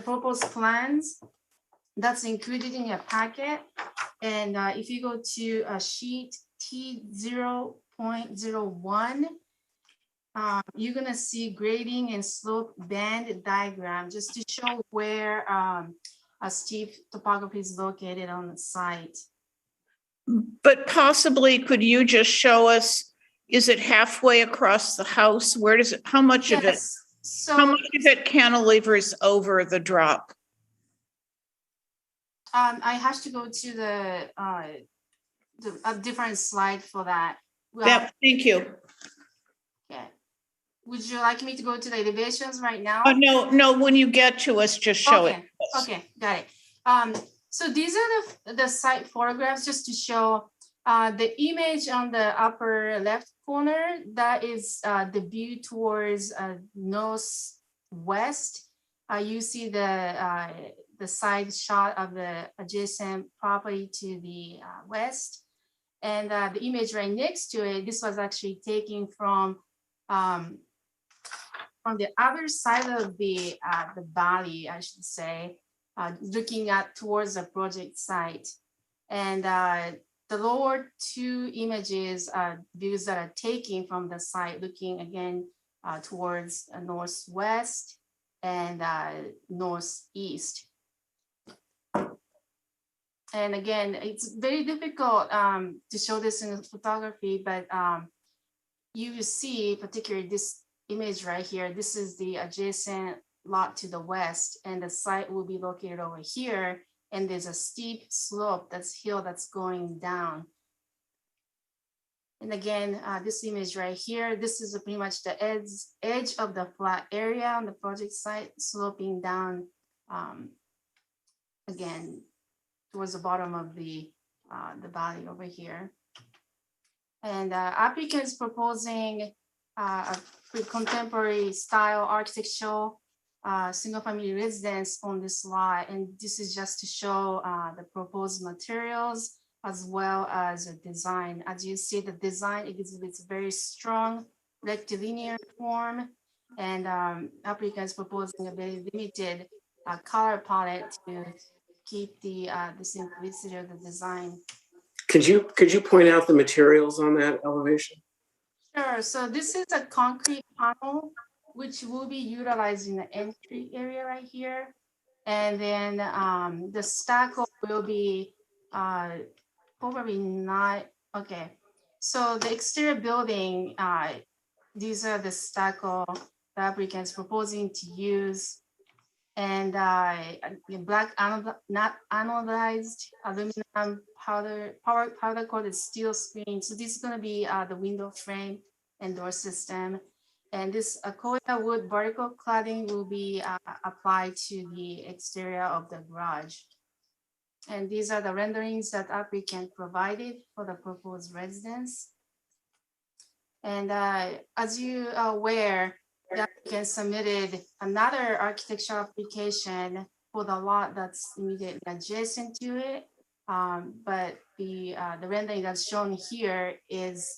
proposed plans, that's included in your packet. And if you go to sheet T0.01, you're gonna see grading and slope band diagram just to show where a steep topography is located on the site. But possibly, could you just show us, is it halfway across the house? Where does it, how much of it cantilevers over the drop? I have to go to a different slide for that. Well, yeah, thank you. Yeah. Would you like me to go to the elevations right now? No, when you get to us, just show it. Okay, got it. So these are the site photographs just to show The image on the upper left corner, that is the view towards northwest. You see the side shot of the adjacent property to the west. And the image right next to it, this was actually taken from the other side of the valley, I should say, looking at towards the project site. And the lower two images are views that are taken from the site, looking again towards northwest and northeast. And again, it's very difficult to show this in photography, but you will see, particularly this image right here, this is the adjacent lot to the west, and the site will be located over here. And there's a steep slope, hill that's going down. And again, this image right here, this is pretty much the edge of the flat area on the project site, sloping down again towards the bottom of the valley over here. And applicant is proposing a contemporary style architectural single-family residence on this lot, and this is just to show the proposed materials as well as the design. As you see, the design exhibits very strong rectilinear form, and applicant is proposing a very limited color palette to keep the simplicity of the design. Could you point out the materials on that elevation? Sure. So this is a concrete panel, which will be utilized in the entry area right here. And then the stucco will be probably not, okay. So the exterior building, these are the stucco the applicant is proposing to use. And black not anodized aluminum powder coated steel screen. So this is going to be the window frame and door system. And this Akoya wood vertical cladding will be applied to the exterior of the garage. And these are the renderings that applicant provided for the proposed residence. And as you are aware, the applicant submitted another architectural application for the lot that's immediately adjacent to it. But the rendering that's shown here is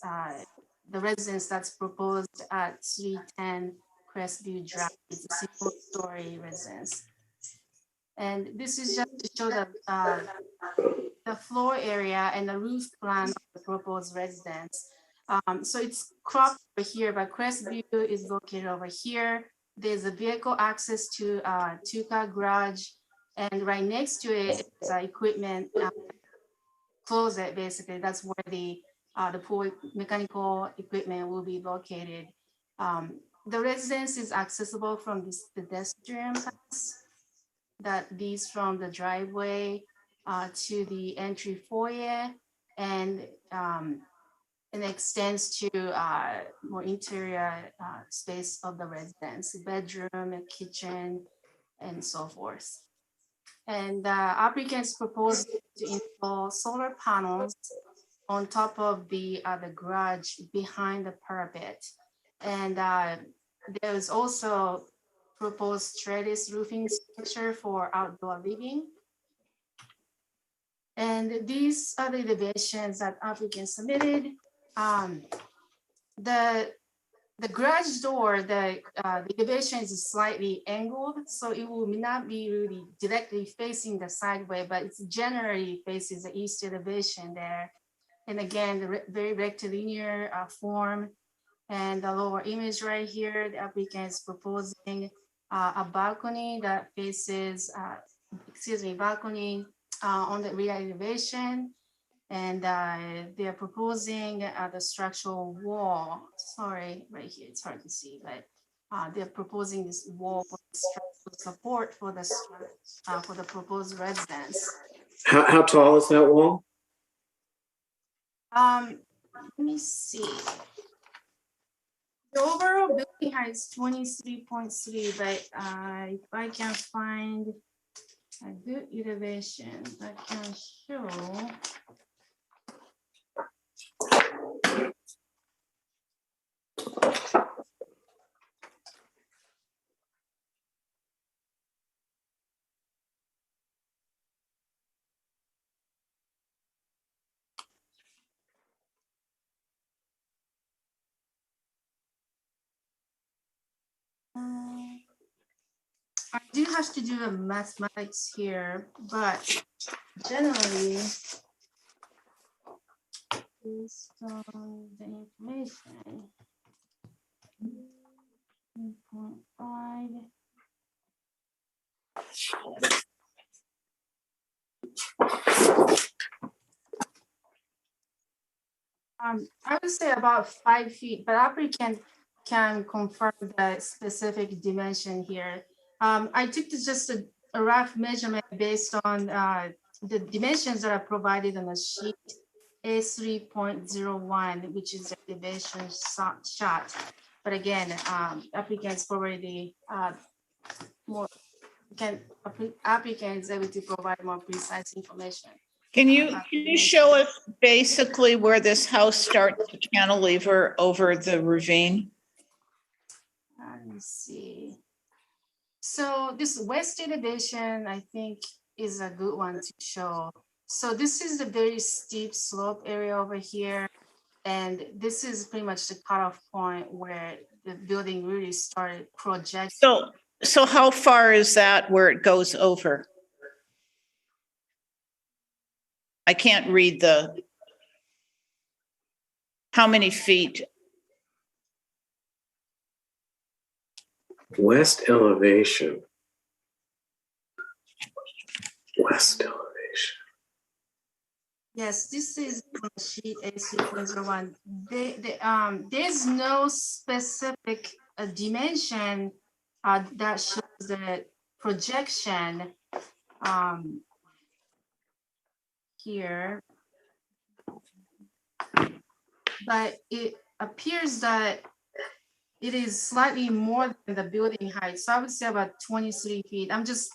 the residence that's proposed at 310 Crestview Drive. It's a single-story residence. And this is just to show the floor area and the roof plan of the proposed residence. So it's cropped over here, but Crestview is located over here. There's a vehicle access to two-car garage, and right next to it is an equipment closet. Basically, that's where the pool mechanical equipment will be located. The residence is accessible from this pedestrian path that leads from the driveway to the entry foyer, and extends to more interior space of the residence, bedroom, a kitchen, and so forth. And applicants propose to install solar panels on top of the garage behind the parapet. And there is also proposed trellis roofing structure for outdoor living. And these are the elevations that applicants submitted. The garage door, the elevation is slightly angled, so it will not be really directly facing the sideway, but it's generally faces the east elevation there. And again, the very rectilinear form. And the lower image right here, the applicant is proposing a balcony that faces, balcony on the rear elevation. And they're proposing the structural wall. Sorry, right here, it's hard to see, but they're proposing this wall for structural support for the proposed residence. How tall is that wall? Let me see. The overall building height is 23.3, but if I can find a good elevation, I can show. I do have to do a mathematics here, but generally, based on the information, 3.5. I would say about 5 feet, but applicant can confirm the specific dimension here. I took just a rough measurement based on the dimensions that are provided on the sheet A3.01, which is the elevation shot. But again, applicants probably more applicants able to provide more precise information. Can you show us basically where this house starts to cantilever over the ravine? Let me see. So this west elevation, I think, is a good one to show. So this is a very steep slope area over here. And this is pretty much the cutoff point where the building really started projecting. So how far is that where it goes over? I can't read how many feet? West elevation. West elevation. Yes, this is sheet A3.01. There's no specific dimension that shows the projection here, but it appears that it is slightly more than the building height. So I would say about 23 feet. I'm just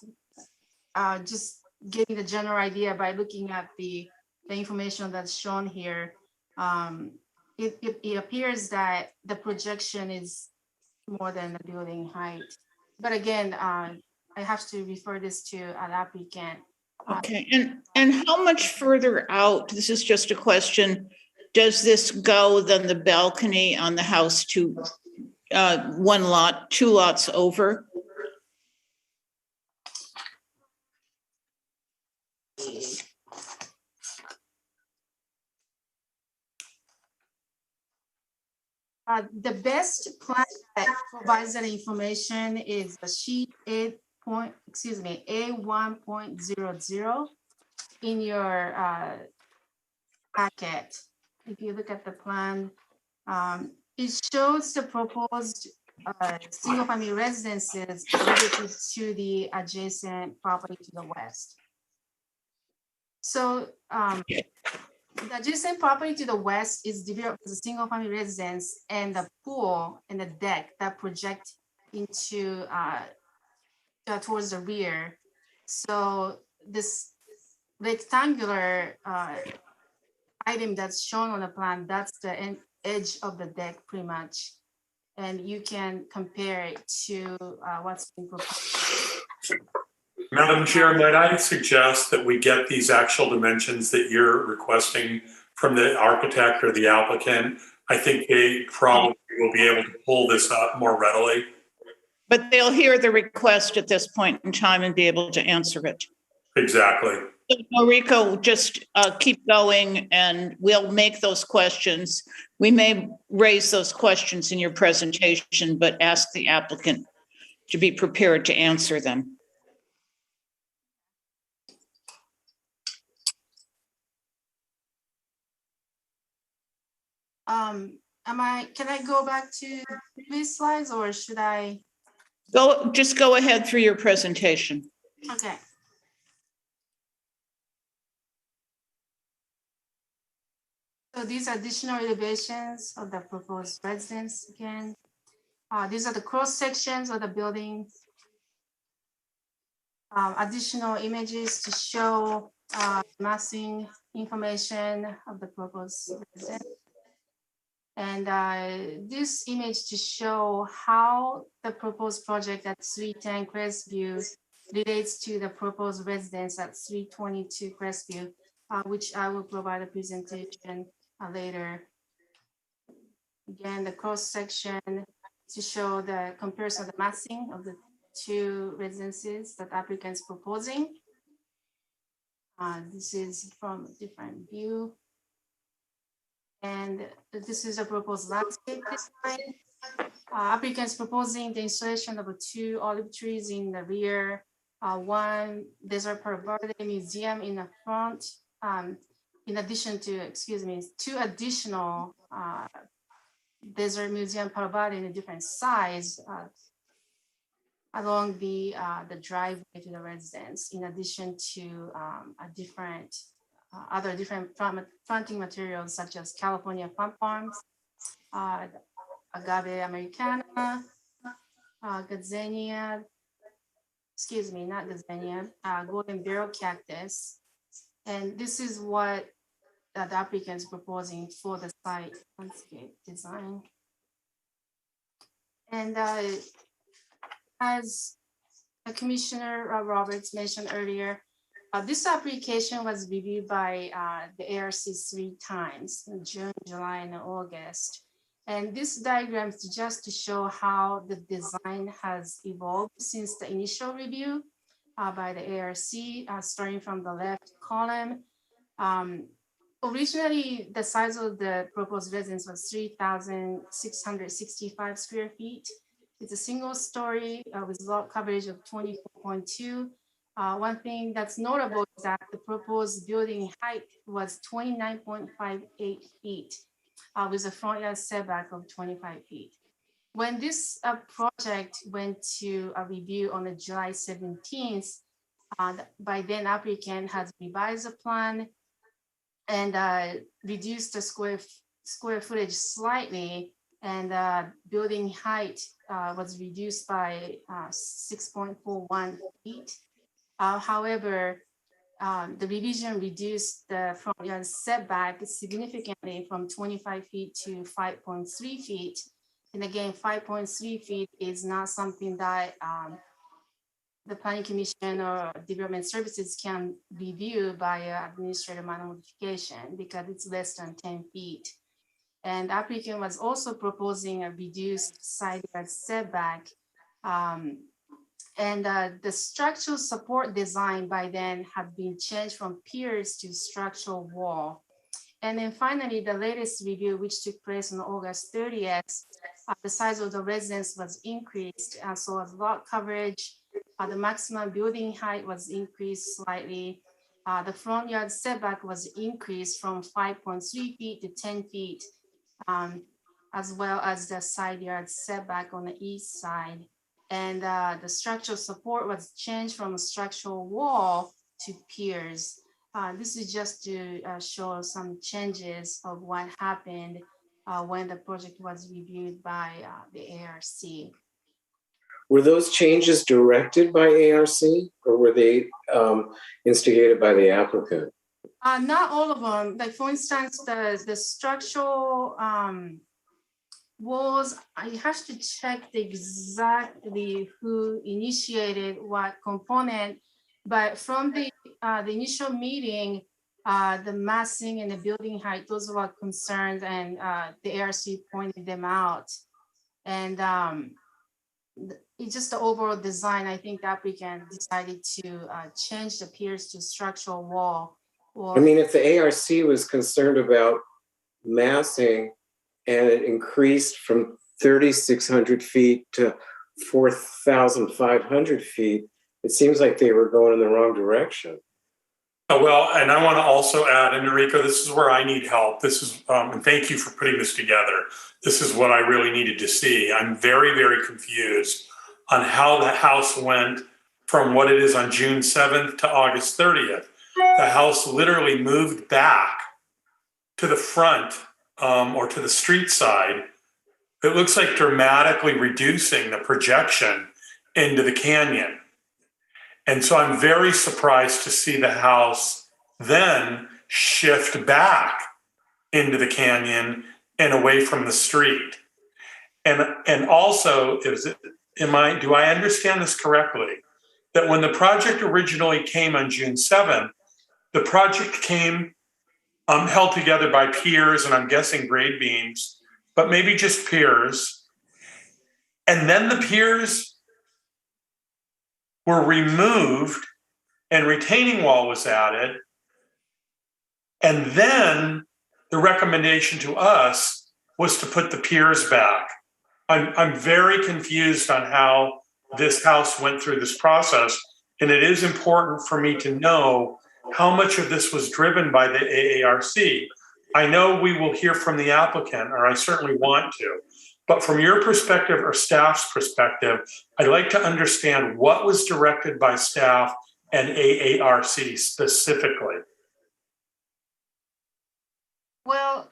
getting the general idea by looking at the information that's shown here. It appears that the projection is more than the building height. But again, I have to refer this to an applicant. Okay, and how much further out, this is just a question, does this go than the balcony on the house to one lot, 2 lots over? The best plan that provides that information is the sheet A1.00 in your packet. If you look at the plan, it shows the proposed single-family residences related to the adjacent property to the west. So the adjacent property to the west is developed as a single-family residence, and the pool and the deck that project into towards the rear. So this rectangular item that's shown on the plan, that's the edge of the deck pretty much. And you can compare it to what's been proposed. Madam Chair, might I suggest that we get these actual dimensions that you're requesting from the architect or the applicant? I think they probably will be able to pull this up more readily. But they'll hear the request at this point in time and be able to answer it. Exactly. So, Noriko, just keep going and we'll make those questions. We may raise those questions in your presentation, but ask the applicant to be prepared to answer them. Can I go back to previous slides or should I? Just go ahead through your presentation. Okay. So these are additional elevations of the proposed residence again. These are the cross sections of the building. Additional images to show massing information of the proposed residence. And this image to show how the proposed project at 310 Crestview relates to the proposed residence at 322 Crestview, which I will provide a presentation later. Again, the cross section to show the comparison of the massing of the two residences that applicants proposing. This is from a different view. And this is a proposed landscape design. Applicants proposing the installation of 2 olive trees in the rear, 1 Desert Para Verde museum in the front, in addition to, 2 additional Desert Museum Para Verde in a different size along the driveway to the residence, in addition to other different fronting materials such as California Pump Farms, Agave Americana, Gazania, not Gazania, Golden Barrel Cactus. And this is what the applicant is proposing for the site landscape design. And as Commissioner Roberts mentioned earlier, this application was reviewed by the ARC 3 times in June, July, and August. And this diagram is just to show how the design has evolved since the initial review by the ARC, starting from the left column. Originally, the size of the proposed residence was 3,665 square feet. It's a single story with lot coverage of 24.2. One thing that's notable is that the proposed building height was 29.58 feet with a front yard setback of 25 feet. When this project went to a review on the July 17th, by then applicant has revised the plan and reduced the square footage slightly, and building height was reduced by 6.41 feet. However, the revision reduced the front yard setback significantly from 25 feet to 5.3 feet. And again, 5.3 feet is not something that the Planning Commission or Development Services can review by administrative minor modification because it's less than 10 feet. And the applicant was also proposing a reduced side yard setback. The structural support design by then had been changed from piers to structural wall. And then finally, the latest review, which took place on August 30th, the size of the residence was increased. So as lot coverage, the maximum building height was increased slightly. The front yard setback was increased from 5.3 feet to 10 feet, as well as the side yard setback on the east side. And the structural support was changed from a structural wall to piers. This is just to show some changes of what happened when the project was reviewed by the ARC. Were those changes directed by ARC or were they instigated by the applicant? Not all of them. Like for instance, the structural walls, I have to check exactly who initiated what component, but from the initial meeting, the massing and the building height, those were concerns, and the ARC pointed them out. And it's just the overall design. I think the applicant decided to change the piers to structural wall. I mean, if the ARC was concerned about massing and it increased from 3,600 feet to 4,500 feet, it seems like they were going in the wrong direction. Well, and I want to also add, and Enrico, this is where I need help. This is, and thank you for putting this together. This is what I really needed to see. I'm very, very confused on how the house went from what it is on June 7th to August 30th. The house literally moved back to the front or to the street side. It looks like dramatically reducing the projection into the canyon. And so I'm very surprised to see the house then shift back into the canyon and away from the street. And also, do I understand this correctly? That when the project originally came on June 7th, the project came held together by piers and I'm guessing grade beams, but maybe just piers. And then the piers were removed and retaining wall was added. And then the recommendation to us was to put the piers back. I'm very confused on how this house went through this process. And it is important for me to know how much of this was driven by the AARC. I know we will hear from the applicant, or I certainly want to. But from your perspective or staff's perspective, I'd like to understand what was directed by staff and AARC specifically. Well,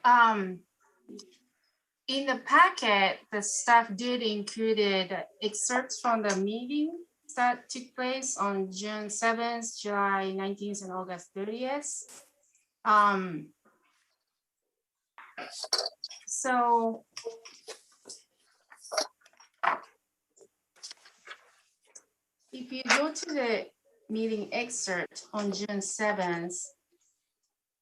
in the packet, the staff did included excerpts from the meeting that took place on June 7th, July 19th, and August 30th. So if you go to the meeting excerpt on June 7th.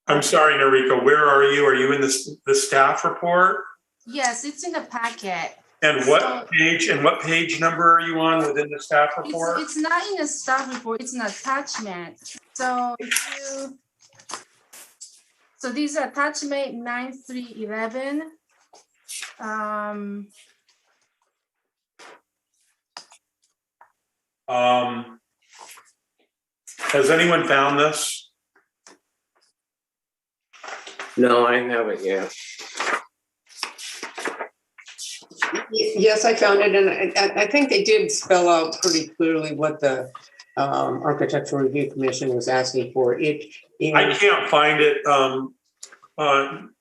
I'm sorry, Noriko, where are you? Are you in the staff report? Yes, it's in the packet. And what page number are you on within the staff report? It's not in the staff report, it's an attachment. So so these are attachment 9-3-11. Has anyone found this? No, I haven't yet. Yes, I found it, and I think they did spell out pretty clearly what the Architectural Review Commission was asking for. I can't find it.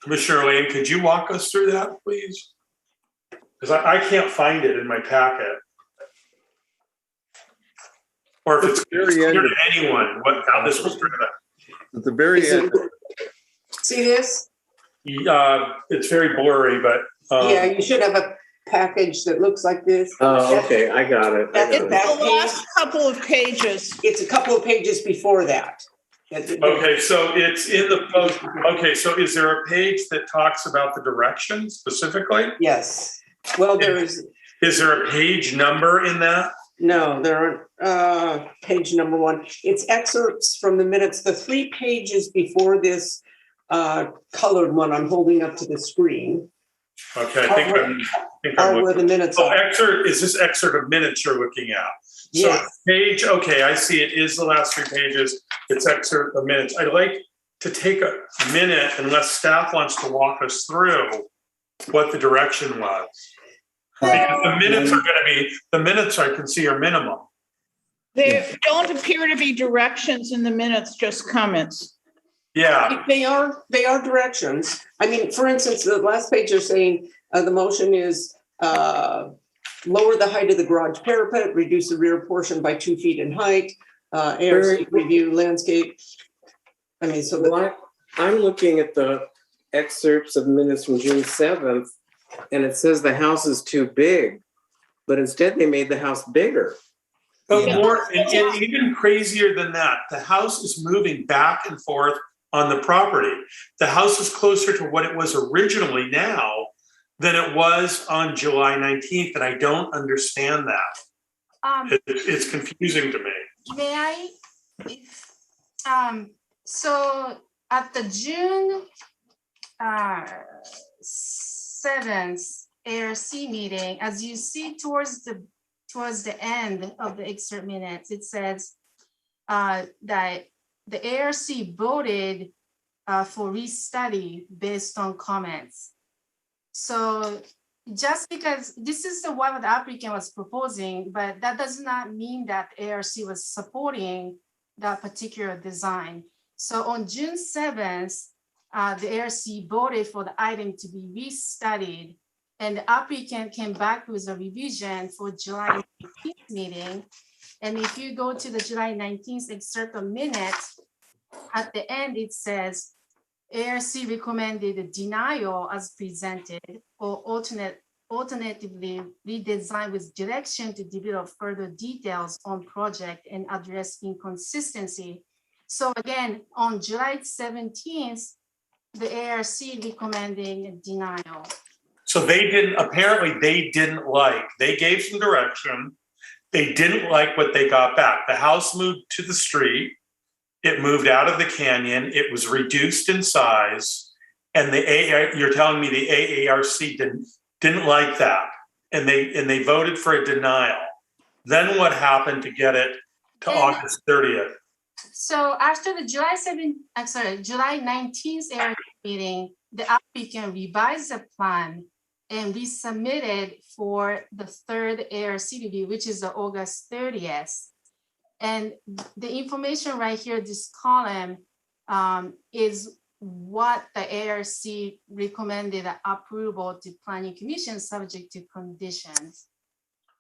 Commissioner Lane, could you walk us through that, please? Because I can't find it in my packet. Or if it's clear to anyone how this was driven. At the very end. See this? It's very blurry, but. Yeah, you should have a package that looks like this. Oh, okay, I got it. It's the last couple of pages. It's a couple of pages before that. Okay, so it's in the post. Okay, so is there a page that talks about the direction specifically? Yes. Well, is there a page number in that? No, there aren't. Page number 1. It's excerpts from the minutes. The 3 pages before this colored one I'm holding up to the screen. Okay, I think I'm where the minutes are. Excerpt, is this excerpt of minutes you're looking at? So yes. Page, okay, I see it is the last 3 pages. It's excerpt of minutes. I'd like to take a minute, unless staff wants to walk us through what the direction was. Because the minutes are going to be, the minutes I can see are minimum. There don't appear to be directions in the minutes, just comments. Yeah. They are directions. I mean, for instance, the last page they're saying the motion is lower the height of the garage parapet, reduce the rear portion by 2 feet in height, ARC review landscape. I mean, so I'm looking at the excerpts of minutes from June 7th, and it says the house is too big, but instead they made the house bigger. But more, and even crazier than that, the house is moving back and forth on the property. The house is closer to what it was originally now than it was on July 19th, and I don't understand that. It's confusing to me. May I? So at the June 7th ARC meeting, as you see towards the end of the excerpt minutes, it says that the ARC voted for restudy based on comments. So just because this is what the applicant was proposing, but that does not mean that ARC was supporting that particular design. So on June 7th, the ARC voted for the item to be restudied, and the applicant came back with a revision for July 19th meeting. And if you go to the July 19th excerpt of minutes, at the end it says, ARC recommended a denial as presented, or alternatively redesign with direction to develop further details on project and address inconsistency. So again, on July 17th, the ARC recommending a denial. So they didn't, apparently they didn't like, they gave some direction. They didn't like what they got back. The house moved to the street. It moved out of the canyon. It was reduced in size. And you're telling me the AARC didn't like that. And they voted for a denial. Then what happened to get it to August 30th? So after the July 19th ARC meeting, the applicant revised the plan and resubmitted for the third ARC review, which is the August 30th. And the information right here, this column, is what the ARC recommended approval to Planning Commission subject to conditions.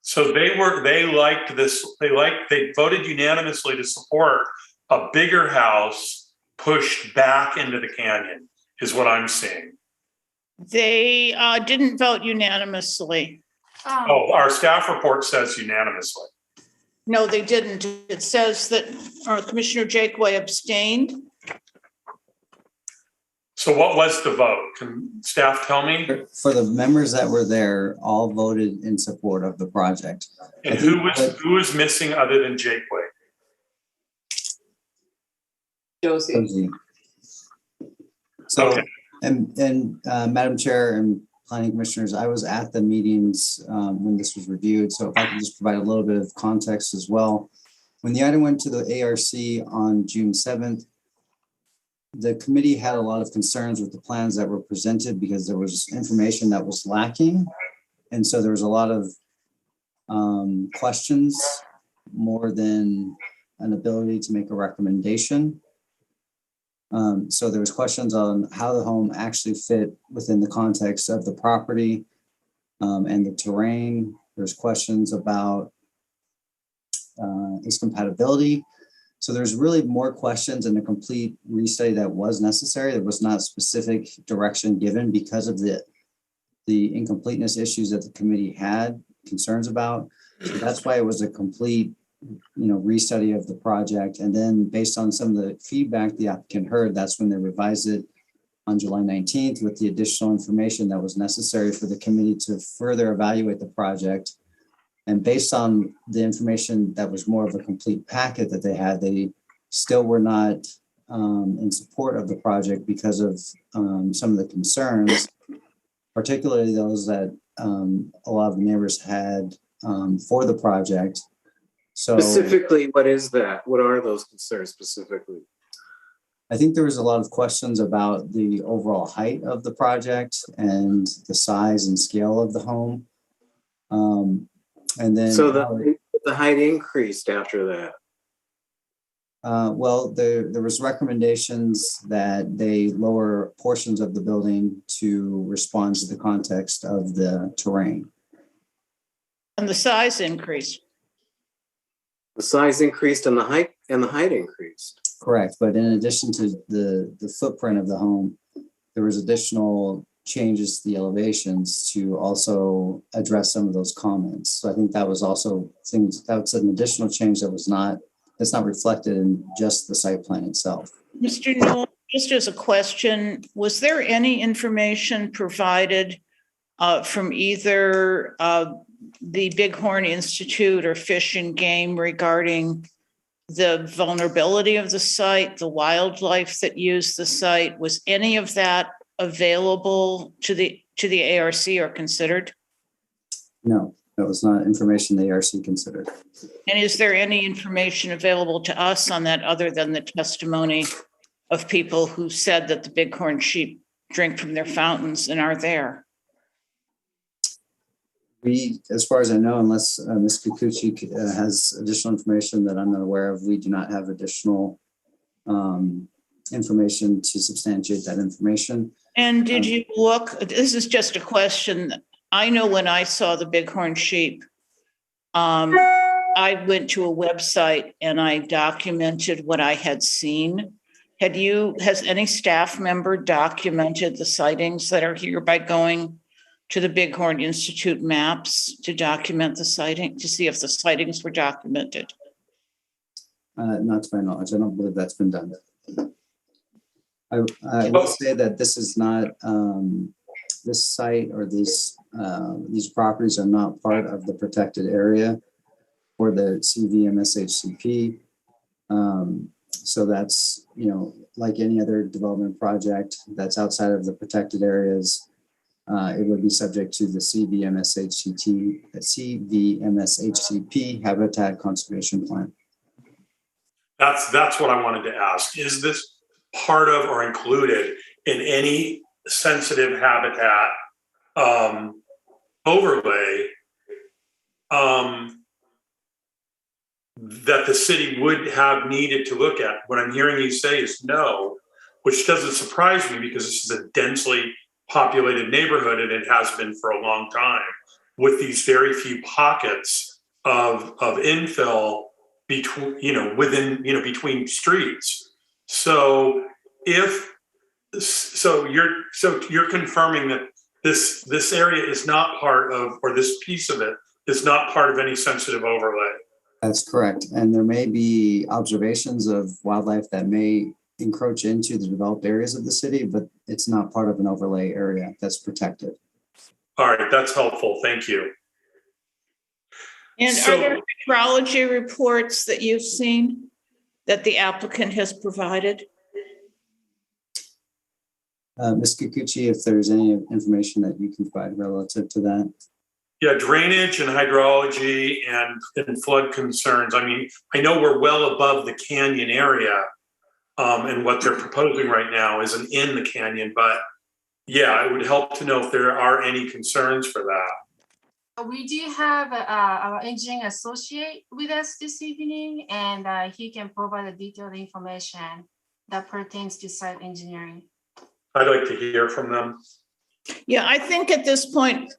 So they liked this. They voted unanimously to support a bigger house pushed back into the canyon, is what I'm seeing. They didn't vote unanimously. Oh, our staff report says unanimously. No, they didn't. It says that Commissioner Jakeway abstained. So what was the vote? Can staff tell me? For the members that were there, all voted in support of the project. And who was missing other than Jakeway? Josie. So, okay. and Madam Chair and Planning Commissioners, I was at the meetings when this was reviewed. So if I could just provide a little bit of context as well. When the item went to the ARC on June 7th, the committee had a lot of concerns with the plans that were presented because there was information that was lacking. And so there was a lot of questions more than an ability to make a recommendation. So there was questions on how the home actually fit within the context of the property and the terrain. There's questions about its compatibility. So there's really more questions in a complete restudy that was necessary. There was not specific direction given because of the incompleteness issues that the committee had concerns about. So that's why it was a complete restudy of the project. And then based on some of the feedback the applicant heard, that's when they revised it on July 19th with the additional information that was necessary for the committee to further evaluate the project. And based on the information that was more of a complete packet that they had, they still were not in support of the project because of some of the concerns, particularly those that a lot of the neighbors had for the project. So specifically, what is that? What are those concerns specifically? I think there was a lot of questions about the overall height of the project and the size and scale of the home. And then so the height increased after that. Well, there was recommendations that they lower portions of the building to respond to the context of the terrain. And the size increased. The size increased and the height increased. Correct, but in addition to the footprint of the home, there was additional changes to the elevations to also address some of those comments. So I think that was also that's an additional change that's not reflected in just the site plan itself. Mr. Newell, just as a question, was there any information provided from either the Bighorn Institute or Fish and Game regarding the vulnerability of the site, the wildlife that used the site? Was any of that available to the ARC or considered? No, that was not information the ARC considered. And is there any information available to us on that other than the testimony of people who said that the bighorn sheep drink from their fountains and are there? We, as far as I know, unless Ms. Kikuchi has additional information that I'm not aware of, we do not have additional information to substantiate that information. And did you look, this is just a question. I know when I saw the bighorn sheep, I went to a website and I documented what I had seen. Has any staff member documented the sightings that are here by going to the Bighorn Institute maps to document the sighting, to see if the sightings were documented? Not to my knowledge. I don't believe that's been done. I will say that this is not, this site or these properties are not part of the protected area. for the CVMSHCP. So that's, like any other development project that's outside of the protected areas, it would be subject to the CVMSHCP Habitat Conservation Plan. That's what I wanted to ask. Is this part of or included in any sensitive habitat overlay that the city would have needed to look at? What I'm hearing you say is no, which doesn't surprise me because this is a densely populated neighborhood and it has been for a long time, with these very few pockets of infill between, between streets. So you're confirming that this area is not part of, or this piece of it is not part of any sensitive overlay. That's correct. And there may be observations of wildlife that may encroach into the developed areas of the city, but it's not part of an overlay area that's protected. All right, that's helpful. Thank you. And are there hydrology reports that you've seen that the applicant has provided? Ms. Kikuchi, if there's any information that you can provide relative to that. Yeah, drainage and hydrology and flood concerns. I mean, I know we're well above the canyon area, and what they're proposing right now isn't in the canyon, but yeah, it would help to know if there are any concerns for that. We do have our engineering associate with us this evening, and he can provide the detailed information that pertains to site engineering. I'd like to hear from them. Yeah, I think at this point,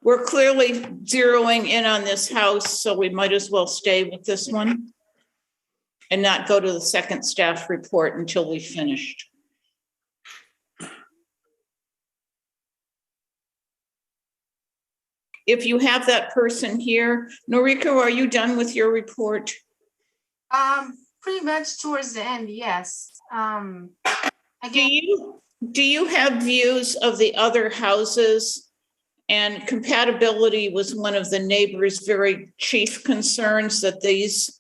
we're clearly zeroing in on this house, so we might as well stay with this one and not go to the second staff report until we've finished. If you have that person here, Noriko, are you done with your report? Pretty much towards the end, yes. Do you have views of the other houses? And compatibility was one of the neighbors' very chief concerns, that these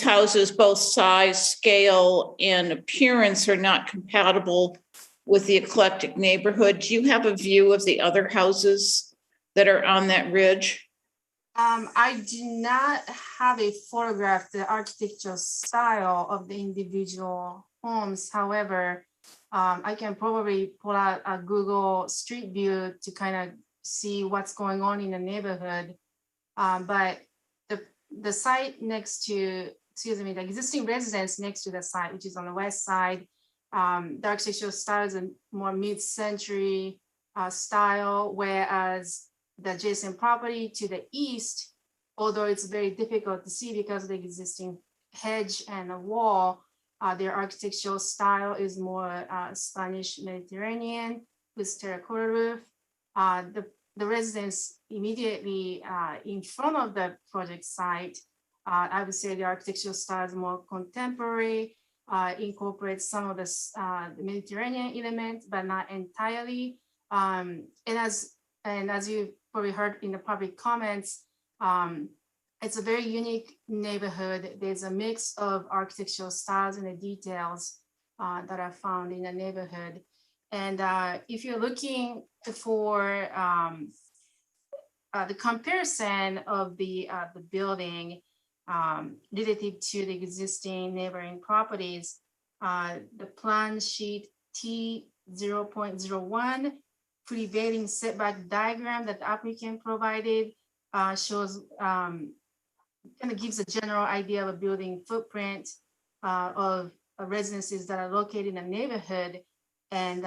houses, both size, scale, and appearance, are not compatible with the eclectic neighborhood. Do you have a view of the other houses that are on that ridge? I do not have a photograph, the architectural style of the individual homes. However, I can probably pull out a Google Street View to kind of see what's going on in the neighborhood. But the site next to, the existing residence next to the site, which is on the west side, the architectural style is a more mid-century style, whereas the adjacent property to the east, although it's very difficult to see because of the existing hedge and the wall, their architectural style is more Spanish Mediterranean with terracotta roof. The residence immediately in front of the project site, I would say the architectural style is more contemporary, incorporates some of the Mediterranean elements, but not entirely. And as you probably heard in the public comments, it's a very unique neighborhood. There's a mix of architectural styles and the details that are found in the neighborhood. And if you're looking for the comparison of the building relative to the existing neighboring properties, the plan sheet T0.01 prevailing setback diagram that the applicant provided shows, kind of gives a general idea of a building footprint of residences that are located in the neighborhood, and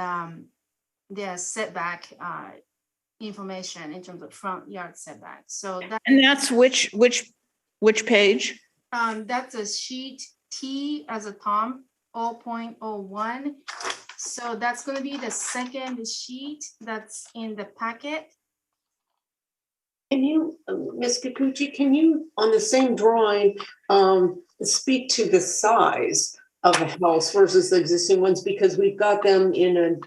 their setback information in terms of front yard setback. So that's which page? That's a sheet T as a Tom 0.01. So that's going to be the second sheet that's in the packet. Can you, Ms. Kikuchi, can you, on the same drawing, speak to the size of a house versus the existing ones? Because we've got them in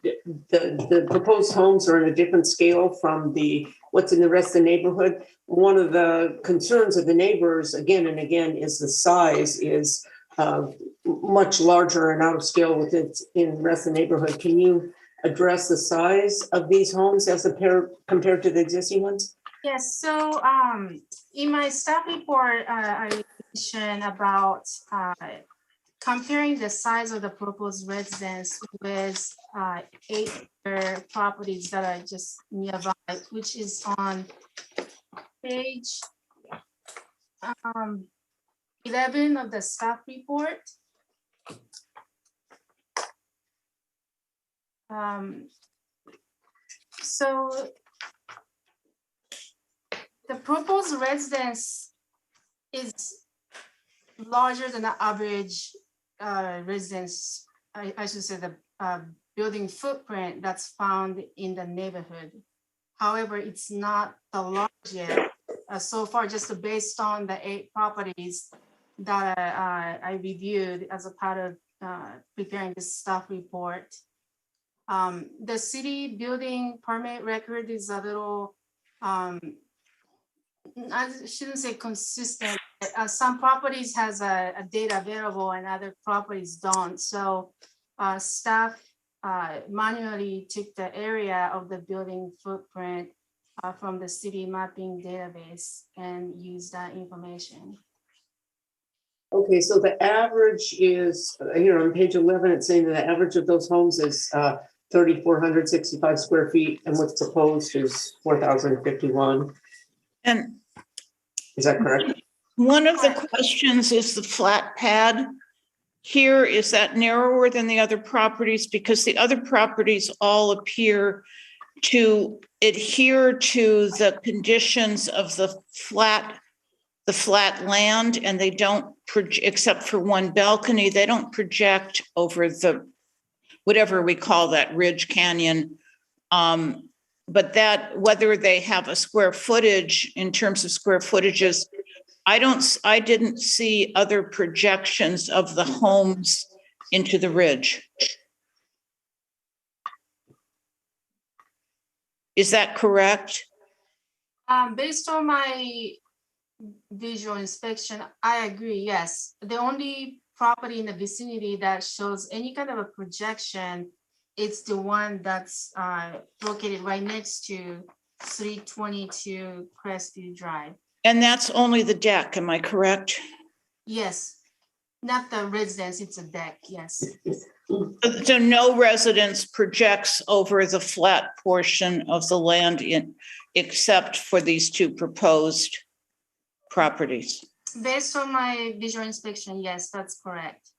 the proposed homes are in a different scale from the what's in the rest of the neighborhood. One of the concerns of the neighbors again and again is the size is much larger and out of scale with it in the rest of the neighborhood. Can you address the size of these homes as compared to the existing ones? Yes, so in my staff report, I mentioned about comparing the size of the proposed residence with 8 other properties that are just nearby, which is on page 11 of the staff report. So the proposed residence is larger than the average residence, I should say the building footprint that's found in the neighborhood. However, it's not the largest so far, just based on the 8 properties that I reviewed as a part of preparing this staff report. The city building permit record is a little, I shouldn't say consistent. Some properties has a data available and other properties don't. So staff manually took the area of the building footprint from the city mapping database and used that information. Okay, so the average is, here on page 11, it's saying that the average of those homes is 3,465 square feet, and what's proposed is 4,051. And is that correct? One of the questions is the flat pad. Here, is that narrower than the other properties? Because the other properties all appear to adhere to the conditions of the flat land, and they don't, except for one balcony, they don't project over the, whatever we call that, ridge canyon. But that, whether they have a square footage in terms of square footages, I didn't see other projections of the homes into the ridge. Is that correct? Based on my visual inspection, I agree, yes. The only property in the vicinity that shows any kind of a projection, it's the one that's located right next to 322 Crestview Drive. And that's only the deck, am I correct? Yes, not the residence, it's a deck, yes. So no residence projects over the flat portion of the land except for these 2 proposed properties. Based on my visual inspection, yes, that's correct.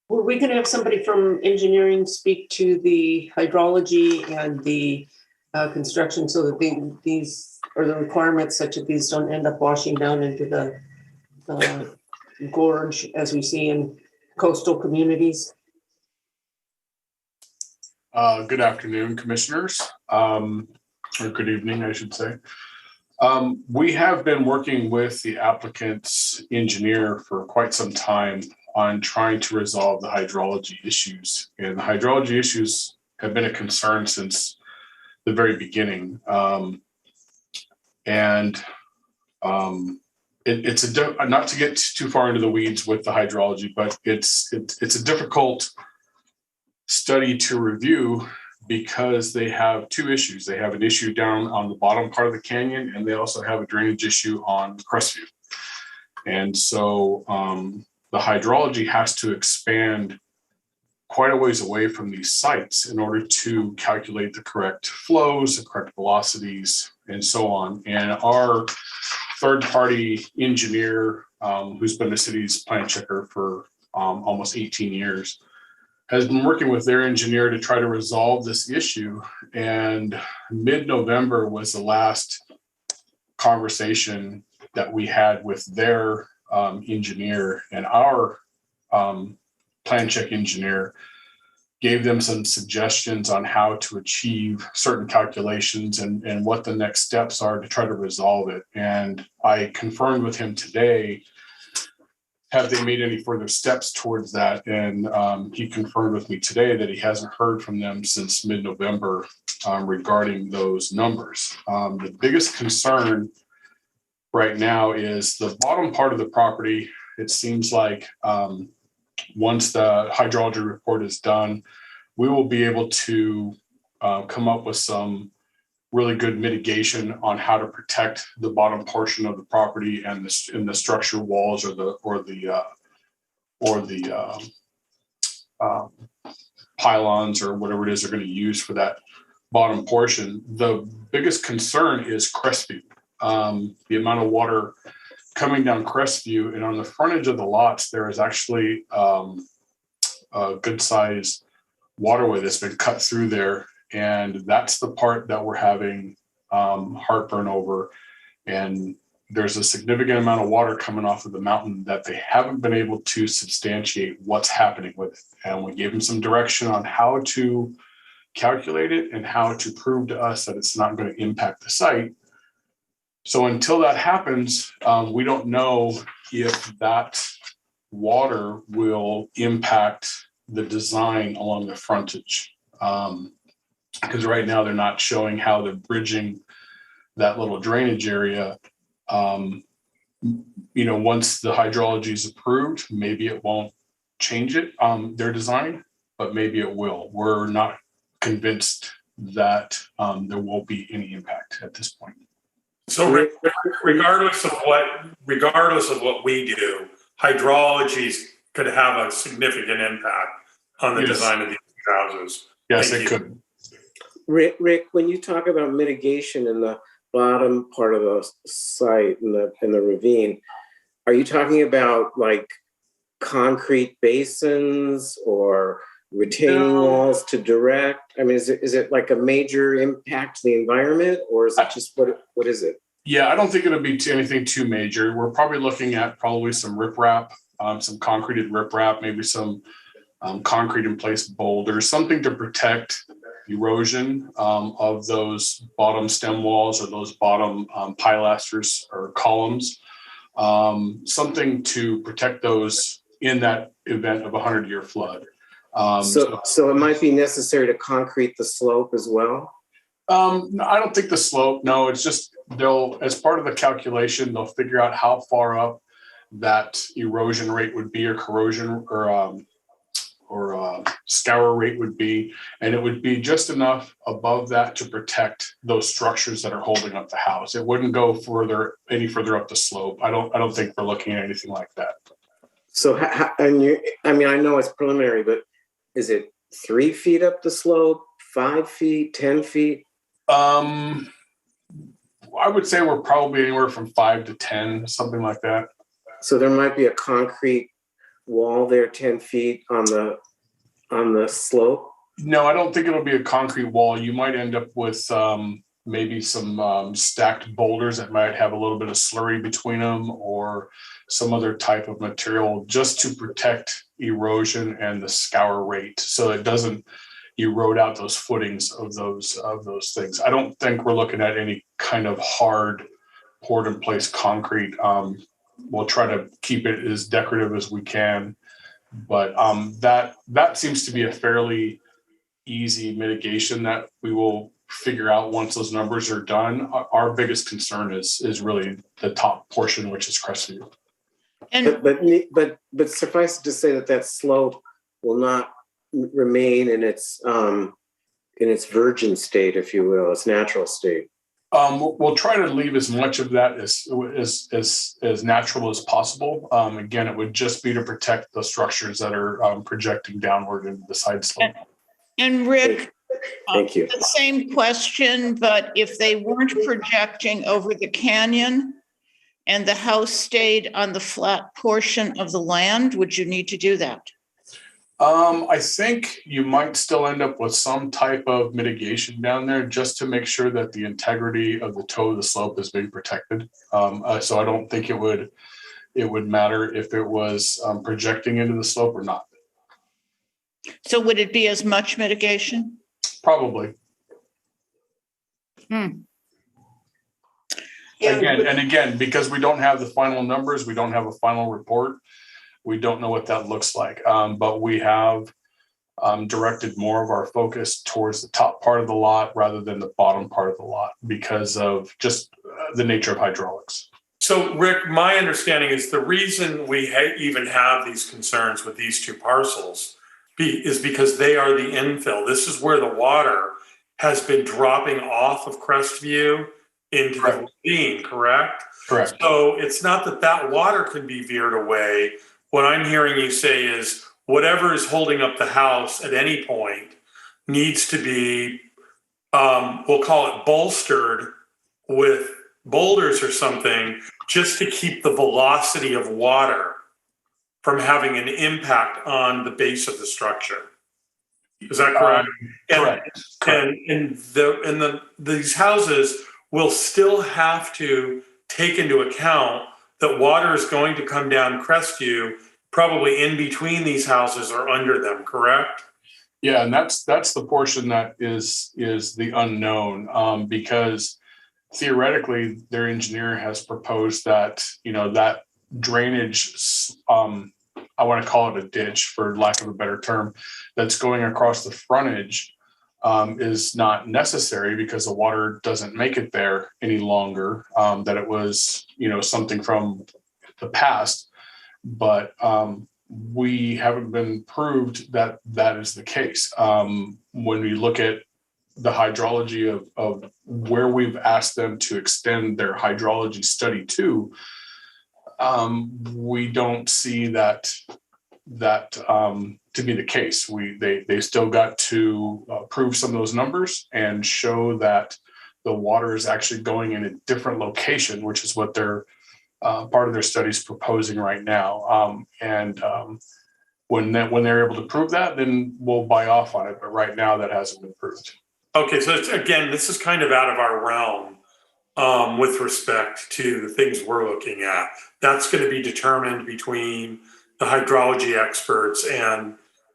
Were we going to have somebody from engineering speak to the hydrology and the construction so that these, or the requirements such that these don't end up washing down into the gorge as we see in coastal communities? Good afternoon, commissioners, or good evening, I should say. We have been working with the applicant's engineer for quite some time on trying to resolve the hydrology issues. And the hydrology issues have been a concern since the very beginning. It's not to get too far into the weeds with the hydrology, but it's a difficult study to review because they have 2 issues. They have an issue down on the bottom part of the canyon, and they also have a drainage issue on Crestview. And so the hydrology has to expand quite a ways away from these sites in order to calculate the correct flows, the correct velocities, and so on. And our third-party engineer, who's been the city's plan checker for almost 18 years, has been working with their engineer to try to resolve this issue. And mid-November was the last conversation that we had with their engineer, and our plan check engineer gave them some suggestions on how to achieve certain calculations and what the next steps are to try to resolve it. And I confirmed with him today have they made any further steps towards that? And he confirmed with me today that he hasn't heard from them since mid-November regarding those numbers. The biggest concern right now is the bottom part of the property. It seems like once the hydrology report is done, we will be able to come up with some really good mitigation on how to protect the bottom portion of the property and the structure walls or the pylons or whatever it is they're going to use for that bottom portion. The biggest concern is Crestview. The amount of water coming down Crestview, and on the frontage of the lots, there is actually a good size waterway that's been cut through there. And that's the part that we're having heartburn over. And there's a significant amount of water coming off of the mountain that they haven't been able to substantiate what's happening with it. And we gave them some direction on how to calculate it and how to prove to us that it's not going to impact the site. So until that happens, we don't know if that water will impact the design along the frontage. Because right now they're not showing how they're bridging that little drainage area. Once the hydrology is approved, maybe it won't change it, their design, but maybe it will. We're not convinced that there won't be any impact at this point. So regardless of what we do, hydrology could have a significant impact on the design of these houses. Yes, it could. Rick, when you talk about mitigation in the bottom part of the site in the ravine, are you talking about like concrete basins or retaining walls to direct? I mean, is it like a major impact to the environment, or is it just what is it? Yeah, I don't think it'll be anything too major. We're probably looking at some riprap, some concreted riprap, maybe some concrete in place boulders, something to protect erosion of those bottom stem walls or those bottom pilasters or columns, something to protect those in that event of a 100-year flood. So it might be necessary to concrete the slope as well? No, I don't think the slope. No, it's just as part of the calculation, they'll figure out how far up that erosion rate would be, or corrosion or scour rate would be, and it would be just enough above that to protect those structures that are holding up the house. It wouldn't go any further up the slope. I don't think we're looking at anything like that. So, I know it's preliminary, but is it 3 feet up the slope, 5 feet, 10 feet? I would say we're probably anywhere from 5 to 10, something like that. So there might be a concrete wall there 10 feet on the slope? No, I don't think it'll be a concrete wall. You might end up with maybe some stacked boulders that might have a little bit of slurry between them, or some other type of material just to protect erosion and the scour rate, so it doesn't erode out those footings of those things. I don't think we're looking at any kind of hard poured in place concrete. We'll try to keep it as decorative as we can, but that seems to be a fairly easy mitigation that we will figure out once those numbers are done. Our biggest concern is really the top portion, which is Crestview. But suffice it to say that slope will not remain in its virgin state, if you will, its natural state. We'll try to leave as much of that as natural as possible. Again, it would just be to protect the structures that are projecting downward into the side slope. And Rick, thank you. The same question, but if they weren't projecting over the canyon and the house stayed on the flat portion of the land, would you need to do that? I think you might still end up with some type of mitigation down there, just to make sure that the integrity of the toe of the slope is being protected. So I don't think it would matter if it was projecting into the slope or not. So would it be as much mitigation? Probably. Again, because we don't have the final numbers, we don't have a final report. We don't know what that looks like, but we have directed more of our focus towards the top part of the lot rather than the bottom part of the lot because of just the nature of hydraulics. So Rick, my understanding is the reason we even have these concerns with these two parcels is because they are the infill. This is where the water has been dropping off of Crestview into the ravine, correct? Correct. So it's not that that water can be veered away. What I'm hearing you say is whatever is holding up the house at any point needs to be, we'll call it bolstered with boulders or something, just to keep the velocity of water from having an impact on the base of the structure. Is that correct? Correct. And these houses will still have to take into account that water is going to come down Crestview, probably in between these houses or under them, correct? Yeah, and that's the portion that is the unknown, because theoretically their engineer has proposed that, you know, that drainage, I want to call it a ditch for lack of a better term, that's going across the frontage is not necessary because the water doesn't make it there any longer, that it was, you know, something from the past, but we haven't been proved that that is the case. When we look at the hydrology of where we've asked them to extend their hydrology study to, we don't see that to be the case. They still got to prove some of those numbers and show that the water is actually going in a different location, which is what they're part of their studies proposing right now. When they're able to prove that, then we'll buy off on it. But right now, that hasn't been proved. Okay, so again, this is kind of out of our realm with respect to the things we're looking at. That's going to be determined between the hydrology experts and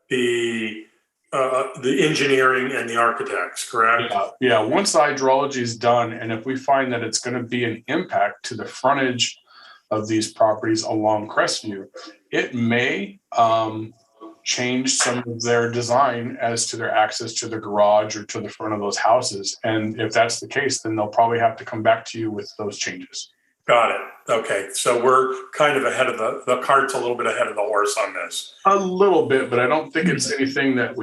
the engineering and the architects, correct? Yeah. Once the hydrology is done, and if we find that it's going to be an impact to the frontage of these properties along Crestview, it may change some of their design as to their access to the garage or to the front of those houses. And if that's the case, then they'll probably have to come back to you with those changes. Got it. Okay. So we're kind of ahead of the cart's a little bit ahead of the horse on this. A little bit, but I don't think it's anything that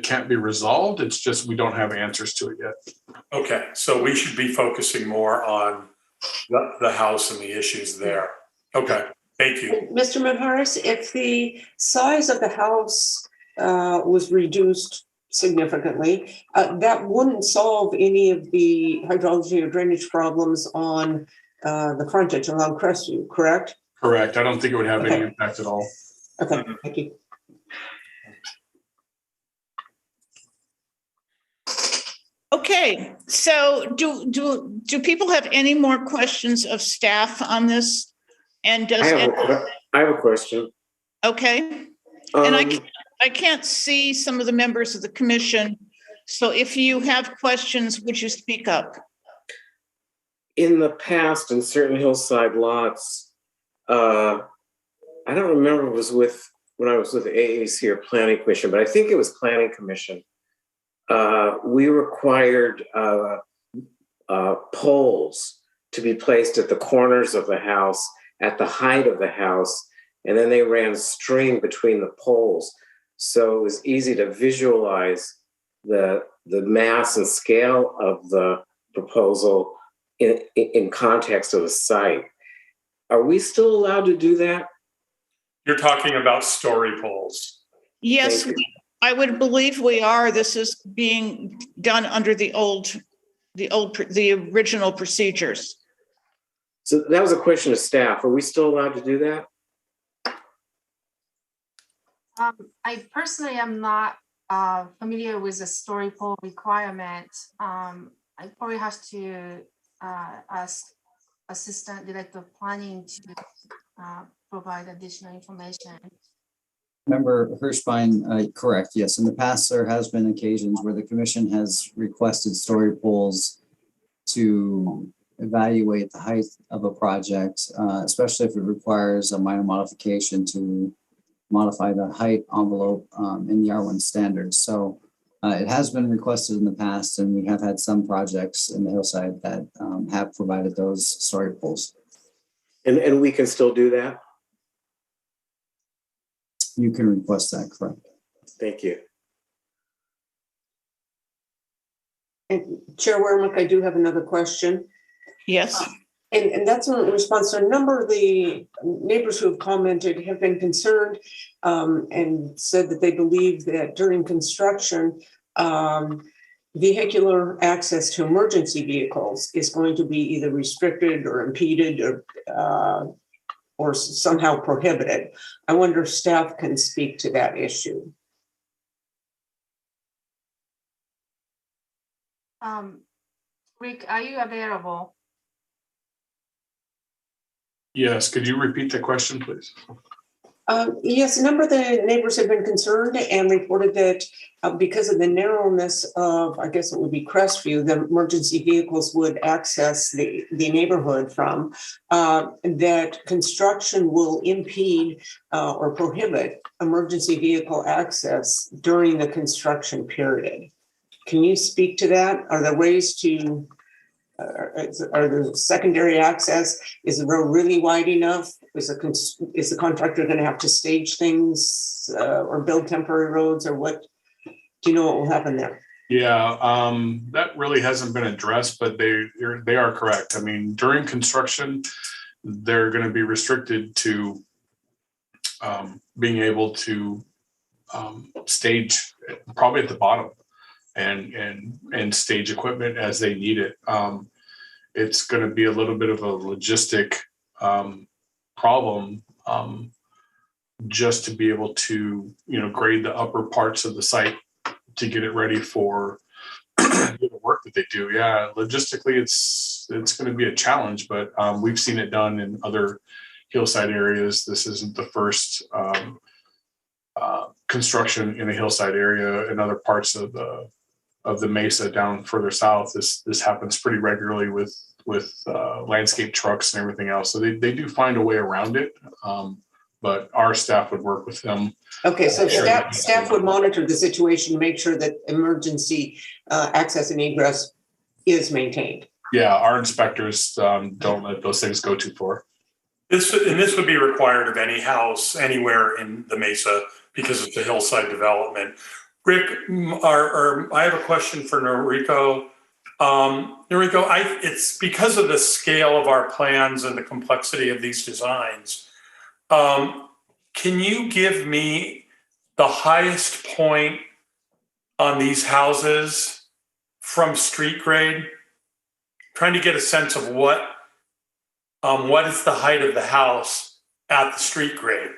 can't be resolved. It's just we don't have answers to it yet. Okay. So we should be focusing more on the house and the issues there. Okay. Thank you. Mr. Manharis, if the size of the house was reduced significantly, that wouldn't solve any of the hydrology or drainage problems on the frontage along Crestview, correct? Correct. I don't think it would have any impact at all. Okay, thank you. Okay, so do people have any more questions of staff on this? And does I have a question. Okay, and I can't see some of the members of the commission. So if you have questions, would you speak up? In the past, in certain hillside lots, I don't remember if it was when I was with the AAC or Planning Commission, but I think it was Planning Commission. We required poles to be placed at the corners of the house, at the height of the house, and then they ran string between the poles. So it was easy to visualize the mass and scale of the proposal in context of the site. Are we still allowed to do that? You're talking about story poles. Yes, I would believe we are. This is being done under the original procedures. So that was a question to staff. Are we still allowed to do that? I personally am not familiar with the story pole requirement. I probably have to ask Assistant Director of Planning to provide additional information. Member Hirschbein, correct. Yes, in the past, there has been occasions where the commission has requested story poles to evaluate the height of a project, especially if it requires a minor modification to modify the height envelope in the R1 standards. So it has been requested in the past, and we have had some projects in the hillside that have provided those story poles. And we can still do that? You can request that, correct? Thank you. And Chair Wermick, I do have another question. Yes. And that's in response to a number of the neighbors who have commented have been concerned and said that they believe that during construction, vehicular access to emergency vehicles is going to be either restricted or impeded or somehow prohibited. I wonder if staff can speak to that issue. Rick, are you available? Yes, could you repeat the question, please? Yes, a number of the neighbors have been concerned and reported that because of the narrowness of, I guess it would be Crestview, the emergency vehicles would access the neighborhood from, that construction will impede or prohibit emergency vehicle access during the construction period. Can you speak to that? Are there ways to, are there secondary access? Is the road really wide enough? Is the contractor going to have to stage things or build temporary roads, or what? Do you know what will happen there? Yeah, that really hasn't been addressed, but they are correct. I mean, during construction, they're going to be restricted to being able to stage probably at the bottom and stage equipment as they need it. It's going to be a little bit of a logistic problem just to be able to, grade the upper parts of the site to get it ready for the work that they do. Yeah, logistically, it's going to be a challenge, but we've seen it done in other hillside areas. This isn't the first construction in a hillside area in other parts of the mesa down further south. This happens pretty regularly with landscape trucks and everything else. So they do find a way around it, but our staff would work with them. Okay, so staff would monitor the situation to make sure that emergency access and egress is maintained. Yeah, our inspectors don't let those things go too far. This would be required of any house anywhere in the mesa because it's a hillside development. Rick, I have a question for Noriko. Noriko, it's because of the scale of our plans and the complexity of these designs. Can you give me the highest point on these houses from street grade? Trying to get a sense of what is the height of the house at the street grade.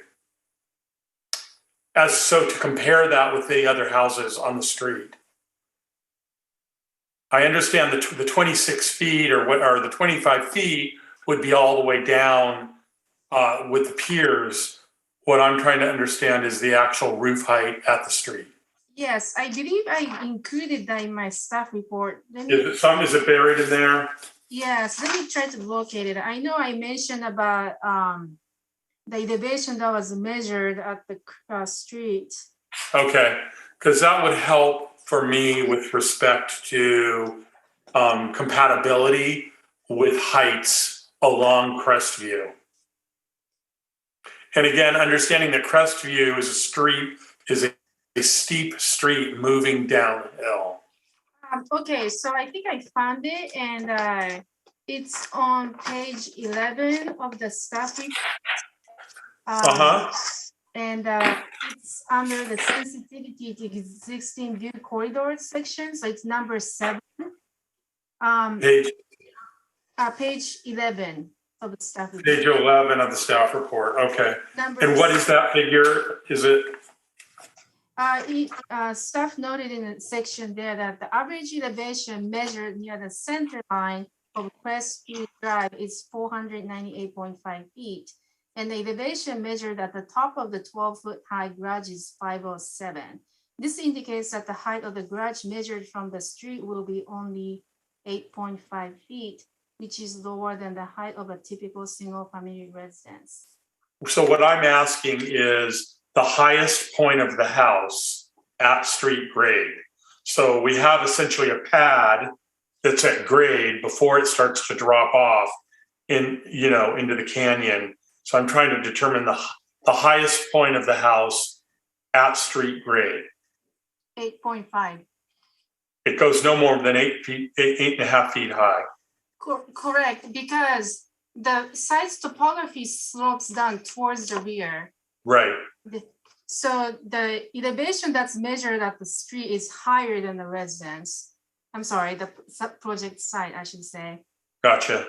So to compare that with the other houses on the street. I understand the 26 feet or the 25 feet would be all the way down with the piers. What I'm trying to understand is the actual roof height at the street. Yes, I believe I included that in my staff report. Is it buried in there? Yes, let me try to locate it. I know I mentioned about the elevation that was measured at the street. Okay, because that would help for me with respect to compatibility with heights along Crestview. And again, understanding that Crestview is a steep street moving downhill. Okay, so I think I found it, and it's on page 11 of the staff report. And it's under the sensitivity to existing view corridor section, so it's number 7. Page 11 of the staff report. Page 11 of the staff report. Okay. And what is that figure? Is it? Staff noted in the section there that the average elevation measured near the center line of Crestview Drive is 498.5 feet. And the elevation measured at the top of the 12-foot high garage is 507. This indicates that the height of the garage measured from the street will be only 8.5 feet, which is lower than the height of a typical single-family residence. So what I'm asking is the highest point of the house at street grade. So we have essentially a pad that's at grade before it starts to drop off into the canyon. So I'm trying to determine the highest point of the house at street grade. 8.5. It goes no more than 8.5 feet high. Correct, because the site's topography slopes down towards the rear. Right. So the elevation that's measured at the street is higher than the residence. I'm sorry, the project site, I should say. Gotcha.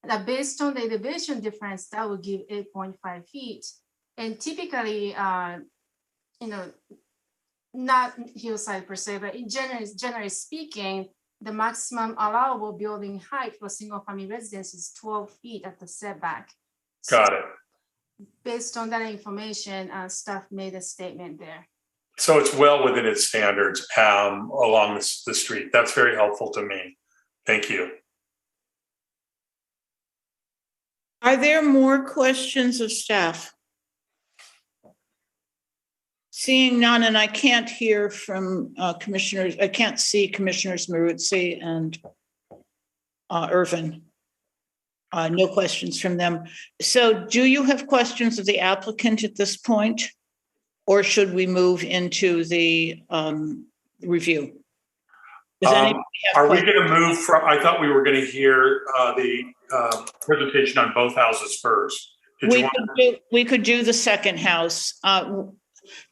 That based on the elevation difference, that would give 8.5 feet. And typically, not hillside per se, but generally speaking, the maximum allowable building height for single family residence is 12 feet at the setback. Got it. Based on that information, staff made a statement there. So it's well within its standards along the street. That's very helpful to me. Thank you. Are there more questions of staff? Seeing none, and I can't hear from commissioners, I can't see Commissioners Maruzzi and Irvin. No questions from them. So do you have questions of the applicant at this point? Or should we move into the review? Are we going to move from, I thought we were going to hear the presentation on both houses first. We could do the second house.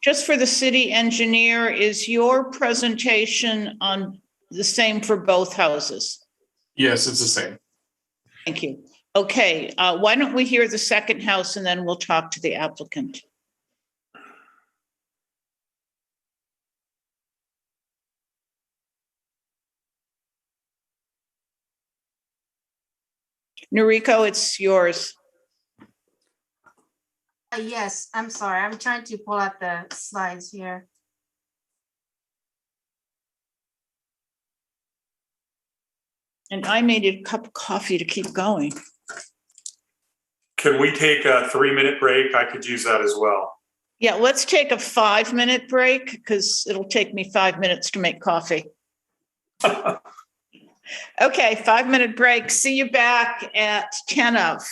Just for the city engineer, is your presentation on the same for both houses? Yes, it's the same. Thank you. Okay, why don't we hear the second house and then we'll talk to the applicant. Noriko, it's yours. Yes, I'm sorry. I'm trying to pull out the slides here. And I made a cup of coffee to keep going. Can we take a 3-minute break? I could use that as well. Yeah, let's take a 5-minute break because it'll take me 5 minutes to make coffee. Okay, 5-minute break. See you back at 10 of.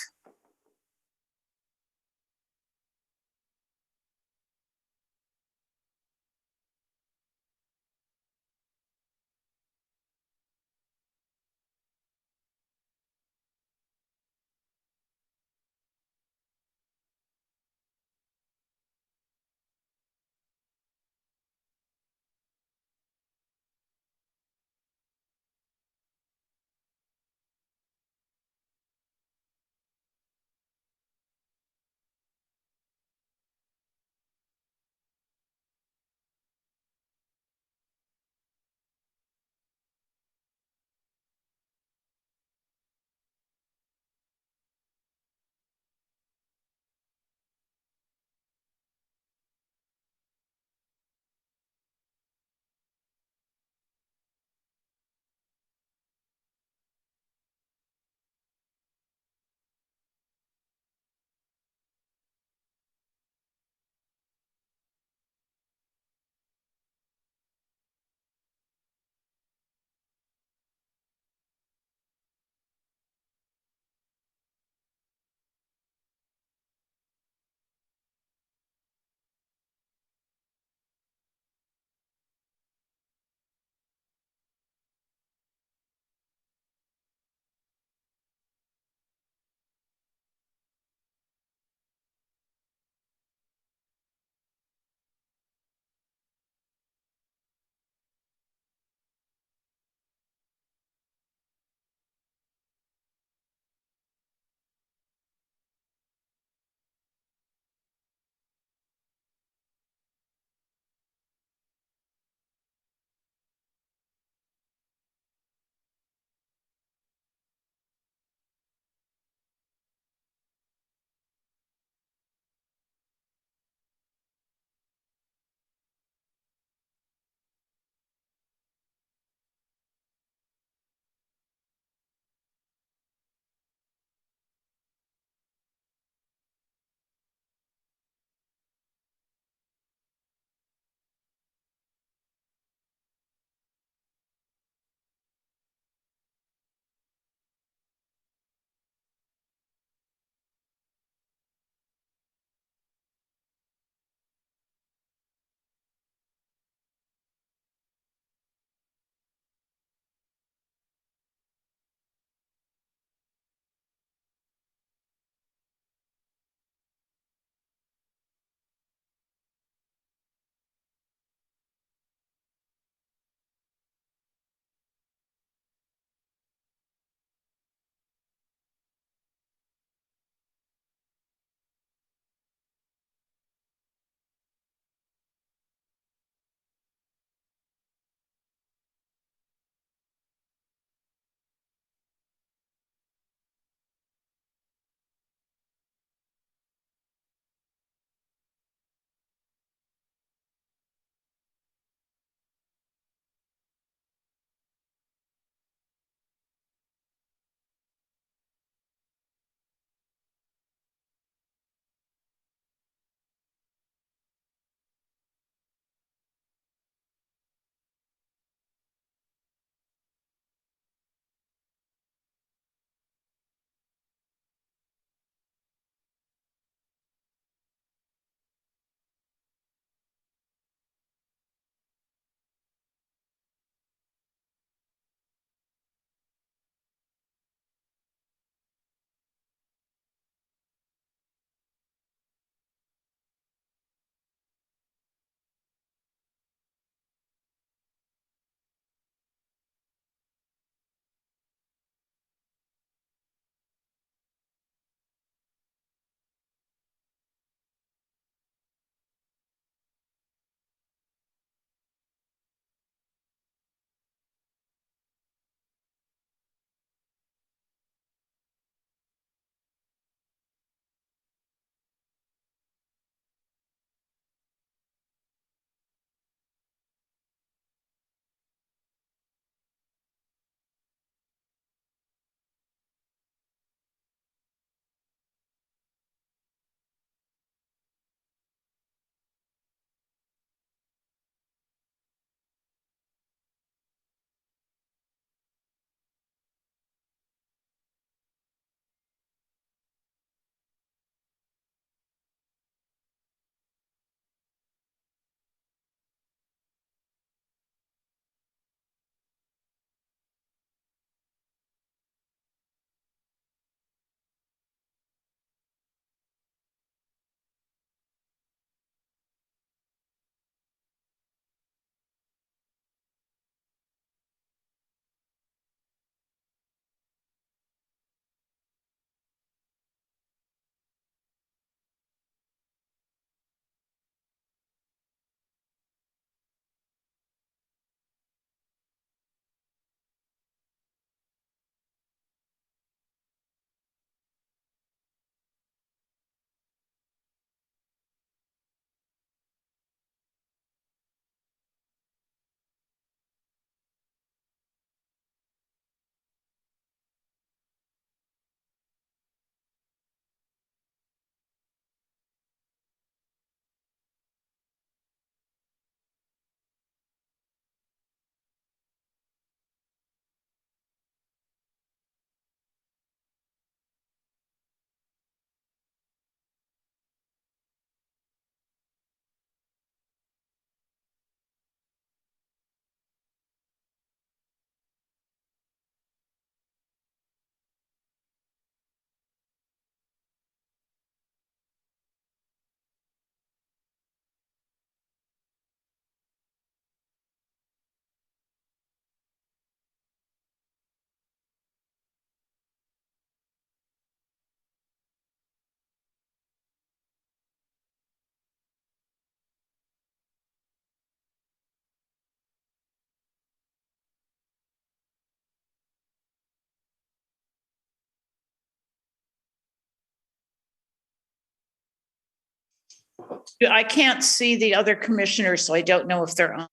I can't see the other commissioners, so I don't know if they're on.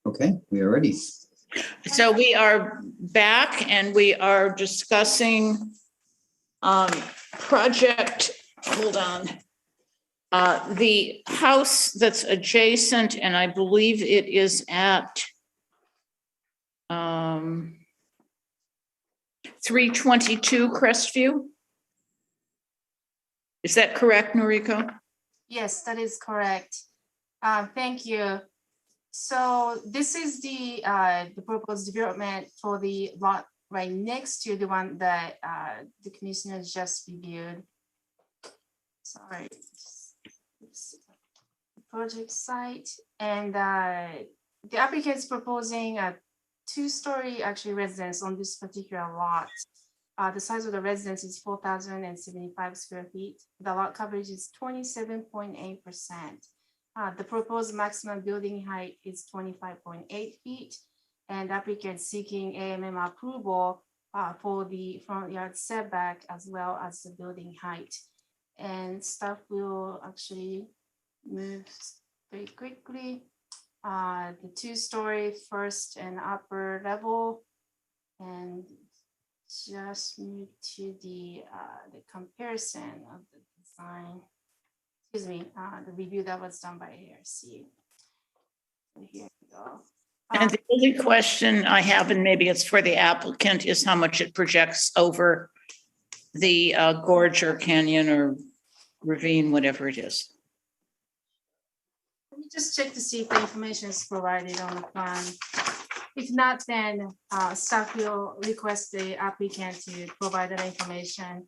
Okay, we are ready. So we are back and we are discussing project, hold on. The house that's adjacent, and I believe it is at 322 Crestview. Is that correct, Noriko? Yes, that is correct. Thank you. So this is the proposed development for the lot right next to the one that the commissioners just reviewed. Sorry, project site, and the applicant is proposing a two-story actually residence on this particular lot. The size of the residence is 4,075 square feet. The lot coverage is 27.8%. The proposed maximum building height is 25.8 feet, and applicant seeking AMM approval for the front yard setback as well as the building height. And staff will actually move very quickly. The two-story first and upper level, and just move to the comparison of the design. Excuse me, the review that was done by ARC. So here we go. And the only question I have, and maybe it's for the applicant, is how much it projects over the gorge or canyon or ravine, whatever it is. Let me just check to see if the information is provided on the plan. If not, then staff will request the applicant to provide that information.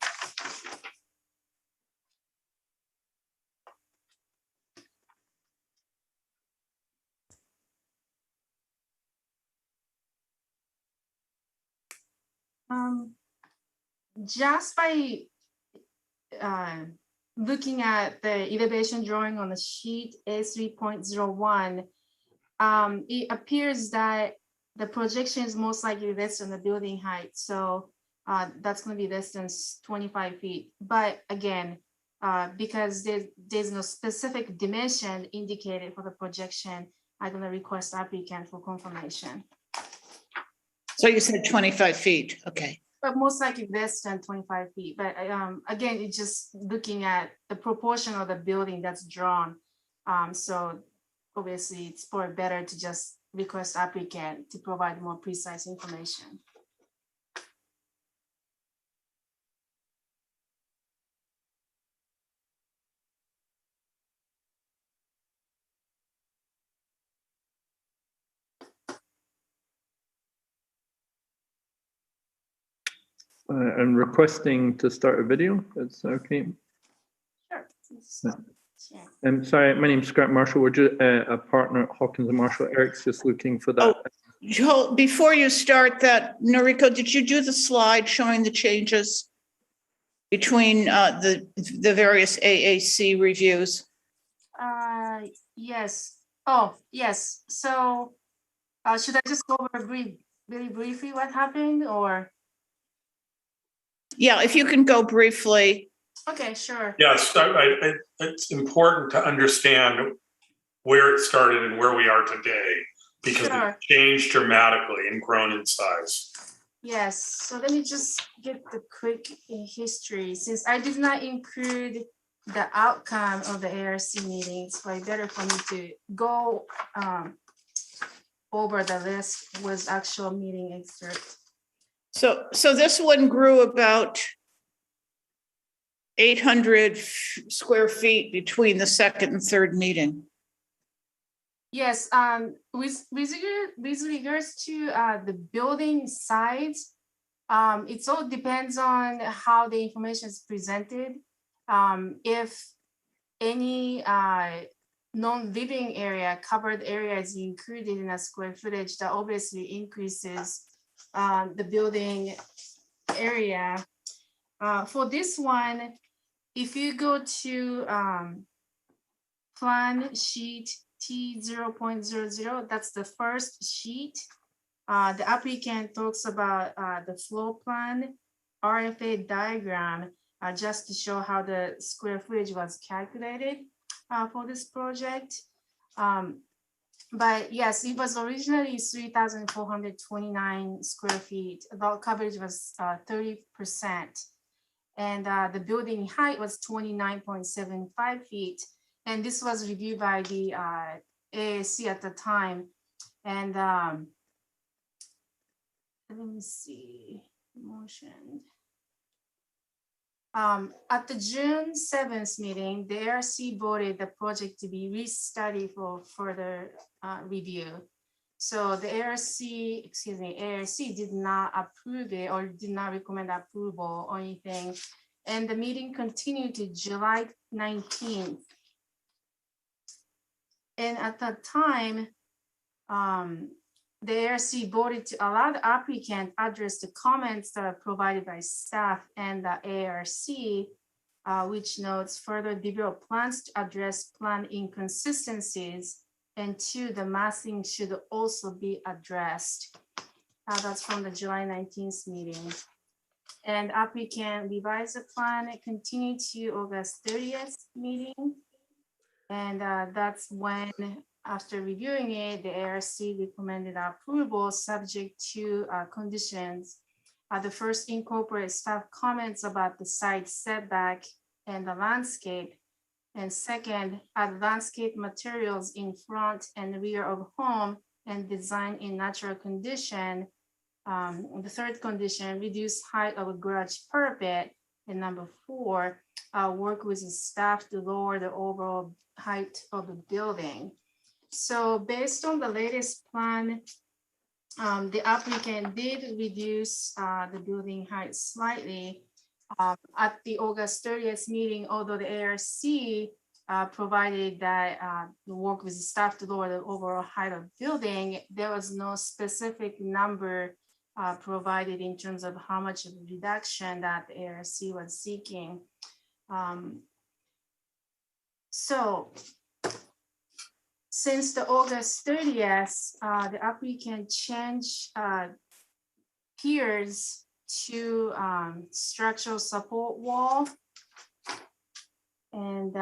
Just by looking at the elevation drawing on the sheet A3.01, it appears that the projection is most likely less than the building height. So that's going to be less than 25 feet. But again, because there's no specific dimension indicated for the projection, I'm going to request applicant for confirmation. So you said 25 feet, okay. But most likely less than 25 feet. But again, it's just looking at the proportion of the building that's drawn. So obviously it's probably better to just request applicant to provide more precise information. I'm requesting to start a video. That's okay. Sure. I'm sorry, my name's Scott Marshall. We're just a partner at Hawkins and Marshall. Eric's just looking for that. Joel, before you start that, Noriko, did you do the slide showing the changes between the various AAC reviews? Yes. Oh, yes. So should I just go over really briefly what happened, or? Yeah, if you can go briefly. Okay, sure. Yes, it's important to understand where it started and where we are today, because it changed dramatically and grown in size. Yes, so let me just get the quick history. Since I did not include the outcome of the ARC meeting, it's probably better for me to go over the list with actual meeting excerpt. So this one grew about 800 square feet between the second and third meeting. Yes, with regards to the building size, it all depends on how the information is presented. If any non-living area, covered area is included in a square footage, that obviously increases the building area. For this one, if you go to plan sheet T0.00, that's the first sheet. The applicant talks about the floor plan, RFA diagram, just to show how the square footage was calculated for this project. But yes, it was originally 3,429 square feet. Adult coverage was 30%. And the building height was 29.75 feet. And this was reviewed by the AAC at the time. And let me see, motion. At the June 7th meeting, the ARC voted the project to be restudied for further review. So the ARC did not approve it or did not recommend approval or anything. And the meeting continued to July 19th. And at that time, the ARC voted to allow the applicant address the comments that are provided by staff and the ARC, which notes further develop plans to address plan inconsistencies, and two, the massing should also be addressed. That's from the July 19th meeting. And applicant revised the plan and continued to August 30th meeting. And that's when, after reviewing it, the ARC recommended approval subject to conditions. The first incorporate staff comments about the site setback and the landscape. And second, add landscape materials in front and rear of home and design in natural condition. The third condition, reduce height of a garage parapet. And number four, work with the staff to lower the overall height of the building. So based on the latest plan, the applicant did reduce the building height slightly. At the August 30th meeting, although the ARC provided that the work with the staff to lower the overall height of the building, there was no specific number provided in terms of how much of a reduction that the ARC was seeking. So since the August 30th, the applicant changed piers to structural support wall. And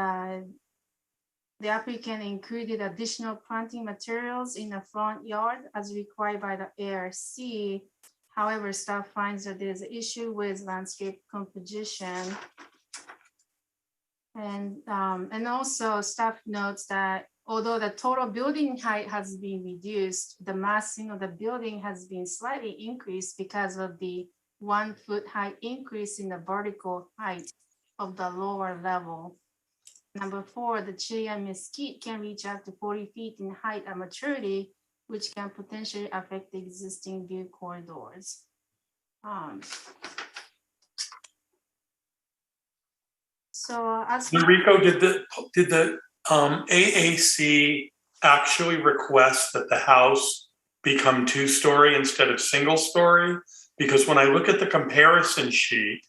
the applicant included additional planting materials in the front yard as required by the ARC. However, staff finds that there's an issue with landscape composition. And also staff notes that although the total building height has been reduced, the massing of the building has been slightly increased because of the 1 foot height increase in the vertical height of the lower level. Number four, the Chilean mesquite can reach up to 40 feet in height at maturity, which can potentially affect the existing view corridors. So as Noriko, did the AAC actually request that the house become 2-story instead of single-story? Because when I look at the comparison sheet,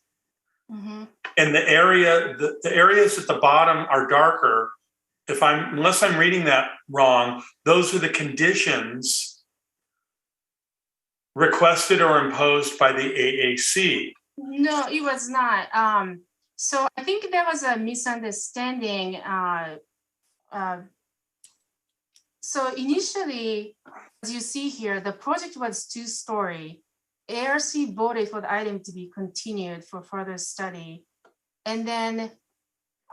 and the areas at the bottom are darker, unless I'm reading that wrong, those are the conditions requested or imposed by the AAC. No, it was not. So I think there was a misunderstanding. So initially, as you see here, the project was 2-story. ARC voted for the item to be continued for further study. And then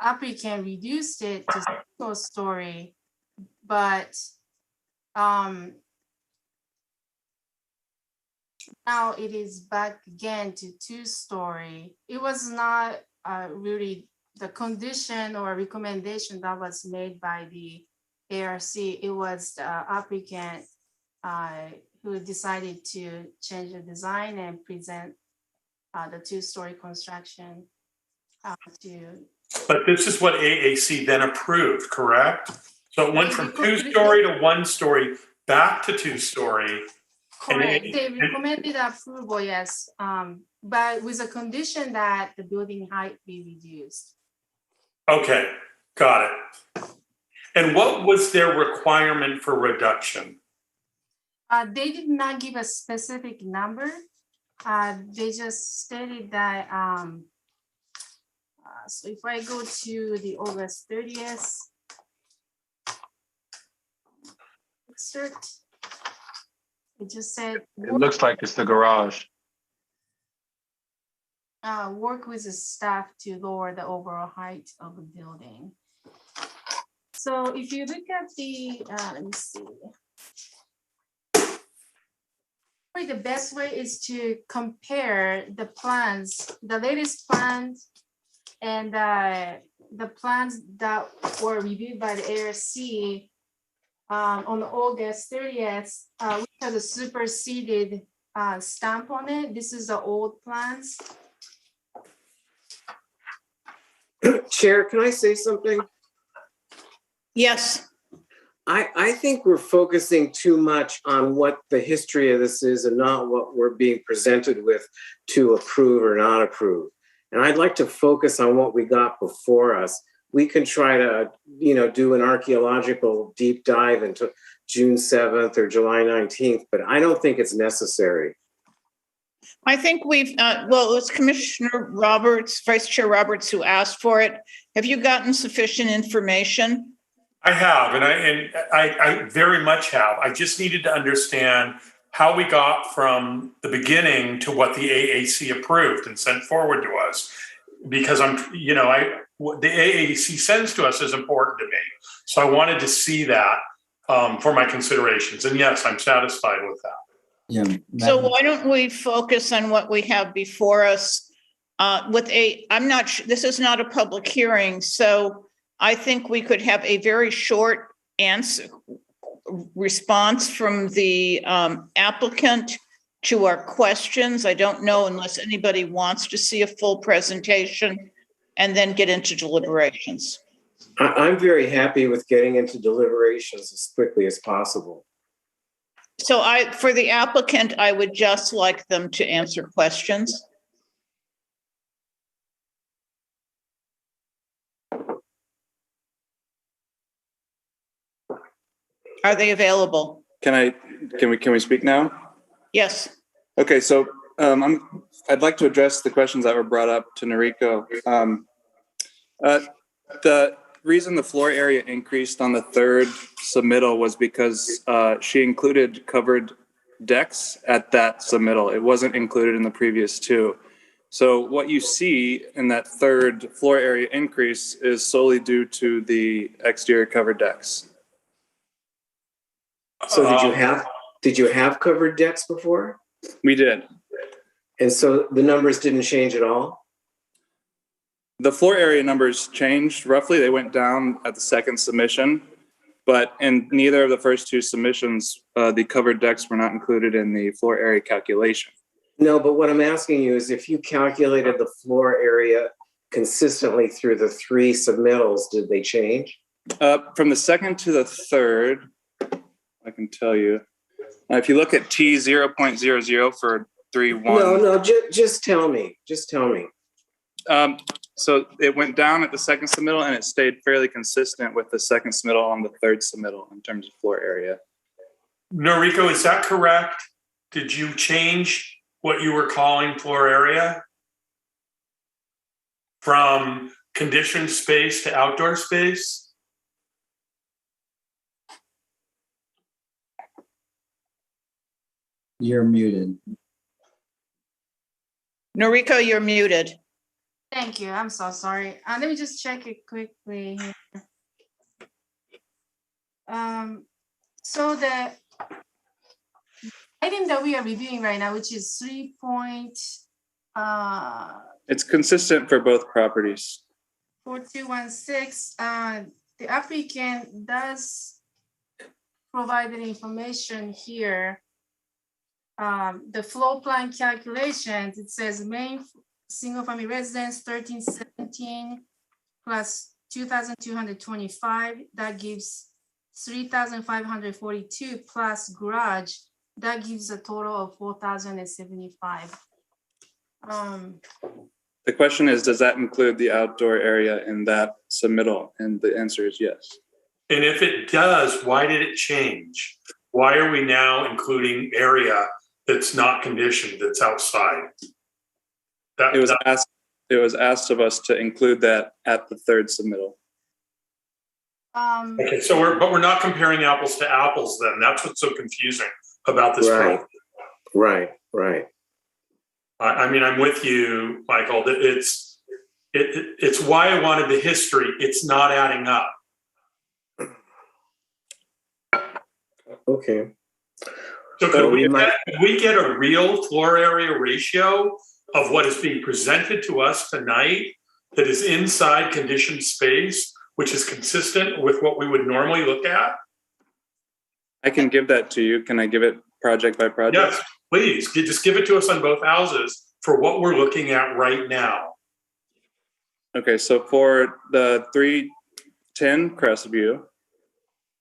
applicant reduced it to single-story, but now it is back again to 2-story. It was not really the condition or recommendation that was made by the ARC. It was the applicant who decided to change the design and present the 2-story construction But this is what AAC then approved, correct? So it went from 2-story to 1-story, back to 2-story. Correct. They recommended approval, yes, but with a condition that the building height be reduced. Okay, got it. And what was their requirement for reduction? They did not give a specific number. They just stated that, so if I go to the August 30th excerpt, it just said, It looks like it's the garage. work with the staff to lower the overall height of the building. So if you look at the, let me see. Probably the best way is to compare the plans, the latest plans, and the plans that were reviewed by the ARC on August 30th, which has a superseded stamp on it. This is the old plans. Chair, can I say something? Yes. I think we're focusing too much on what the history of this is and not what we're being presented with to approve or not approve. And I'd like to focus on what we got before us. We can try to, do an archaeological deep dive into June 7th or July 19th, but I don't think it's necessary. I think we've, well, it's Commissioner Roberts, Vice Chair Roberts, who asked for it. Have you gotten sufficient information? I have, and I very much have. I just needed to understand how we got from the beginning to what the AAC approved and sent forward to us. Because what the AAC sends to us is important to me. So I wanted to see that for my considerations. And yes, I'm satisfied with that. Yeah. So why don't we focus on what we have before us I'm not sure, this is not a public hearing, so I think we could have a very short response from the applicant to our questions. I don't know unless anybody wants to see a full presentation and then get into deliberations. I'm very happy with getting into deliberations as quickly as possible. So for the applicant, I would just like them to answer questions. Are they available? Can we speak now? Yes. Okay, so I'd like to address the questions that were brought up to Noriko. The reason the floor area increased on the third submittal was because she included covered decks at that submittal. It wasn't included in the previous two. So what you see in that third floor area increase is solely due to the exterior covered decks. So did you have covered decks before? We did. And so the numbers didn't change at all? The floor area numbers changed roughly. They went down at the second submission, but in neither of the first two submissions, the covered decks were not included in the floor area calculation. No, but what I'm asking you is if you calculated the floor area consistently through the three submittals, did they change? From the second to the third, I can tell you. If you look at T 0.00 for 3.1. No, just tell me. Just tell me. So it went down at the second submittal and it stayed fairly consistent with the second submittal on the third submittal in terms of floor area. Noriko, is that correct? Did you change what you were calling floor area from conditioned space to outdoor space? You're muted. Noriko, you're muted. Thank you. I'm so sorry. Let me just check it quickly here. So the item that we are reviewing right now, which is 3. It's consistent for both properties. 4216. The applicant does provide the information here. The floor plan calculations, it says main single family residence 1317 plus 2,225, that gives 3,542 plus garage, that gives a total of 4,075. The question is, does that include the outdoor area in that submittal? And the answer is yes. And if it does, why did it change? Why are we now including area that's not conditioned, that's outside? It was asked of us to include that at the third submittal. Okay, so we're not comparing apples to apples then. That's what's so confusing about this Right. problem. Right. I mean, I'm with you, Michael. It's why I wanted the history. It's not adding up. Okay. So could we get a real floor area ratio of what is being presented to us tonight that is inside conditioned space, which is consistent with what we would normally look at? I can give that to you. Can I give it project by project? Yes, please. Just give it to us on both houses for what we're looking at right now. Okay, so for the 310 Crestview,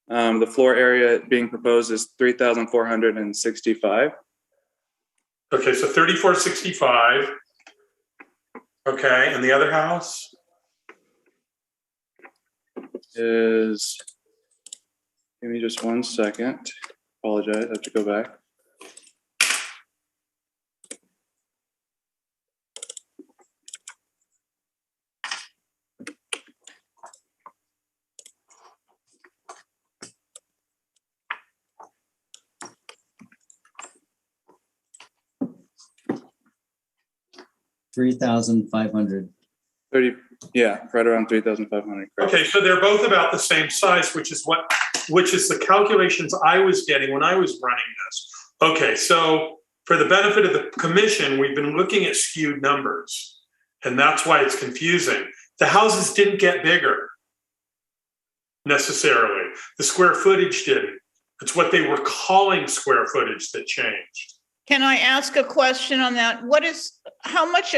the floor area being proposed is 3,465. Okay, so 3,465. Okay, and the other house is, give me just 1 second. Apologize, I have to go back. $3,500. 30, yeah, right around 3,500. Okay, so they're both about the same size, which is the calculations I was getting when I was running this. Okay, so for the benefit of the commission, we've been looking at skewed numbers, and that's why it's confusing. The houses didn't get bigger necessarily. The square footage didn't. It's what they were calling square footage that changed. Can I ask a question on that? How much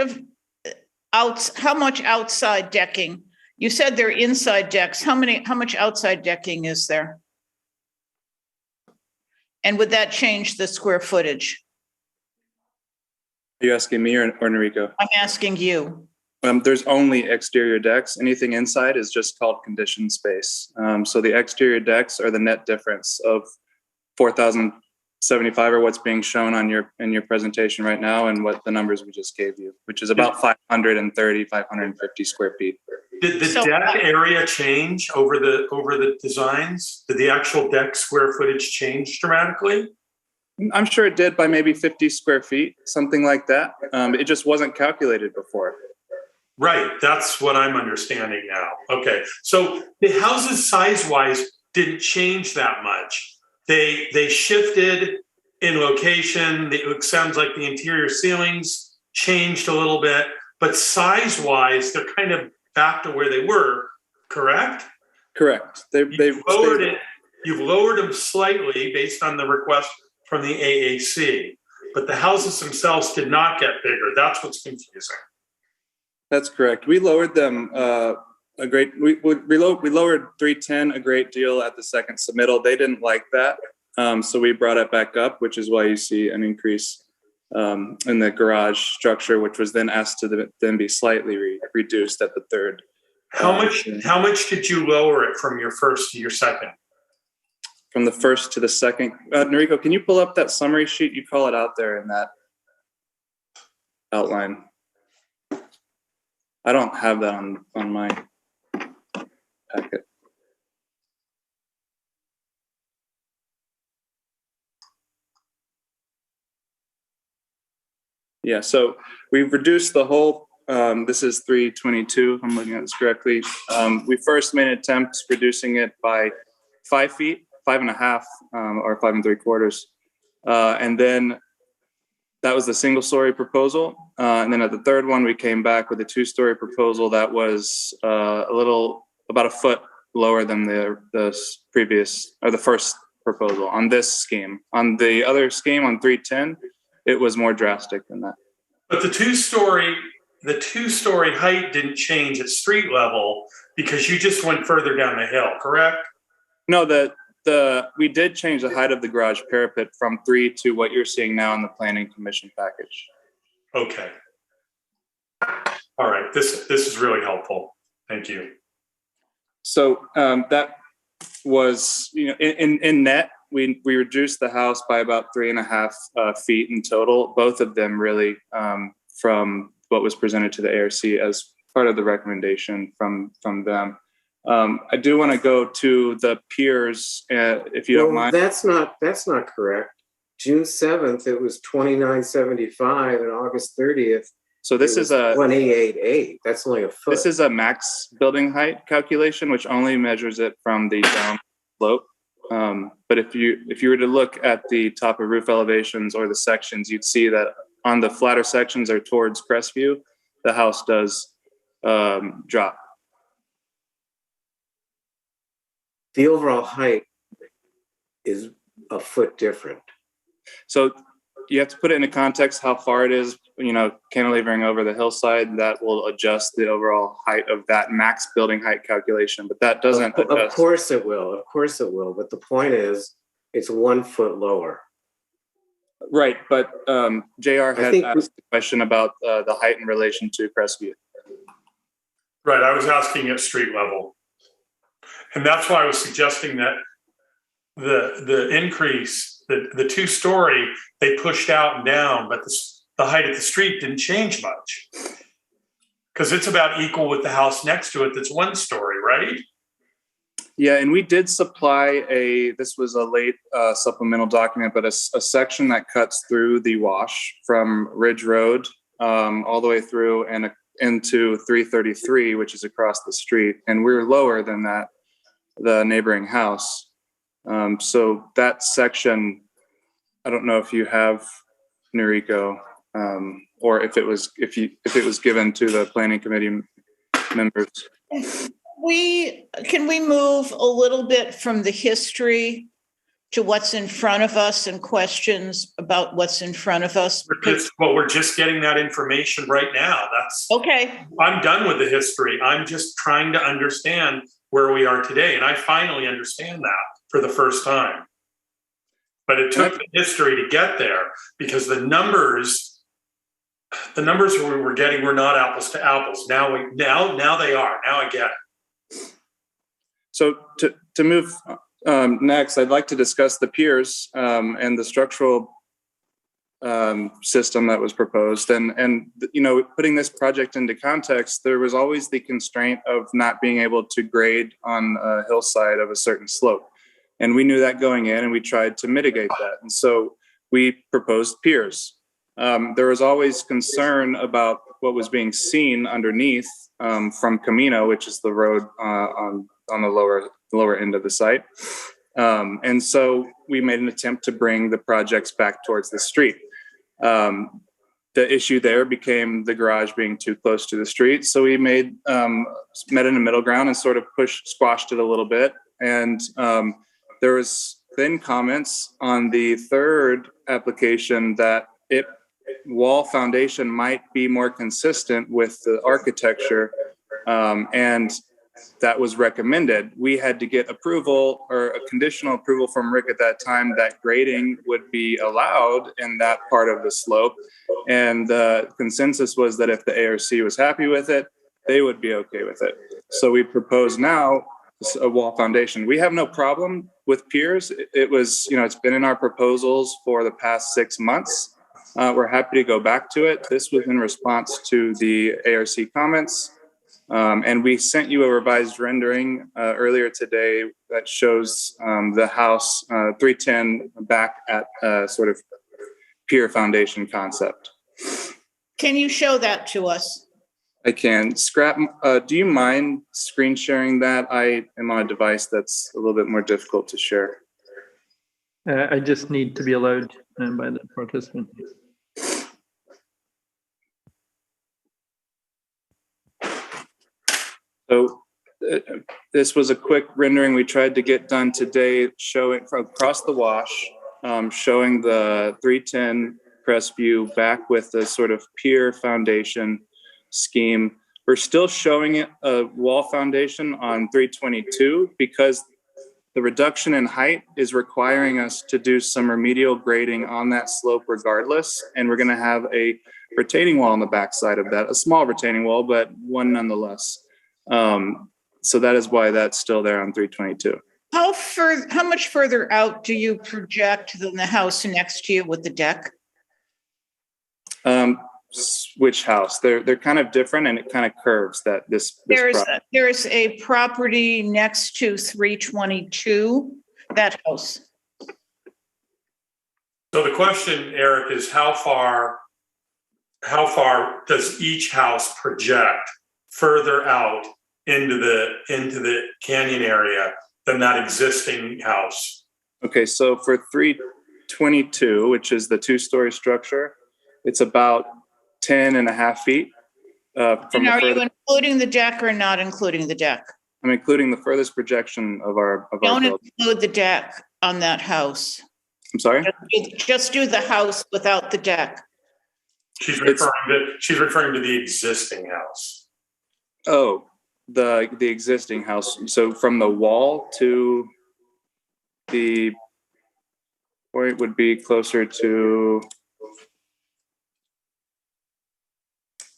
outside decking? You said they're inside decks. How much outside decking is there? And would that change the square footage? Are you asking me or Noriko? I'm asking you. There's only exterior decks. Anything inside is just called conditioned space. So the exterior decks are the net difference of 4,075 or what's being shown on in your presentation right now, and what the numbers we just gave you, which is about 550 square feet. Did the deck area change over the designs? Did the actual deck square footage change dramatically? I'm sure it did by maybe 50 square feet, something like that. It just wasn't calculated before. Right, that's what I'm understanding now. Okay, so the houses size-wise didn't change that much. They shifted in location. It sounds like the interior ceilings changed a little bit, but size-wise, they're kind of back to where they were, correct? Correct. You've lowered them slightly based on the request from the AAC, but the houses themselves did not get bigger. That's what's confusing. That's correct. We lowered them we lowered 310 a great deal at the second submittal. They didn't like that. So we brought it back up, which is why you see an increase in the garage structure, which was then asked to then be slightly reduced at the third. How much did you lower it from your first to your second? From the first to the second. Noriko, can you pull up that summary sheet? You call it out there in that outline. I don't have that on my packet. Yeah, so we've reduced the whole, this is 322, if I'm looking at this correctly. We first made an attempt reducing it by 5 feet, 5.5, or 5 3/4. And then that was the single story proposal. And then at the third one, we came back with a 2-story proposal that was about a foot lower than the previous, or the first proposal on this scheme. On the other scheme on 310, it was more drastic than that. But the two-story height didn't change at street level because you just went further down the hill, correct? No, we did change the height of the garage parapet from 3 to what you're seeing now in the planning commission package. Okay. All This is really helpful. Thank you. So that was, in net, we reduced the house by about 3.5 feet in total, both of them really from what was presented to the ARC as part of the recommendation from them. I do want to go to the piers, if you don't mind. That's not correct. June 7th, it was 2975, and August 30th. So this is a 28.8. That's only a foot. This is a max building height calculation, which only measures it from the down slope. But if you were to look at the top of roof elevations or the sections, you'd see that on the flatter sections or towards Crestview, the house does drop. The overall height is a foot different. So you have to put it into context how far it is, cantilevering over the hillside. That will adjust the overall height of that max building height calculation, but that doesn't adjust. Of course it will. Of course it will. But the point is, it's 1 foot lower. Right. But JR had asked a question about the height in relation to Crestview. Right. I was asking at street level. And that's why I was suggesting that the increase, the 2-story, they pushed out and down, but the height of the street didn't change much. Because it's about equal with the house next to it that's 1 story, right? Yeah, and we did supply this was a late supplemental document, but a section that cuts through the wash from Ridge Road all the way through and into 333, which is across the street. And we're lower than that, the neighboring house. So that section, I don't know if you have Noriko, or if it was given to the planning committee members. Can we move a little bit from the history to what's in front of us and questions about what's in front of us? We're just getting that information right now. That's okay. I'm done with the history. I'm just trying to understand where we are today. And I finally understand that for the first time. But it took the history to get there because the numbers we were getting were not apples to apples. Now they are. Now I get it. So to move next, I'd like to discuss the piers and the structural system that was proposed. And putting this project into context, there was always the constraint of not being able to grade on a hillside of a certain slope. And we knew that going in, and we tried to mitigate that. And so we proposed piers. There was always concern about what was being seen underneath from Camino, which is the road on the lower end of the site. And so we made an attempt to bring the projects back towards the street. The issue there became the garage being too close to the street. So we met in a middle ground and sort of squashed it a little bit. And there was then comments on the third application that wall foundation might be more consistent with the architecture, and that was recommended. We had to get approval or a conditional approval from Rick at that time that grading would be allowed in that part of the slope. And the consensus was that if the ARC was happy with it, they would be okay with it. So we propose now a wall foundation. We have no problem with piers. It was, it's been in our proposals for the past 6 months. We're happy to go back to it. This was in response to the ARC comments. And we sent you a revised rendering earlier today that shows the house 310 back at sort of pier foundation concept. Can you show that to us? I can. Scrap, do you mind screen sharing that? I am on a device that's a little bit more difficult to share. I just need to be allowed by the participant. So this was a quick rendering we tried to get done today, showing from across the wash, showing the 310 Crestview back with the sort of pier foundation scheme. We're still showing it a wall foundation on 322 because the reduction in height is requiring us to do some remedial grading on that slope regardless. And we're going to have a retaining wall on the backside of that, a small retaining wall, but one nonetheless. So that is why that's still there on 322. How much further out do you project than the house next to you with the deck? Which house? They're kind of different, and it kind of curves that this There is a property next to 322, that house. So the question, Eric, is how far does each house project further out into the canyon area than that existing house? Okay, so for 322, which is the 2-story structure, it's about 10.5 feet. And are you including the deck or not including the deck? I'm including the furthest projection of our Don't building. include the deck on that house. I'm sorry? Just do the house without the deck. She's referring to the existing house. Oh, the existing house. So from the wall to the point would be closer to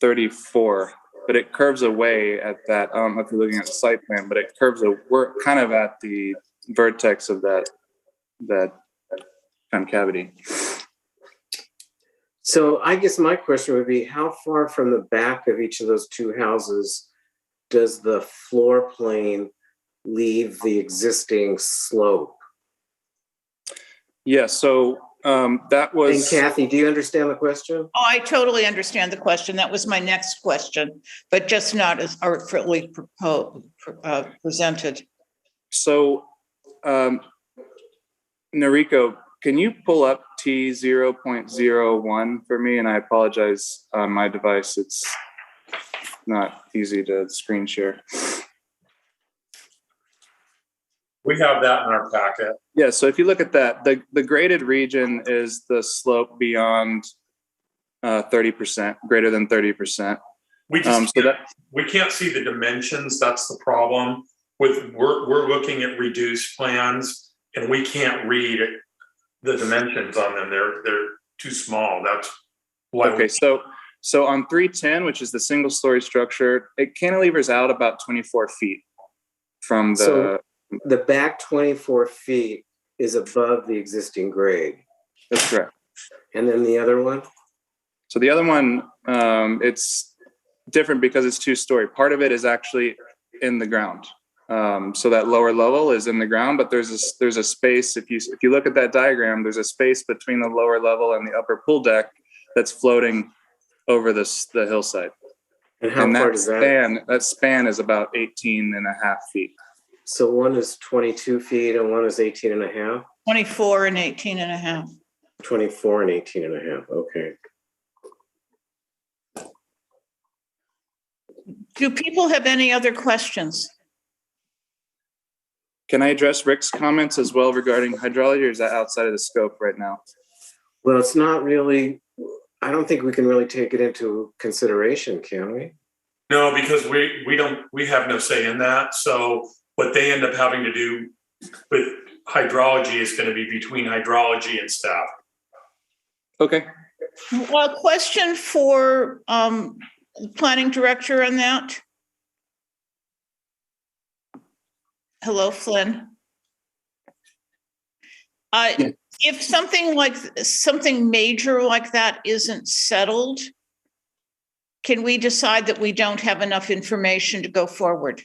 34, but it curves away at that. I don't know if you're looking at the site plan, but it curves. We're kind of at the vertex of that concavity. So I guess my question would be, how far from the back of each of those two houses does the floor plane leave the existing slope? Yeah, so that was... And Kathy, do you understand the question? Oh, I totally understand the question. That was my next question, but just not as artfully presented. So, Noriko, can you pull up T0.01 for me? And I apologize, on my device, it's not easy to screen share. We have that in our packet. Yeah, so if you look at that, the graded region is the slope beyond 30%, greater than 30%. We can't see the dimensions. That's the problem. We're looking at reduced plans, and we can't read the dimensions on them. They're too small. That's why. Okay, so on 310, which is the single story structure, it cantilevers out about 24 feet from the. So the back 24 feet is above the existing grade. That's correct. And then the other one? So the other one, it's different because it's 2-story. Part of it is actually in the ground. So that lower level is in the ground, but there's a space. If you look at that diagram, there's a space between the lower level and the upper pool deck that's floating over the hillside. And how far does that? That span is about 18.5 feet. So one is 22 feet and one is 18.5? 24 and 18.5. 24 and 18.5, okay. Do people have any other questions? Can I address Rick's comments as well regarding hydrology, or is that outside of the scope right now? Well, it's not really, I don't think we can really take it into consideration, can we? No, because we have no say in that. So what they end up having to do with hydrology is going to be between hydrology and staff. Okay. Well, question for planning director on that. Hello, Flynn. If something major like that isn't settled, can we decide that we don't have enough information to go forward?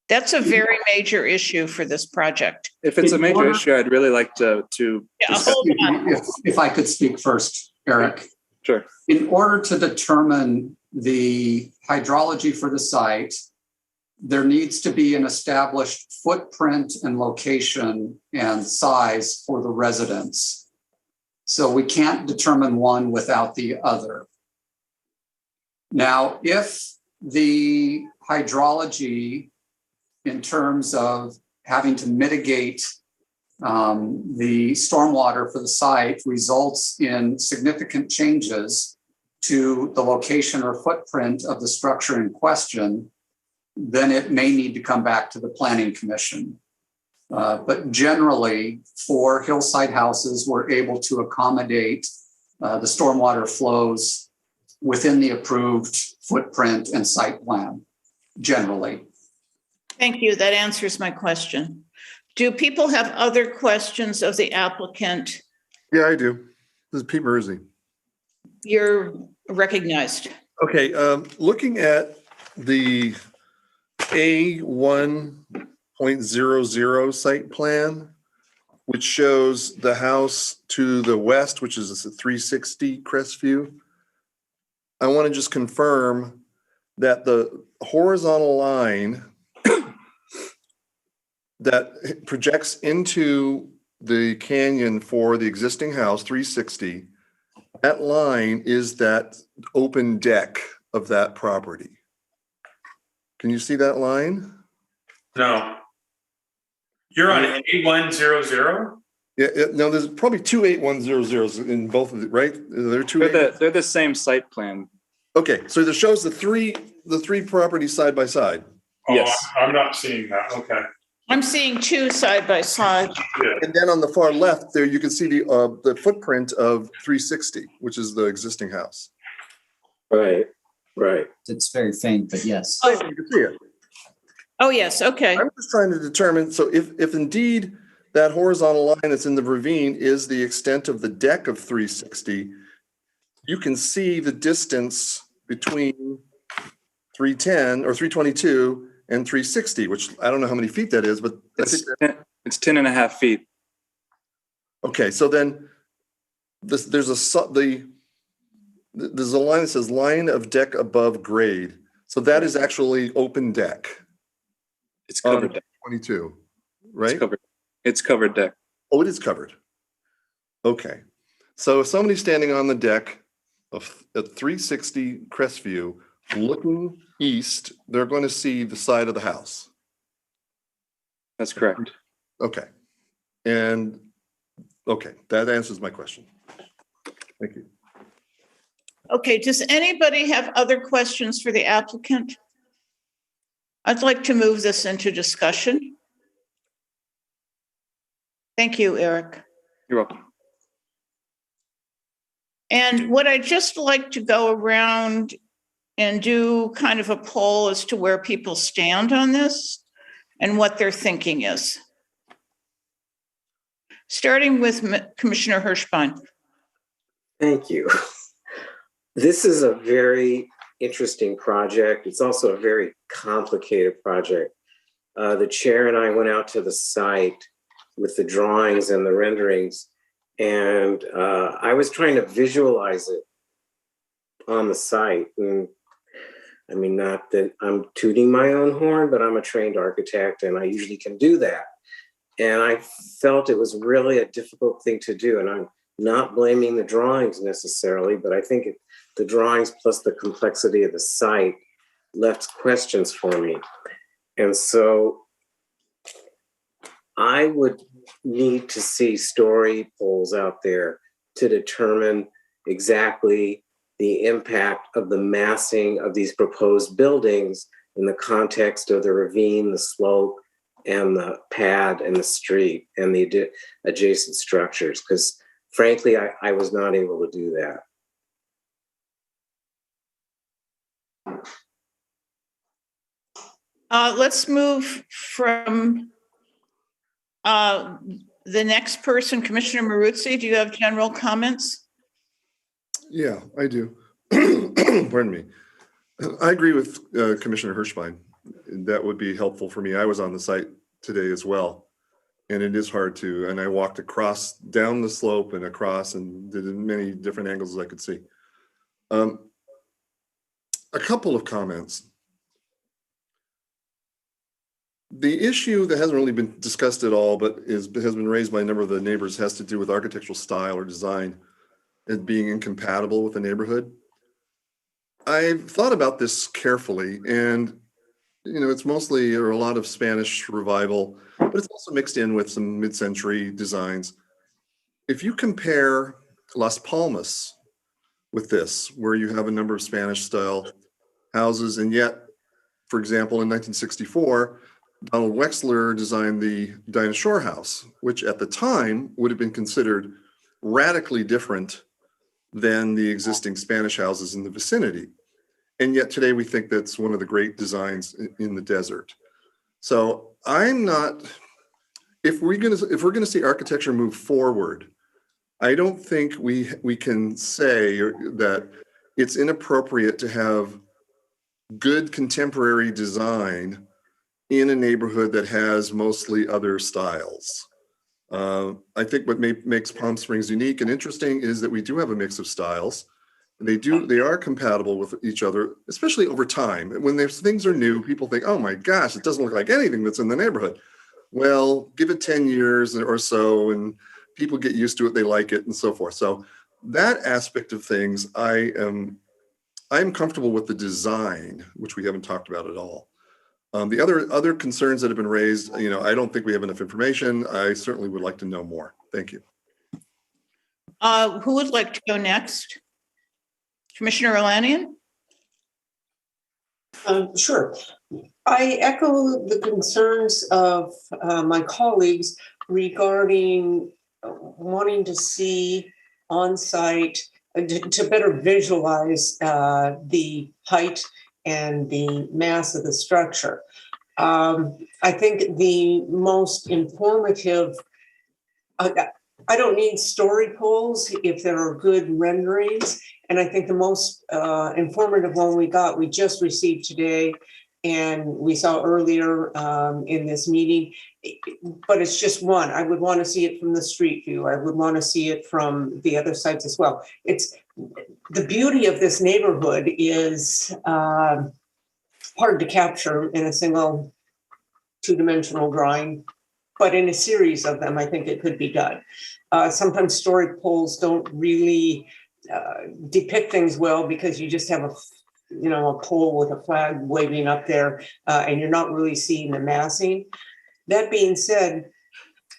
That's a very major issue for this project. If it's a major issue, I'd really like to hold on. If I could speak first, Eric. Sure. In order to determine the hydrology for the site, there needs to be an established footprint and location and size for the residents. So we can't determine one without the other. Now, if the hydrology in terms of having to mitigate the stormwater for the site results in significant changes to the location or footprint of the structure in question, then it may need to come back to the Planning Commission. But generally, for hillside houses, we're able to accommodate the stormwater flows within the approved footprint and site plan generally. Thank you. That answers my question. Do people have other questions of the applicant? Yeah, I do. This is Pete Marizzi. You're recognized. Okay, looking at the A1.00 site plan, which shows the house to the west, which is a 360 Crestview. I want to just confirm that the horizontal line that projects into the canyon for the existing house, 360, that line is that open deck of that property. Can you see that line? No. You're on A100? Yeah, no, there's probably two 8100s in both of the, right? There are two. They're the same site plan. Okay, so it shows the three properties side by side. Oh, Yes. I'm not seeing that. Okay. I'm seeing two side by side. Yeah. And then on the far left there, you can see the footprint of 360, which is the existing house. Right, right. It's very faint, but yes. Oh, you can see it. Oh, yes. Okay. I'm just trying to determine, so if indeed that horizontal line that's in the ravine is the extent of the deck of 360, you can see the distance between 310 or 322 and 360, which I don't know how many feet that is, but It's 10 and a half feet. okay. So then there's a line that says line of deck above grade. So that is actually open deck. It's covered deck. 22, right? It's covered deck. Oh, it is covered. Okay. So if somebody's standing on the deck of a 360 Crestview looking east, they're going to see the side of the house. That's correct. Okay. And okay, that answers my question. Thank you. Okay, does anybody have other questions for the applicant? I'd like to move this into discussion. Thank you, Eric. You're welcome. And would I just like to go around and do kind of a poll as to where people stand on this and what their thinking is? Starting with Commissioner Hirschbein. Thank you. This is a very interesting project. It's also a very complicated project. The chair and I went out to the site with the drawings and the renderings, and I was trying to visualize it on the site. And I mean, not that I'm tooting my own horn, but I'm a trained architect and I usually can do that. And I felt it was really a difficult thing to do. And I'm not blaming the drawings necessarily, but I think the drawings plus the complexity of the site left questions for me. And so I would need to see story polls out there to determine exactly the impact of the massing of these proposed buildings in the context of the ravine, the slope, and the pad and the street and the adjacent structures. Because frankly, I was not able to do that. Let's move from the next person, Commissioner Maruzzi. Do you have general comments? Yeah, I do. Pardon me. I agree with Commissioner Hirschbein. That would be helpful for me. I was on the site today as well, and it is hard to, and I walked across down the slope and across and did many different angles as I could see. A couple of comments. The issue that hasn't really been discussed at all, but has been raised by a number of the neighbors, has to do with architectural style or design and being incompatible with the neighborhood. I've thought about this carefully, and it's mostly or a lot of Spanish revival, but it's also mixed in with some mid-century designs. If you compare Las Palmas with this, where you have a number of Spanish style houses, and yet, for example, in 1964, Donald Wexler designed the Dinah Shore House, which at the time would have been considered radically different than the existing Spanish houses in the vicinity. And yet today we think that's one of the great designs in the desert. So I'm not, if we're gonna see architecture move forward, I don't think we can say that it's inappropriate to have good contemporary design in a neighborhood that has mostly other styles. I think what makes Palm Springs unique and interesting is that we do have a mix of styles. They are compatible with each other, especially over time. When things are new, people think, oh my gosh, it doesn't look like anything that's in the neighborhood. Well, give it 10 years or so and people get used to it, they like it and so forth. So that aspect of things, I'm comfortable with the design, which we haven't talked about at all. The other concerns that have been raised, I don't think we have enough information. I certainly would like to know more. Thank you. Who would like to go next? Commissioner Irlanian? Sure. I echo the concerns of my colleagues regarding wanting to see on-site, to better visualize the height and the mass of the structure. I think the most informative, I don't need story polls if there are good renderings. And I think the most informative one we just received today and we saw earlier in this meeting, but it's just one. I would want to see it from the street view. I would want to see it from the other sites as well. It's the beauty of this neighborhood is hard to capture in a single two-dimensional drawing, but in a series of them, I think it could be done. Sometimes story polls don't really depict things well because you just have a pole with a flag waving up there and you're not really seeing the massing. That being said,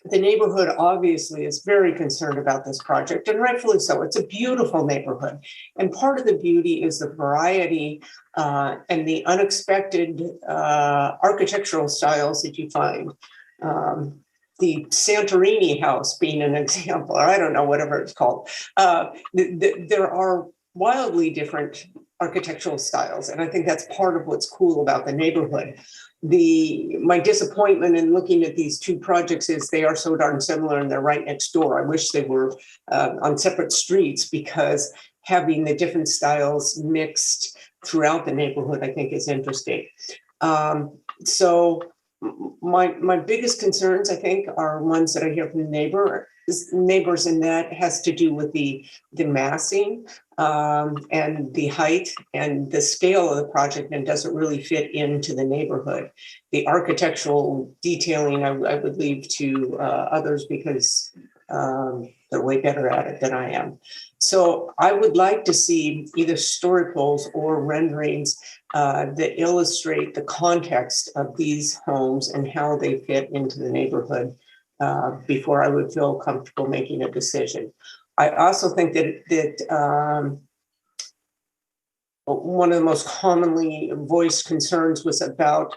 the neighborhood obviously is very concerned about this project, and rightfully so. It's a beautiful neighborhood. And part of the beauty is the variety and the unexpected architectural styles that you find. The Santorini house being an example, or I don't know, whatever it's called. There are wildly different architectural styles, and I think that's part of what's cool about the neighborhood. My disappointment in looking at these two projects is they are so darn similar and they're right next door. I wish they were on separate streets, because having the different styles mixed throughout the neighborhood, I think, is interesting. So my biggest concerns, I think, are ones that I hear from neighbors, and that has to do with the massing and the height and the scale of the project, and doesn't really fit into the neighborhood. The architectural detailing I would leave to others, because they're way better at it than I am. So I would like to see either story polls or renderings that illustrate the context of these homes and how they fit into the neighborhood before I would feel comfortable making a decision. I also think that one of the most commonly voiced concerns was about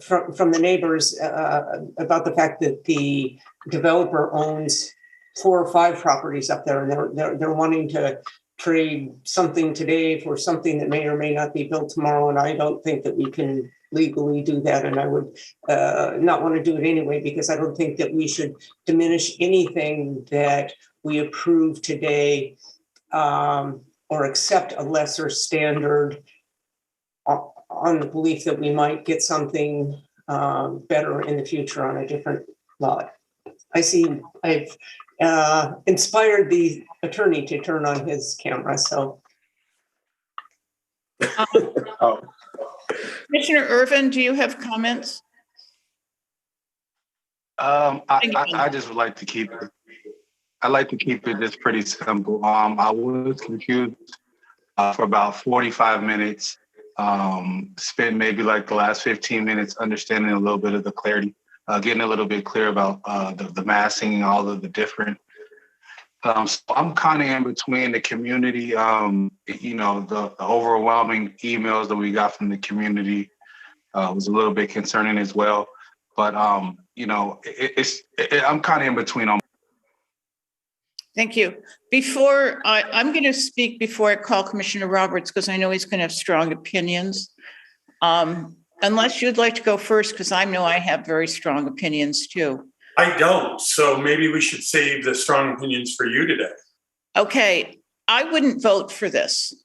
from the neighbors about the fact that the developer owns 4 or 5 properties up there, and they're wanting to trade something today for something that may or may not be built tomorrow. And I don't think that we can legally do that. And I would not want to do it anyway, because I don't think that we should diminish anything that we approve today or accept a lesser standard on the belief that we might get something better in the future on a different lot. I've inspired the attorney to turn on his camera, so. Commissioner Irvin, do you have comments? I just would like to keep it. I like to keep it just pretty simple. I was confused for about 45 minutes. Spent maybe like the last 15 minutes understanding a little bit of the clarity, getting a little bit clear about the massing and all of the different. So I'm kind of in between the community, the overwhelming emails that we got from the community was a little bit concerning as well. But, I'm kind of in between on. Thank you. I'm going to speak before I call Commissioner Roberts, because I know he's going to have strong opinions. Unless you'd like to go first, because I know I have very strong opinions too. I don't, so maybe we should save the strong opinions for you today. Okay, I wouldn't vote for this.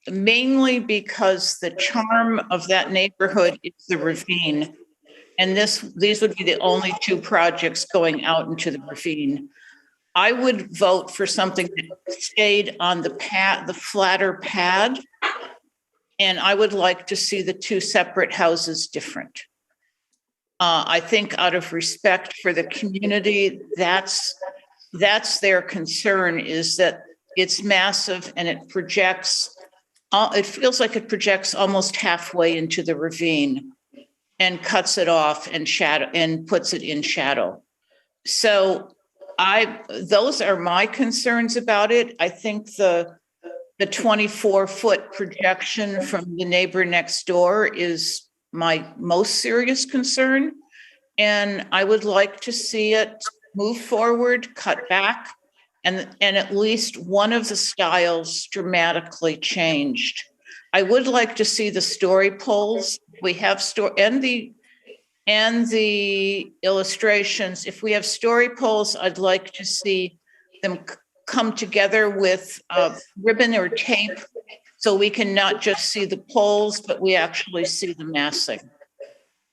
Mainly because the charm of that neighborhood is the ravine. And these would be the only two projects going out into the ravine. I would vote for something that stayed on the flatter pad. And I would like to see the two separate houses different. I think out of respect for the community, that's their concern, is that it's massive and it projects, it feels like it projects almost halfway into the ravine and cuts it off and puts it in shadow. So those are my concerns about it. I think the 24-foot projection from the neighbor next door is my most serious concern. And I would like to see it move forward, cut back, and at least one of the styles dramatically changed. I would like to see the story poles. We have and the illustrations. If we have story poles, I'd like to see them come together with ribbon or tape, so we can not just see the poles, but we actually see the massing.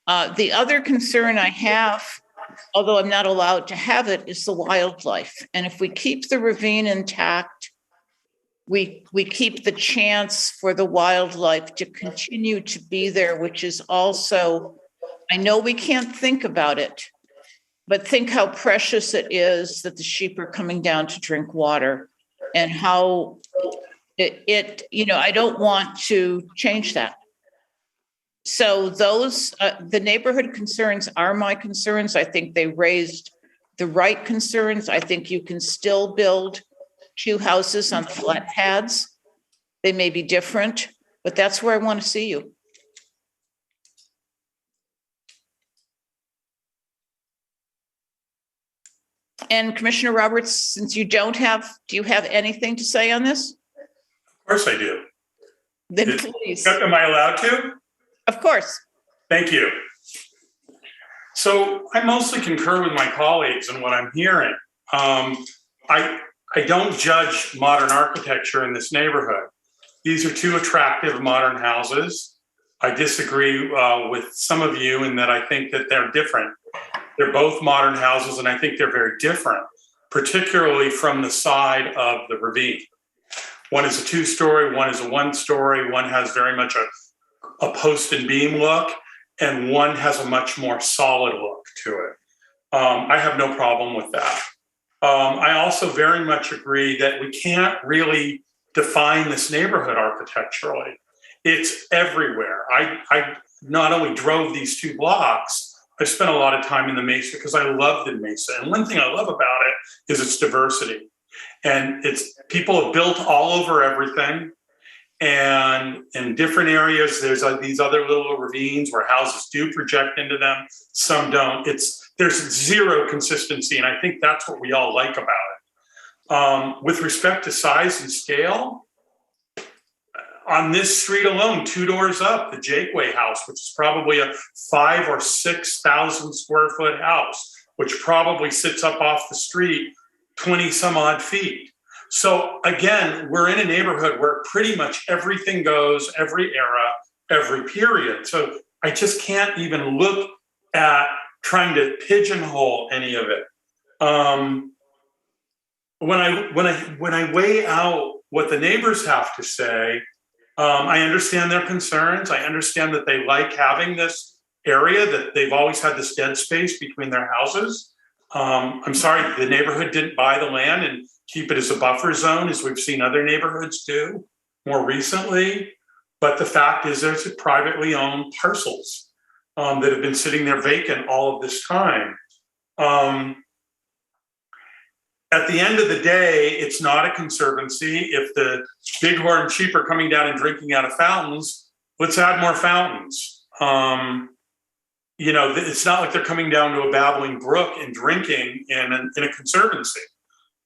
The other concern I have, although I'm not allowed to have it, is the wildlife. And if we keep the ravine intact, we keep the chance for the wildlife to continue to be there, which is also, I know we can't think about it, but think how precious it is that the sheep are coming down to drink water, and how I don't want to change that. So the neighborhood concerns are my concerns. I think they raised the right concerns. I think you can still build two houses on flat pads. They may be different, but that's where I want to see you. And Commissioner Roberts, since you do you have anything to say on this? Of course I do. Then please. Am I allowed to? Of course. Thank you. So I mostly concur with my colleagues in what I'm hearing. I don't judge modern architecture in this neighborhood. These are two attractive modern houses. I disagree with some of you in that I think that they're different. They're both modern houses, and I think they're very different, particularly from the side of the ravine. One is a two-story, one is a one-story, one has very much a post and beam look, and one has a much more solid look to it. I have no problem with that. I also very much agree that we can't really define this neighborhood architecturally. It's everywhere. I not only drove these 2 blocks, I spent a lot of time in the Mesa because I love the Mesa. And one thing I love about it is its diversity. And people have built all over everything. And in different areas, there's these other little ravines where houses do project into them. Some don't. There's zero consistency. And I think that's what we all like about it. With respect to size and scale, on this street alone, 2 doors up, the Jakeway house, which is probably a 5,000 or 6,000 square foot house, which probably sits up off the street 20 some odd feet. So again, we're in a neighborhood where pretty much everything goes, every era, every period. So I just can't even look at trying to pigeonhole any of it. When I weigh out what the neighbors have to say, I understand their concerns. I understand that they like having this area, that they've always had this dead space between their houses. I'm sorry, the neighborhood didn't buy the land and keep it as a buffer zone, as we've seen other neighborhoods do more recently. But the fact is there's privately owned parcels that have been sitting there vacant all of this time. At the end of the day, it's not a conservancy. If the bighorn sheep are coming down and drinking out of fountains, let's add more fountains. It's not like they're coming down to a babbling brook and drinking in a conservancy.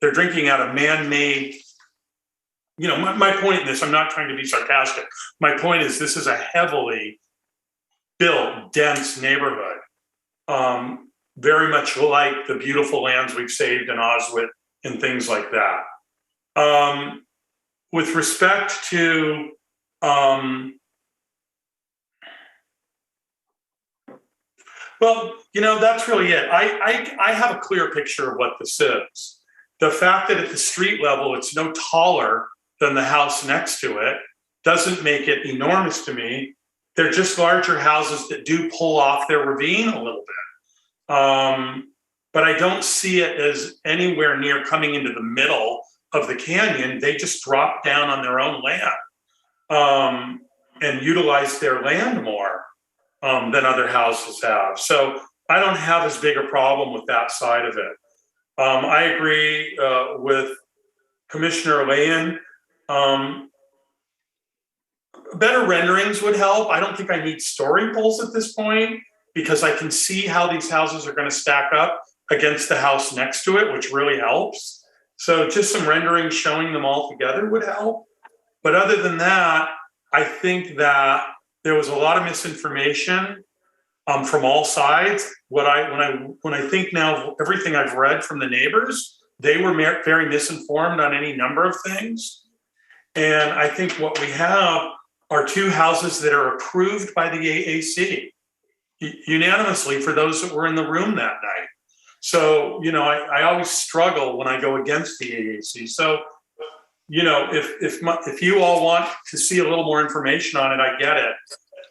they're drinking out of man-made, you know, my point in this, I'm not trying to be sarcastic. My point is this is a heavily built, dense neighborhood. Very much like the beautiful lands we've saved in Oswego and things like that. With respect to well, you know, that's really it. I have a clear picture of what this is. The fact that at the street level, it's no taller than the house next to it doesn't make it enormous to me. They're just larger houses that do pull off their ravine a little bit. But I don't see it as anywhere near coming into the middle of the canyon. They just drop down on their own land and utilize their land more than other houses have. So I don't have as big a problem with that side of it. I agree with Commissioner Leyen. Better renderings would help. I don't think I need story poles at this point because I can see how these houses are going to stack up against the house next to it, which really helps. So just some renderings showing them all together would help. But other than that, I think that there was a lot of misinformation from all sides. When I think now of everything I've read from the neighbors, they were very misinformed on any number of things. And I think what we have are two houses that are approved by the AAC unanimously for those that were in the room that night. So, you know, I always struggle when I go against the AAC. So, you know, if you all want to see a little more information on it, I get it.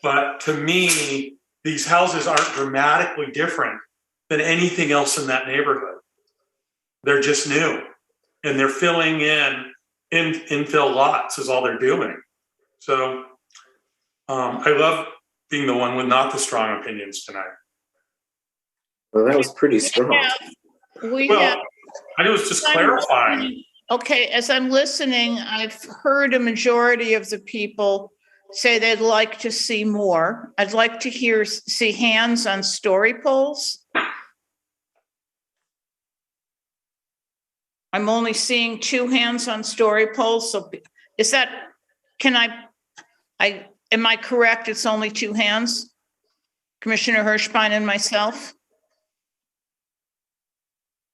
But to me, these houses aren't dramatically different than anything else in that neighborhood. They're just new and they're filling in infill lots is all they're doing. So I love being the one with not the strong opinions tonight. Well, that was pretty strong. I was just clarifying. Okay, as I'm listening, I've heard a majority of the people say they'd like to see more. I'd like to see hands on story poles. I'm only seeing 2 hands on story poles. So is that, am I correct? It's only 2 hands? Commissioner Hirschbein and myself?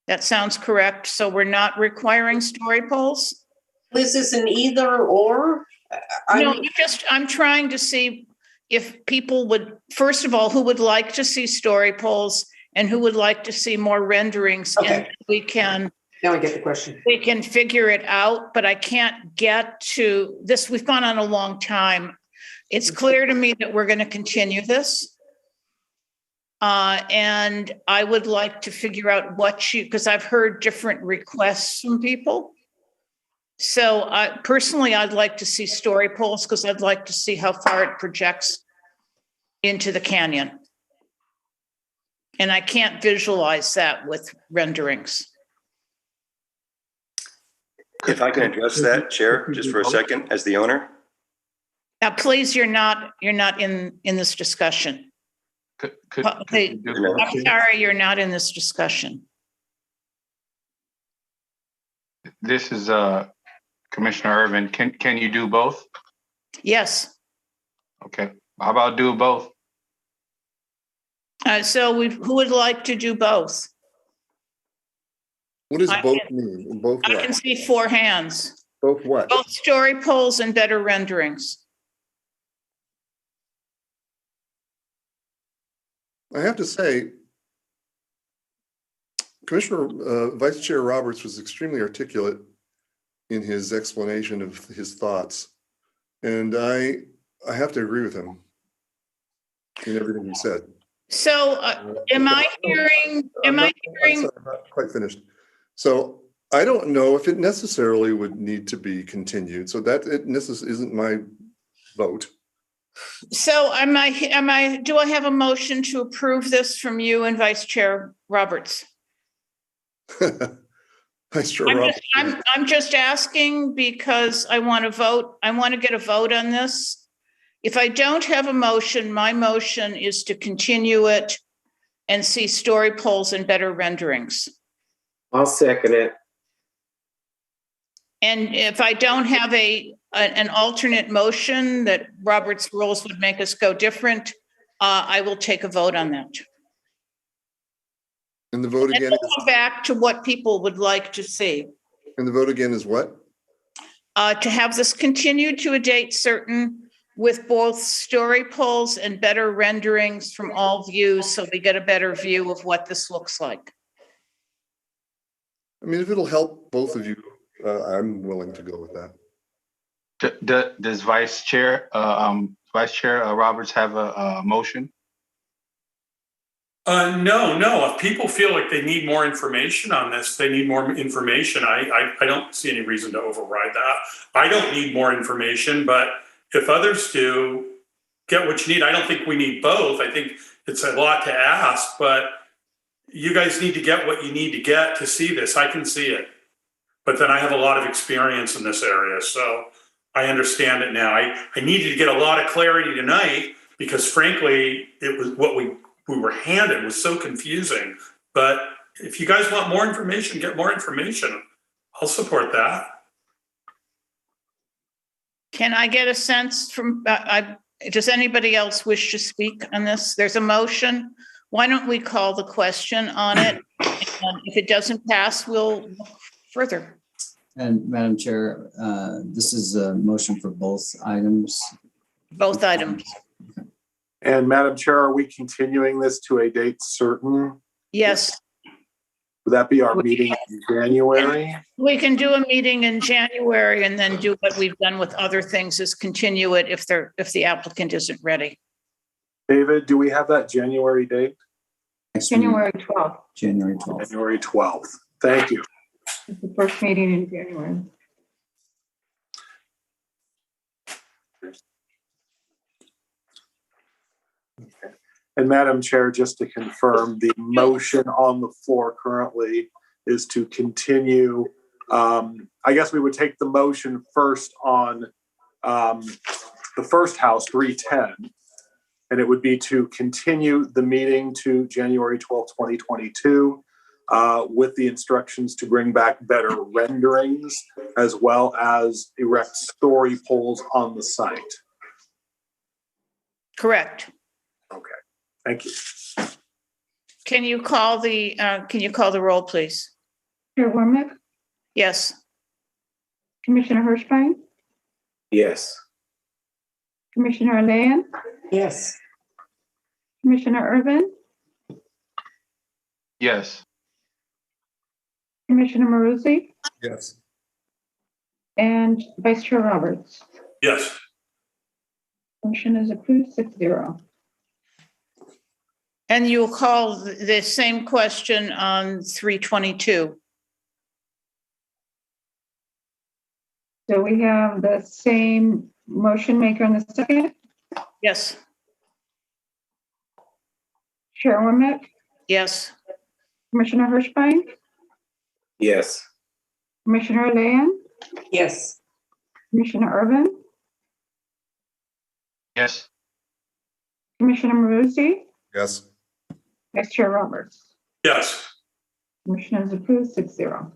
That sounds correct. So we're not requiring story poles? Is this an either or? I'm trying to see if people would, first of all, who would like to see story poles and who would like to see more renderings. Okay. And now I get the question. We can figure it out, but I can't get to this. We've gone on a long time. It's clear to me that we're going to continue this. And I would like to figure out because I've heard different requests from people. So personally, I'd like to see story poles because I'd like to see how far it projects into the canyon. And I can't visualize that with renderings. If I can address that, Chair, just for a second, as the owner. Now, please, you're not in this discussion. I'm sorry, you're not in this discussion. This is Commissioner Irvin. Can you do both? Yes. Okay. How about do both? So who would like to do both? What does both mean? Both what? I can see 4 hands. Both what? Both story poles and better renderings. I have to say, Commissioner Vice Chair Roberts was extremely articulate in his explanation of his thoughts. And I have to agree with him in everything he said. So am I hearing? I'm not quite finished. So I don't know if it necessarily would need to be continued. So that isn't my vote. So do I have a motion to approve this from you and Vice Chair Roberts? Vice Chair Roberts. I'm just asking because I want to vote. I want to get a vote on this. If I don't have a motion, my motion is to continue it and see story poles and better renderings. I'll second it. And if I don't have an alternate motion that Robert's rules would make us go different, I will take a vote on that. And the vote And again, we'll come back to what people would like to see. and the vote again is what? To have this continued to a date certain with both story polls and better renderings from all views, so we get a better view of what this looks like. I mean, if it'll help both of you, I'm willing to go with that. Does Vice Chair Roberts have a motion? No. If people feel like they need more information on this, they need more information. I don't see any reason to override that. I don't need more information, but if others do, get what you need. I don't think we need both. I think it's a lot to ask, but you guys need to get what you need to get to see this. I can see it, but then I have a lot of experience in this area, so I understand it now. I needed to get a lot of clarity tonight because frankly, it was what we were handed was so confusing. But if you guys want more information, get more information. I'll support that. Can I get a sense from, does anybody else wish to speak on this? There's a motion. Why don't we call the question on it? And if it doesn't pass, we'll look further. And Madam Chair, this is a motion for both items. Both items. And Madam Chair, are we continuing this to a date certain? Yes. Would that be our meeting in January? We can do a meeting in January and then do what we've done with other things is continue it if the applicant isn't ready. David, do we have that January date? January 12th. January 12th. January 12th. Thank you. It's the first meeting in January. And Madam Chair, just to confirm, the motion on the floor currently is to continue. I guess we would take the motion first on the first house, 310, and it would be to continue the meeting to January 12th, 2022, with the instructions to bring back better renderings as well as erect story poles on the site. Correct. Okay. Thank you. Can you call the roll, please? Chair Wormick, Yes. Commissioner Hirschbein, Yes. Commissioner Alain, Yes. Commissioner Irvin, Yes. Commissioner Maruzi, Yes. and Vice Chair Roberts. Yes. Motion is approved 6-0. And you'll call the same question on 322. So we have the same motion maker in the second. Yes. Chair Wormick, Yes. Commissioner Hirschbein, Yes. Commissioner Alain, Yes. Commissioner Irvin, Yes. Commissioner Maruzi, Yes. Vice Chair Roberts. Yes. Motion is approved 6-0.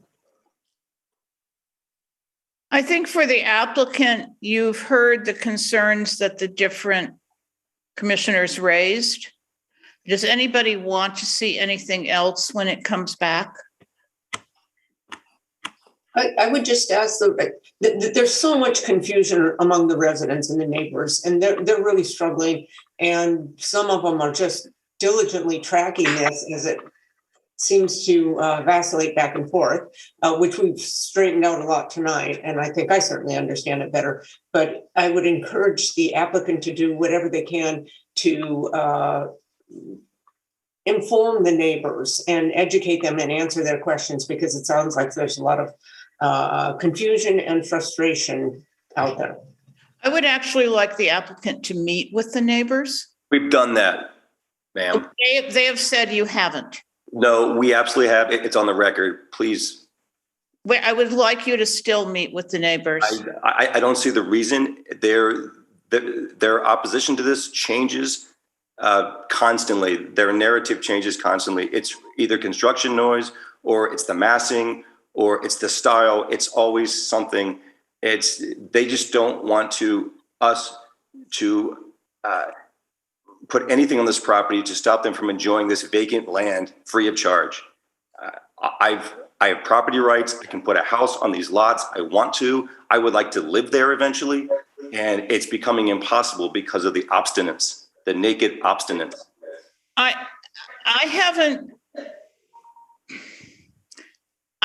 I think for the applicant, you've heard the concerns that the different commissioners raised. Does anybody want to see anything else when it comes back? I would just ask there's so much confusion among the residents and the neighbors, and they're really struggling. And some of them are just diligently tracking this as it seems to vacillate back and forth, which we've straightened out a lot tonight. And I think I certainly understand it better. But I would encourage the applicant to do whatever they can to inform the neighbors and educate them and answer their questions, because it sounds like there's a lot of confusion and frustration out there. I would actually like the applicant to meet with the neighbors. We've done that, ma'am. They have said you haven't. No, we absolutely have. It's on the record. Please. Wait, I would like you to still meet with the neighbors. I don't see the reason. Their opposition to this changes constantly. Their narrative changes constantly. It's either construction noise, or it's the massing, or it's the style. It's always something. They just don't want us to put anything on this property to stop them from enjoying this vacant land free of charge. I have property rights. I can put a house on these lots. I want to. I would like to live there eventually. And it's becoming impossible because of the obstinance, the naked obstinance. I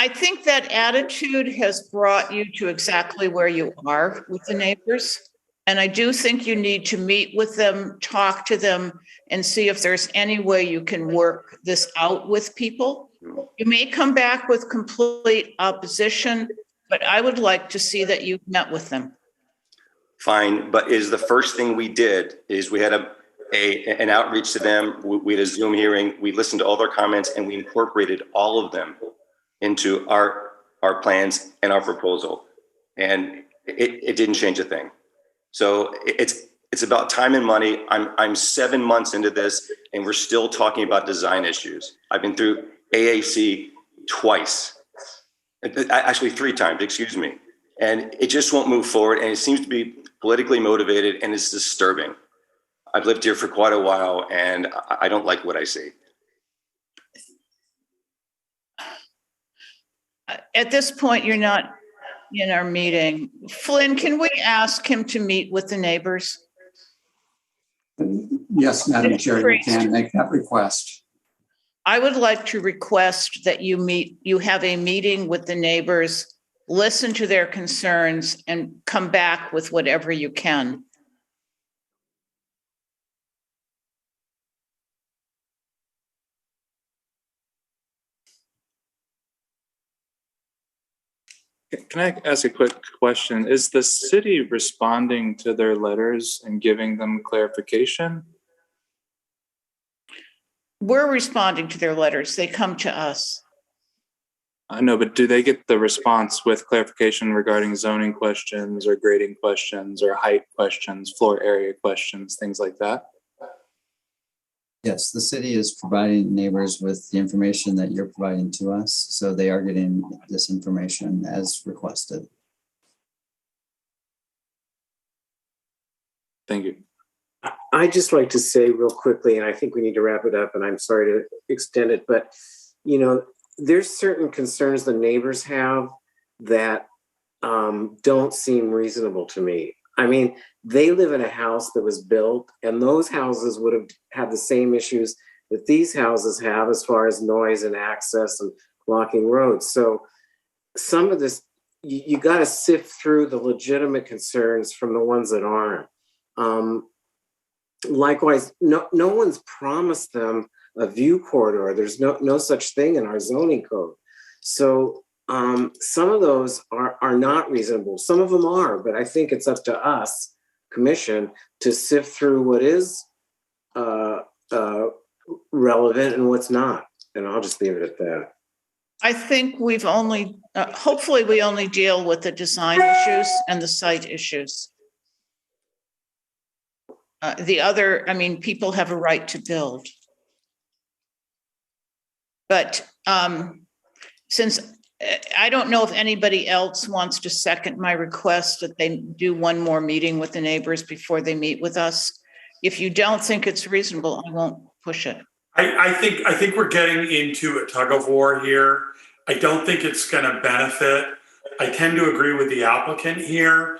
think that attitude has brought you to exactly where you are with the neighbors. And I do think you need to meet with them, talk to them, and see if there's any way you can work this out with people. You may come back with complete opposition, but I would like to see that you've met with them. Fine, but is the first thing we did is we had an outreach to them. We had a Zoom hearing. We listened to all their comments and we incorporated all of them into our plans and our proposal. And it didn't change a thing. So it's about time and money. I'm 7 months into this and we're still talking about design issues. I've been through AAC twice, actually 3 times, excuse me. And it just won't move forward. And it seems to be politically motivated and it's disturbing. I've lived here for quite a while and I don't like what I see. At this point, you're not in our meeting. Flynn, can we ask him to meet with the neighbors? Yes, Madam Chair, you can make that request. I would like to request that you have a meeting with the neighbors, listen to their concerns, and come back with whatever you can. Can I ask a quick question? Is the city responding to their letters and giving them clarification? We're responding to their letters. They come to us. I know, but do they get the response with clarification regarding zoning questions or grading questions or height questions, floor area questions, things like that? Yes, the city is providing neighbors with the information that you're providing to us. So they are getting this information as requested. Thank you. I'd just like to say real quickly, and I think we need to wrap it up, and I'm sorry to extend it, but there's certain concerns the neighbors have that don't seem reasonable to me. I mean, they live in a house that was built, and those houses would have had the same issues that these houses have as far as noise and access and blocking roads. So some of this, you got to sift through the legitimate concerns from the ones that aren't. Likewise, no one's promised them a view corridor. There's no such thing in our zoning code. So some of those are not reasonable. Some of them are, but I think it's up to us, commission, to sift through what is relevant and what's not. And I'll just leave it at that. I think we've only, hopefully we only deal with the design issues and the site issues. The other, people have a right to build. But since I don't know if anybody else wants to second my request that they do one more meeting with the neighbors before they meet with us. If you don't think it's reasonable, I won't push it. I think we're getting into a tug of war here. I don't think it's going to benefit. I tend to agree with the applicant here.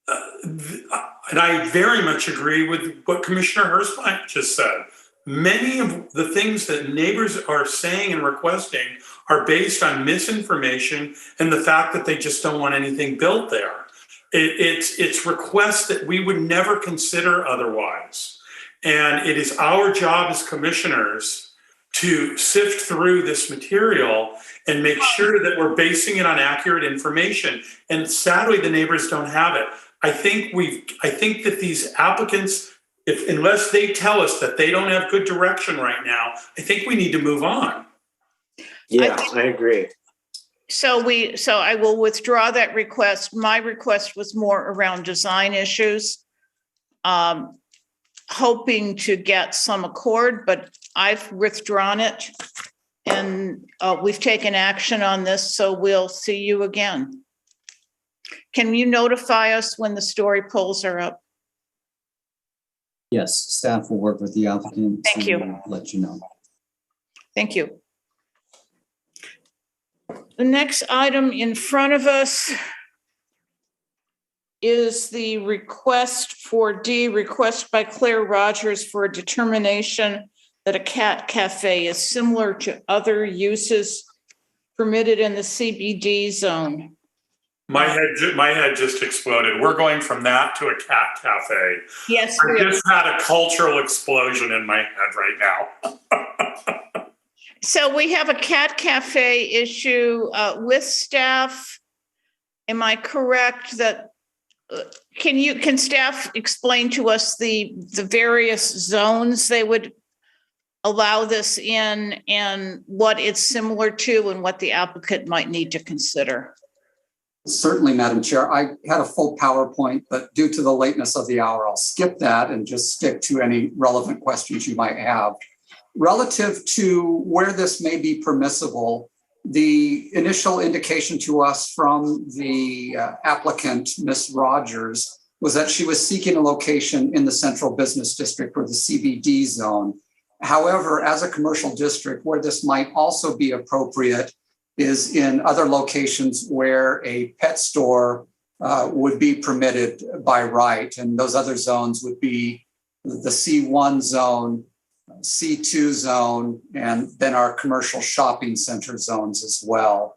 And I very much agree with what Commissioner Hirschbein just said. Many of the things that neighbors are saying and requesting are based on misinformation and the fact that they just don't want anything built there. It's requests that we would never consider otherwise. And it is our job as commissioners to sift through this material and make sure that we're basing it on accurate information. And sadly, the neighbors don't have it. I think that these applicants, unless they tell us that they don't have good direction right now, I think we need to move on. Yeah, I agree. So I will withdraw that request. My request was more around design issues, hoping to get some accord, but I've withdrawn it. And we've taken action on this, so we'll see you again. Can you notify us when the story polls are up? Yes, staff will work with the applicant. Thank you. To let you know. Thank you. The next item in front of us is the request by Claire Rogers for a determination that a cat cafe is similar to other uses permitted in the CBD zone. My head just exploded. We're going from that to a cat cafe. Yes, I just had a cultural explosion in my head right now. So we have a cat cafe issue with staff. Am I correct that can staff explain to us the various zones they would allow this in and what it's similar to and what the applicant might need to consider? Certainly, Madam Chair. I had a full PowerPoint, but due to the lateness of the hour, I'll skip that and just stick to any relevant questions you might have. Relative to where this may be permissible, the initial indication to us from the applicant, Ms. Rogers, was that she was seeking a location in the Central Business District or the CBD zone. However, as a commercial district, where this might also be appropriate is in other locations where a pet store would be permitted by right. And those other zones would be the C1 zone, C2 zone, and then our commercial shopping center zones as well.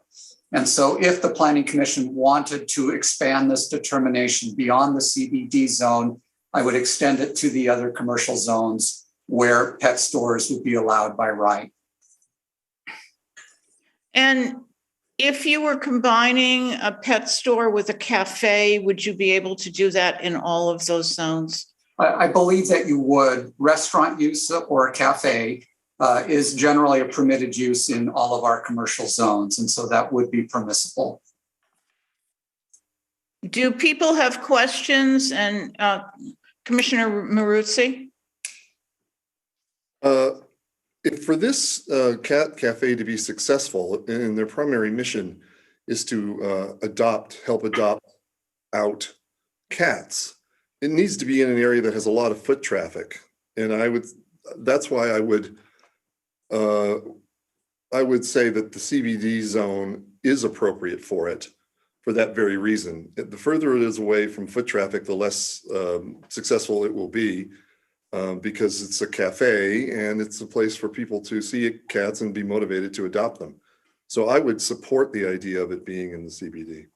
And so if the Planning Commission wanted to expand this determination beyond the CBD zone, I would extend it to the other commercial zones where pet stores would be allowed by right. And if you were combining a pet store with a cafe, would you be able to do that in all of those zones? I believe that you would. Restaurant use or a cafe is generally a permitted use in all of our commercial zones, and so that would be permissible. Do people have questions? And Commissioner Maruzzi? If for this cat cafe to be successful, and their primary mission is to help adopt out cats, it needs to be in an area that has a lot of foot traffic. And that's why I would say that the CBD zone is appropriate for it for that very reason. The further it is away from foot traffic, the less successful it will be. Because it's a cafe and it's a place for people to see cats and be motivated to adopt them. So I would support the idea of it being in the CBD.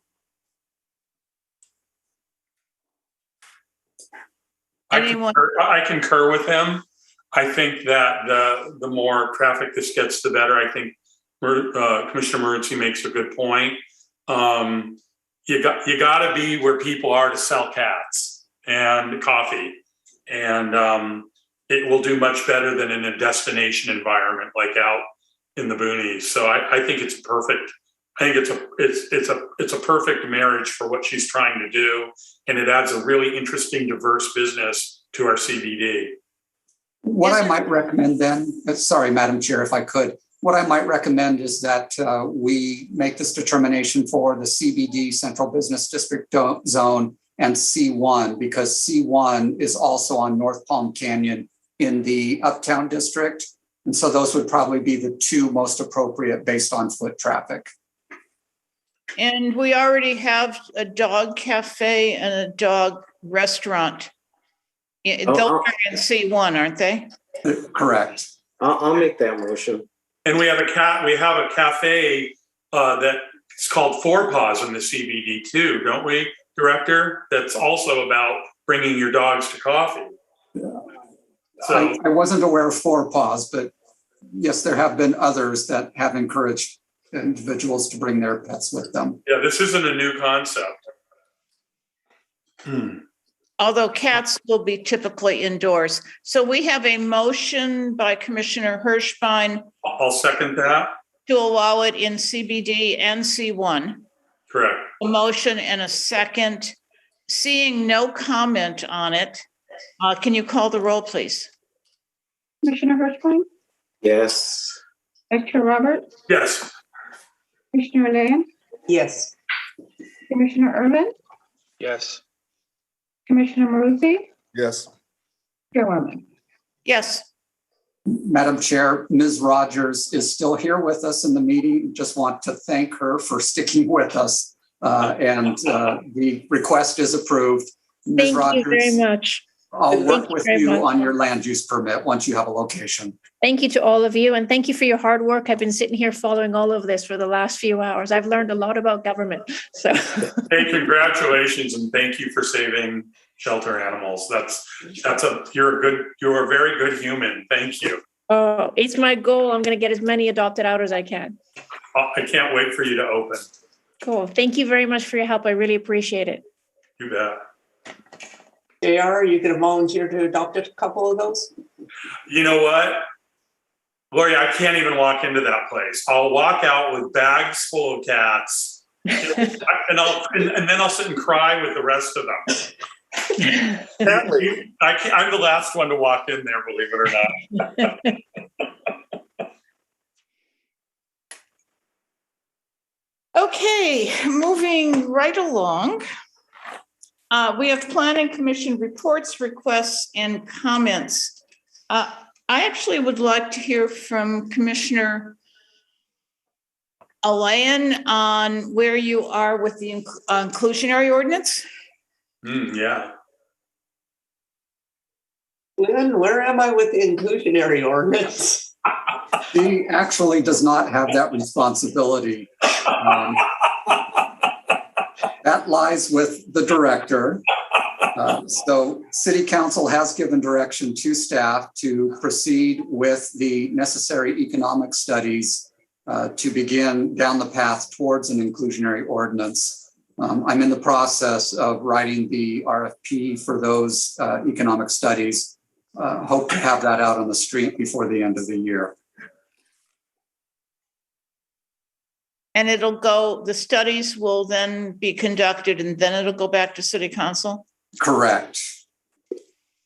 I concur with him. I think that the more traffic this gets, the better. I think Commissioner Maruzzi makes a good point. You got to be where people are to sell cats and coffee. And it will do much better than in a destination environment like out in the boonies. So I think it's perfect. I think it's a perfect marriage for what she's trying to do, and it adds a really interesting, diverse business to our CBD. What I might recommend then, sorry, Madam Chair, if I could, what I might recommend is that we make this determination for the CBD Central Business District zone and C1, because C1 is also on North Palm Canyon in the Uptown District. And so those would probably be the two most appropriate based on foot traffic. And we already have a dog cafe and a dog restaurant. Those are in C1, aren't they? Correct. I'll make that motion. And we have a cafe that's called Four Paws in the CBD too, don't we, Director? That's also about bringing your dogs to coffee. So I wasn't aware of Four Paws, but yes, there have been others that have encouraged individuals to bring their pets with them. yeah, this isn't a new concept. Although cats will be typically indoors. So we have a motion by Commissioner Hirschbein. I'll second that. To allow it in CBD and C1. Correct. A motion and a second. Seeing no comment on it, can you call the roll, please? Commissioner Hirschbein? Yes. Vice Chair Roberts, Yes. Commissioner Land, Yes. Commissioner Ervin, Yes. Commissioner Maruzi, Yes. Chairwoman. Yes. Madam Chair, Ms. Rogers is still here with us in the meeting. Just want to thank her for sticking with us. The request is approved. Ms. Thank you very Rogers, much. I'll work Thank you with very you much. on your land use permit once you have a location. Thank you to all of you, and thank you for your hard work. I've been sitting here following all of this for the last few hours. I've learned a lot about government. So Hey, congratulations, and thank you for saving shelter animals. You're a very good human. Thank you. oh, it's my goal. I'm going to get as many adopted out as I can. I can't wait for you to open. Cool. Thank you very much for your help. I really appreciate it. You bet. JR, are you going to volunteer to adopt a couple of those? You know what? Lori, I can't even walk into that place. I'll walk out with bags full of cats, and then I'll sit and cry with the rest of them. I'm the last one to walk in there, believe it or not. Okay, moving right along. We have Planning Commission reports, requests, and comments. I actually would like to hear from Commissioner Alain on where you are with the inclusionary ordinance. Yeah. Lynn, where am I with the inclusionary ordinance? He actually does not have that responsibility. That lies with the director. So City Council has given direction to staff to proceed with the necessary economic studies to begin down the path towards an inclusionary ordinance. I'm in the process of writing the RFP for those economic studies. Hope to have that out on the street before the end of the year. And the studies will then be conducted and then it'll go back to City Council? Correct.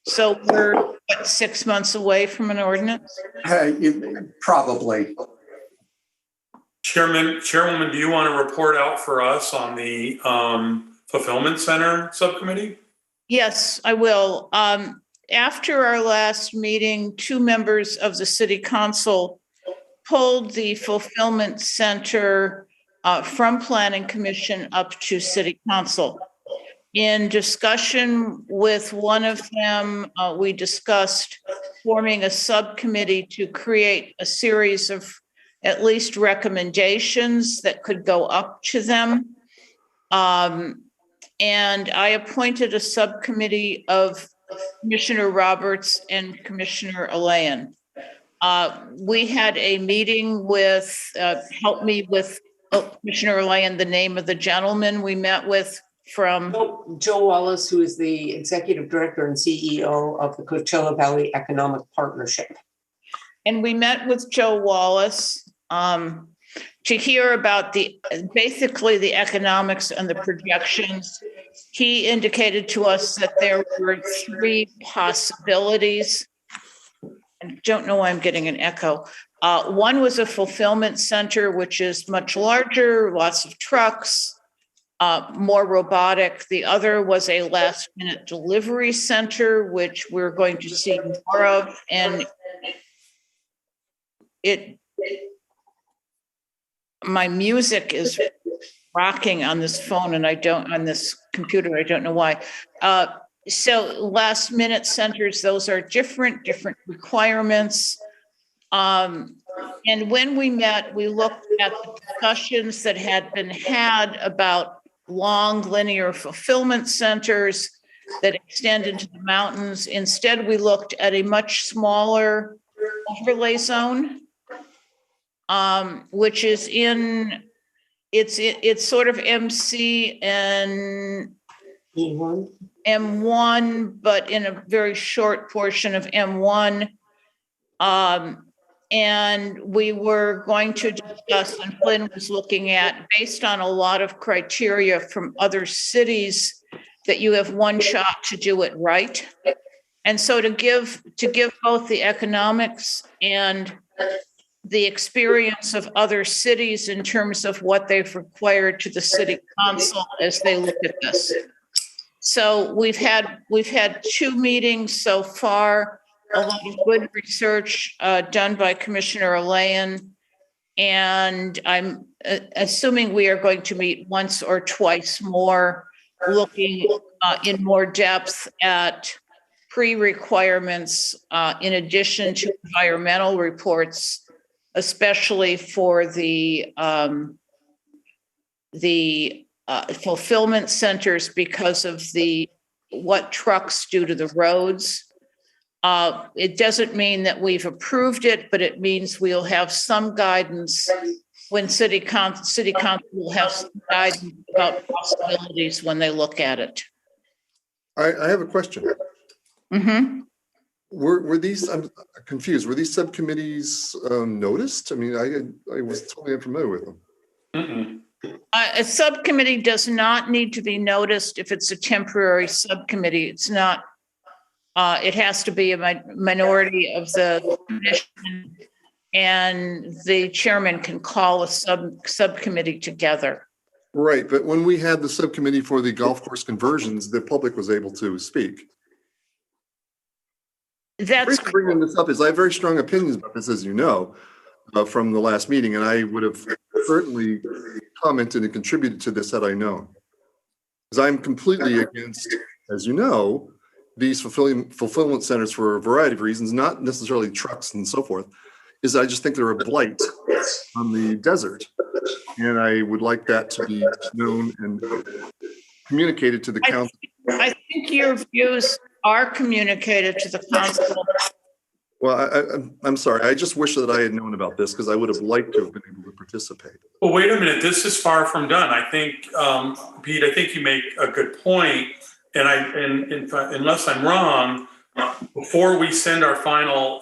So we're 6 months away from an ordinance? Probably. Chairwoman, do you want to report out for us on the Fulfillment Center subcommittee? Yes, I will. After our last meeting, 2 members of the City Council pulled the Fulfillment Center from Planning Commission up to City Council. In discussion with one of them, we discussed forming a subcommittee to create a series of at least recommendations that could go up to them. And I appointed a subcommittee of Commissioner Roberts and Commissioner Alain. We had a meeting with, help me with Commissioner Alain, the name of the gentleman we met with from. Joe Wallace, who is the Executive Director and CEO of the Coachella Valley Economic Partnership. And we met with Joe Wallace to hear about basically the economics and the projections. He indicated to us that there were 3 possibilities. I don't know why I'm getting an echo. One was a fulfillment center, which is much larger, lots of trucks, more robotic. The other was a last minute delivery center, which we're going to see more of. And my music is rocking on this phone and on this computer, I don't know why. So last minute centers, those are different requirements. And when we met, we looked at the discussions that had been had about long linear fulfillment centers that extend into the mountains. Instead, we looked at a much smaller overlay zone, which is it's sort of MC and M1, but in a very short portion of M1. And we were going to discuss, and Flynn was looking at, based on a lot of criteria from other cities, that you have one shot to do it right. And so to give both the economics and the experience of other cities in terms of what they've required to the city council as they look at this. So we've had 2 meetings so far, a lot of good research done by Commissioner Alayan. And I'm assuming we are going to meet once or twice more, looking in more depth at pre-requirements in addition to environmental reports, especially for the fulfillment centers because of what trucks do to the roads. It doesn't mean that we've approved it, but it means we'll have some guidance when City Council will have some guidance about possibilities when they look at it. I have a question. Mm-hmm. Were these, I'm confused, were these subcommittees noticed? I mean, I was totally unfamiliar with them. Mm-mm. A subcommittee does not need to be noticed if it's a temporary subcommittee. It's not, it has to be a minority of the commission, and the chairman can call a subcommittee together. Right, but when we had the subcommittee for the golf course conversions, the public was able to speak. That's the reason I'm bringing this up is I have very strong opinions about this, as you know, from the last meeting, and I would have certainly commented and contributed to this had I known. Because I'm completely against, as you know, these fulfillment centers for a variety of reasons, not necessarily trucks and so forth, is I just think they're a blight on the desert. And I would like that to be known and communicated to the council. I think your views are communicated to the council. Well, I'm sorry. I just wish that I had known about this because I would have liked to have been able to participate. Well, wait a minute. This is far from done. I think, Pete, I think you make a good point. And in fact, unless I'm wrong, before we send our final,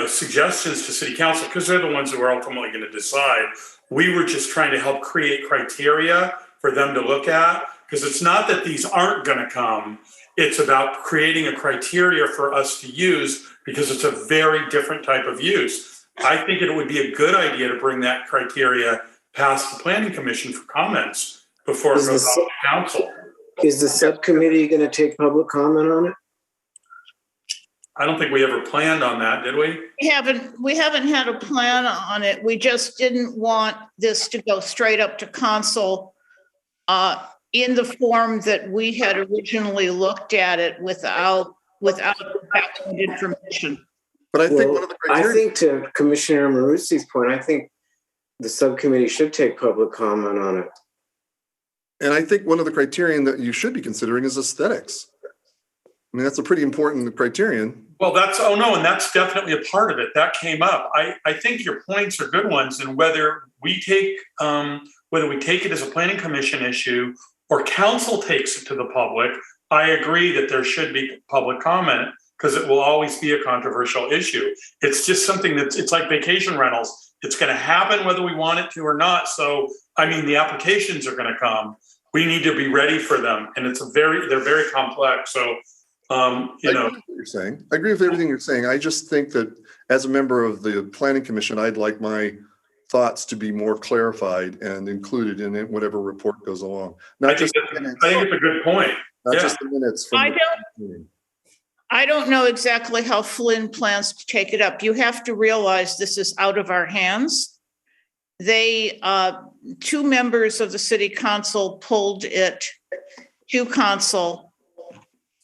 suggestions to City Council, because they're the ones who are ultimately going to decide, we were just trying to help create criteria for them to look at. Because it's not that these aren't going to come. It's about creating a criteria for us to use because it's a very different type of use. I think it would be a good idea to bring that criteria past the Planning Commission for comments before it goes off to council. Is the subcommittee going to take public comment on it? I don't think we ever planned on that, did we? We haven't had a plan on it. We just didn't want this to go straight up to council in the form that we had originally looked at it without background information. But I think one of the criteria, I think to Commissioner Maruzi's point, I think the subcommittee should take public comment on it. and I think one of the criterion that you should be considering is aesthetics. I mean, that's a pretty important criterion. Well, and that's definitely a part of it. That came up. I think your points are good ones, and whether we take it as a planning commission issue or council takes it to the public, I agree that there should be public comment because it will always be a controversial issue. It's just something it's like vacation rentals. It's going to happen whether we want it to or not. So, I mean, the applications are going to come. We need to be ready for them, and they're very complex. So, I agree with what you're saying. I agree with everything you're saying. I just think that as a member of the Planning Commission, I'd like my thoughts to be more clarified and included in it, whatever report goes along. I think it's a good point. Not just the minutes. I don't know exactly how Flynn plans to take it up. You have to realize this is out of our hands. They, 2 members of the city council pulled it to council,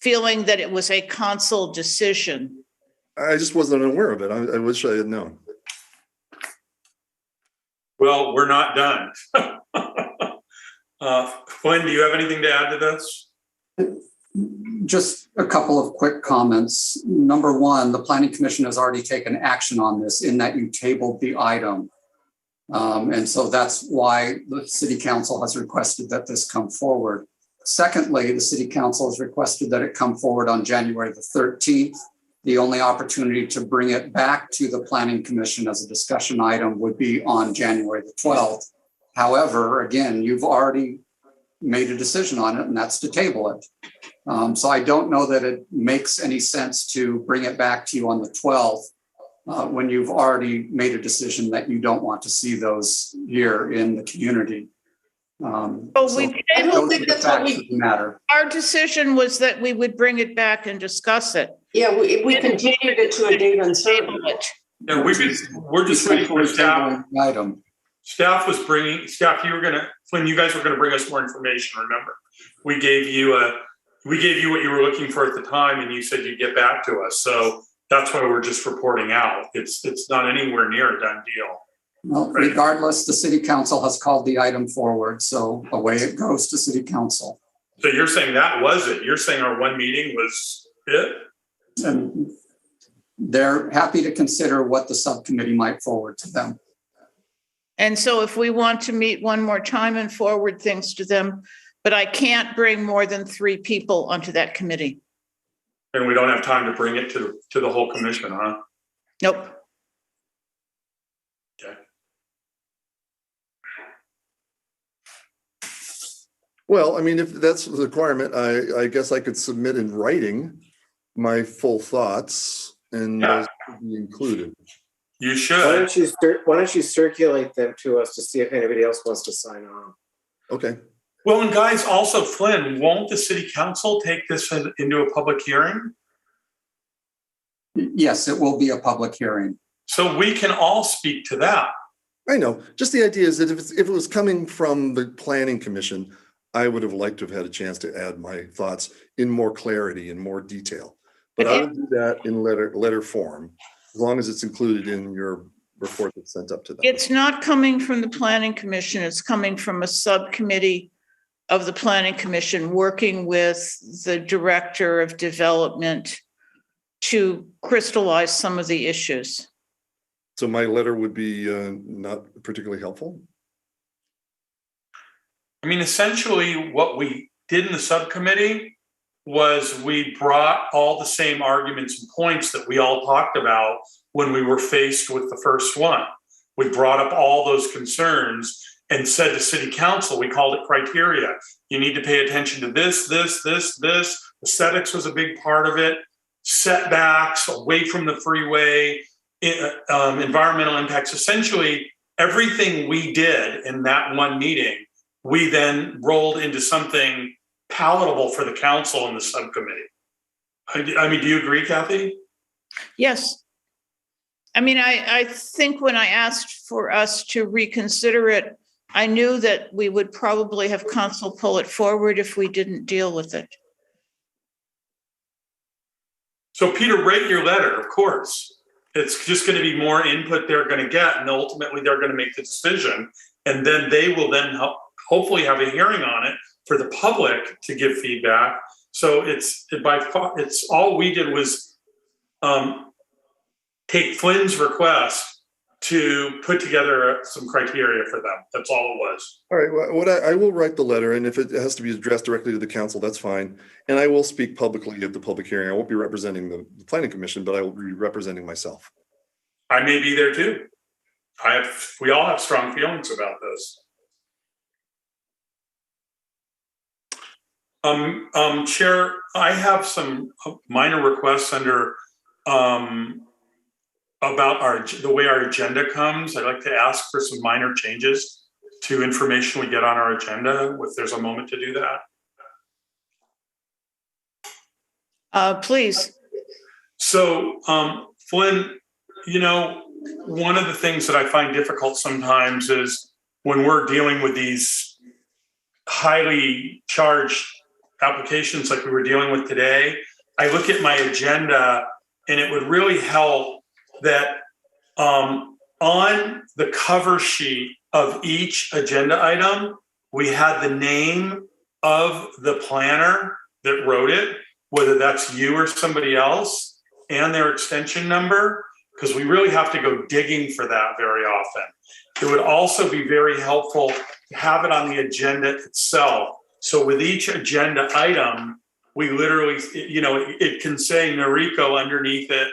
feeling that it was a council decision. I just wasn't aware of it. I wish I had known. Well, we're not done. Flynn, do you have anything to add to this? Just a couple of quick comments. Number one, the Planning Commission has already taken action on this in that you tabled the item. And so that's why the City Council has requested that this come forward. Secondly, the City Council has requested that it come forward on January the 13th. The only opportunity to bring it back to the Planning Commission as a discussion item would be on January the 12th. However, again, you've already made a decision on it, and that's to table it. So I don't know that it makes any sense to bring it back to you on the 12th when you've already made a decision that you don't want to see those here in the community. I don't think that's what matter. Our decision was that we would bring it back and discuss it. Yeah, we continued it to a date uncertain. Yeah, we're just waiting for staff. Item. Staff, you guys were gonna bring us more information, remember? We gave you what you were looking for at the time, and you said you'd get back to us. So that's why we're just reporting out. It's not anywhere near a done deal. Well, regardless, the city council has called the item forward, so away it goes to city council. So you're saying that was it? You're saying our one meeting was it? And they're happy to consider what the subcommittee might forward to them. And so if we want to meet one more time and forward things to them, but I can't bring more than 3 people onto that committee. And we don't have time to bring it to the whole commission, huh? Nope. Well, I mean, if that's the requirement, I guess I could submit in writing my full thoughts and those could be included. You should. Why don't you circulate them to us to see if anybody else wants to sign on? Okay. Well, and guys, also Flynn, won't the city council take this into a public hearing? Yes, it will be a public hearing. So we can all speak to that. I know. Just the idea is that if it was coming from the planning commission, I would have liked to have had a chance to add my thoughts in more clarity and more detail. But I would do that in letter form, as long as it's included in your report that's sent up to them. It's not coming from the planning commission. It's coming from a subcommittee of the planning commission working with the director of development to crystallize some of the issues. So my letter would be not particularly helpful? I mean, essentially what we did in the subcommittee was we brought all the same arguments and points that we all talked about when we were faced with the first one. We brought up all those concerns and said to city council, we called it criteria. You need to pay attention to this. Aesthetics was a big part of it. Setbacks, away from the freeway, environmental impacts. Essentially, everything we did in that one meeting, we then rolled into something palatable for the council and the subcommittee. I mean, do you agree, Kathy? Yes. I mean, I think when I asked for us to reconsider it, I knew that we would probably have council pull it forward if we didn't deal with it. So Peter, rate your letter, of course. It's just going to be more input they're going to get, and ultimately they're going to make the decision. And then they will then hopefully have a hearing on it for the public to give feedback. So it's all we did was take Flynn's request to put together some criteria for them. That's all it was. All right, well, I will write the letter, and if it has to be addressed directly to the council, that's fine. And I will speak publicly at the public hearing. I won't be representing the planning commission, but I will be representing myself. I may be there too. We all have strong feelings about this. Chair, I have some minor requests under about the way our agenda comes. I'd like to ask for some minor changes to information we get on our agenda, if there's a moment to do that. Please. So, Flynn, you know, one of the things that I find difficult sometimes is when we're dealing with these highly charged applications like we were dealing with today, I look at my agenda and it would really help that on the cover sheet of each agenda item, we had the name of the planner that wrote it, whether that's you or somebody else, and their extension number, because we really have to go digging for that very often. It would also be very helpful to have it on the agenda itself. So with each agenda item, we literally, you know, it can say Noriko underneath it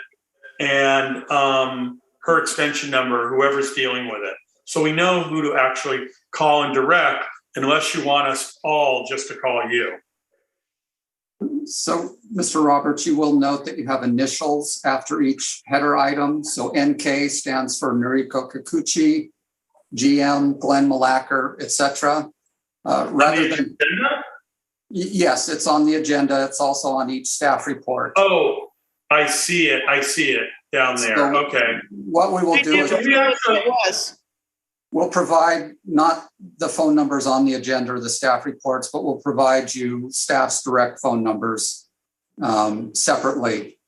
and her extension number, whoever's dealing with it. So we know who to actually call and direct, unless you want us all just to call you. So, Mr. Roberts, you will note that you have initials after each header item. So NK stands for Noriko Kikuchi, GM, Glenn Malacker, etc. Rather than yes, it's on the agenda. It's also on each staff report. Oh, I see it. I see it down there. So okay. What we will do is we'll provide not the phone numbers on the agenda or the staff reports, but we'll provide you staff's direct phone numbers separately.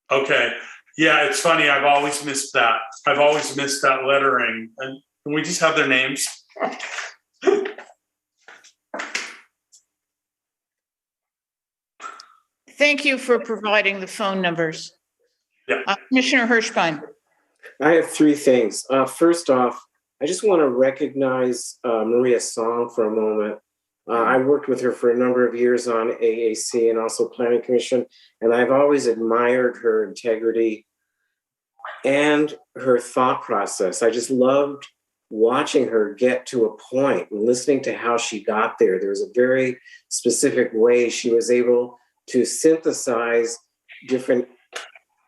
Okay. Yeah, it's funny. I've always missed that. I've always missed that lettering. And can we just have their names? Thank you for providing the phone numbers. Yeah. Commissioner Hirschbein. I have three things. First off, I just want to recognize Maria Song for a moment. I worked with her for a number of years on AAC and also Planning Commission, and I've always admired her integrity and her thought process. I just loved watching her get to a point and listening to how she got there. There was a very specific way she was able to synthesize different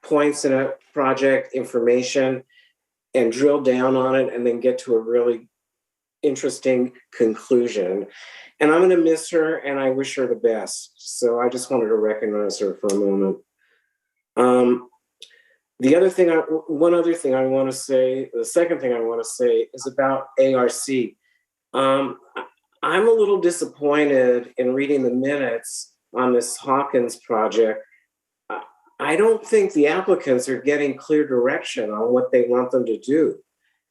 points in a project, information, and drill down on it and then get to a really interesting conclusion. And I'm going to miss her and I wish her the best. So I just wanted to recognize her for a moment. One other thing I want to say, the second thing I want to say is about ARC. I'm a little disappointed in reading the minutes on this Hawkins project. I don't think the applicants are getting clear direction on what they want them to do.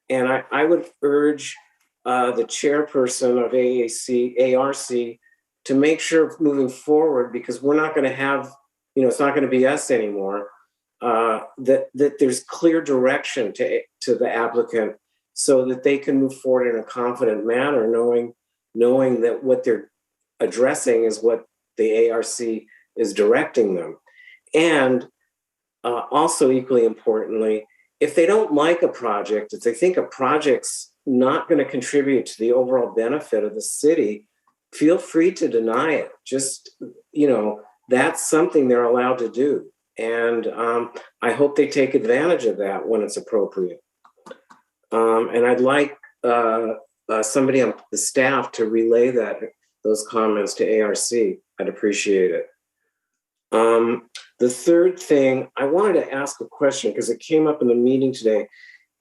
And I would urge the chairperson of ARC to make sure moving forward, because we're not going to have, it's not going to be us anymore, that there's clear direction to the applicant so that they can move forward in a confident manner, knowing that what they're addressing is what the ARC is directing them. And also equally importantly, if they don't like a project, if they think a project's not going to contribute to the overall benefit of the city, feel free to deny it. Just, that's something they're allowed to do. And I hope they take advantage of that when it's appropriate. And I'd like somebody on the staff to relay those comments to ARC. I'd appreciate it. The third thing, I wanted to ask a question because it came up in the meeting today.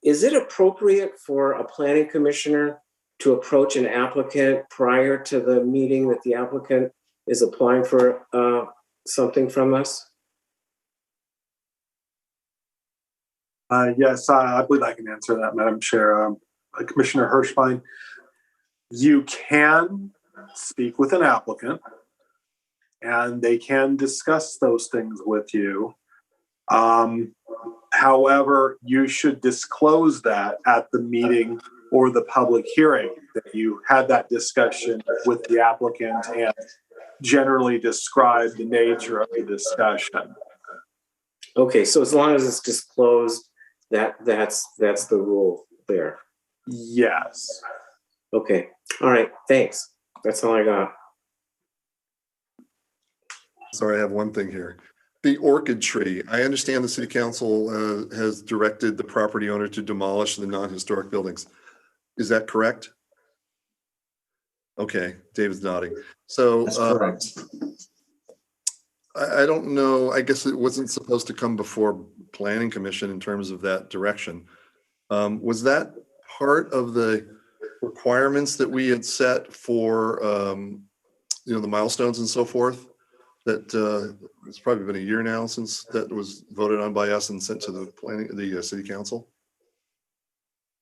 Is it appropriate for a planning commissioner to approach an applicant prior to the meeting that the applicant is applying for something from us? Yes, I believe I can answer that, Madam Chair. Commissioner Hirschbein, you can speak with an applicant and they can discuss those things with you. However, you should disclose that at the meeting or the public hearing that you had that discussion with the applicant and generally describe the nature of the discussion. Okay, so as long as it's disclosed, that's the rule there. Yes. Okay. All right. Thanks. That's all I got. Sorry, I have one thing here. The orchid tree. I understand the city council has directed the property owner to demolish the non-historic buildings. Is that correct? Okay, David's nodding. So that's correct. I don't know. I guess it wasn't supposed to come before Planning Commission in terms of that direction. Was that part of the requirements that we had set for the milestones and so forth? That it's probably been a year now since that was voted on by us and sent to the city council.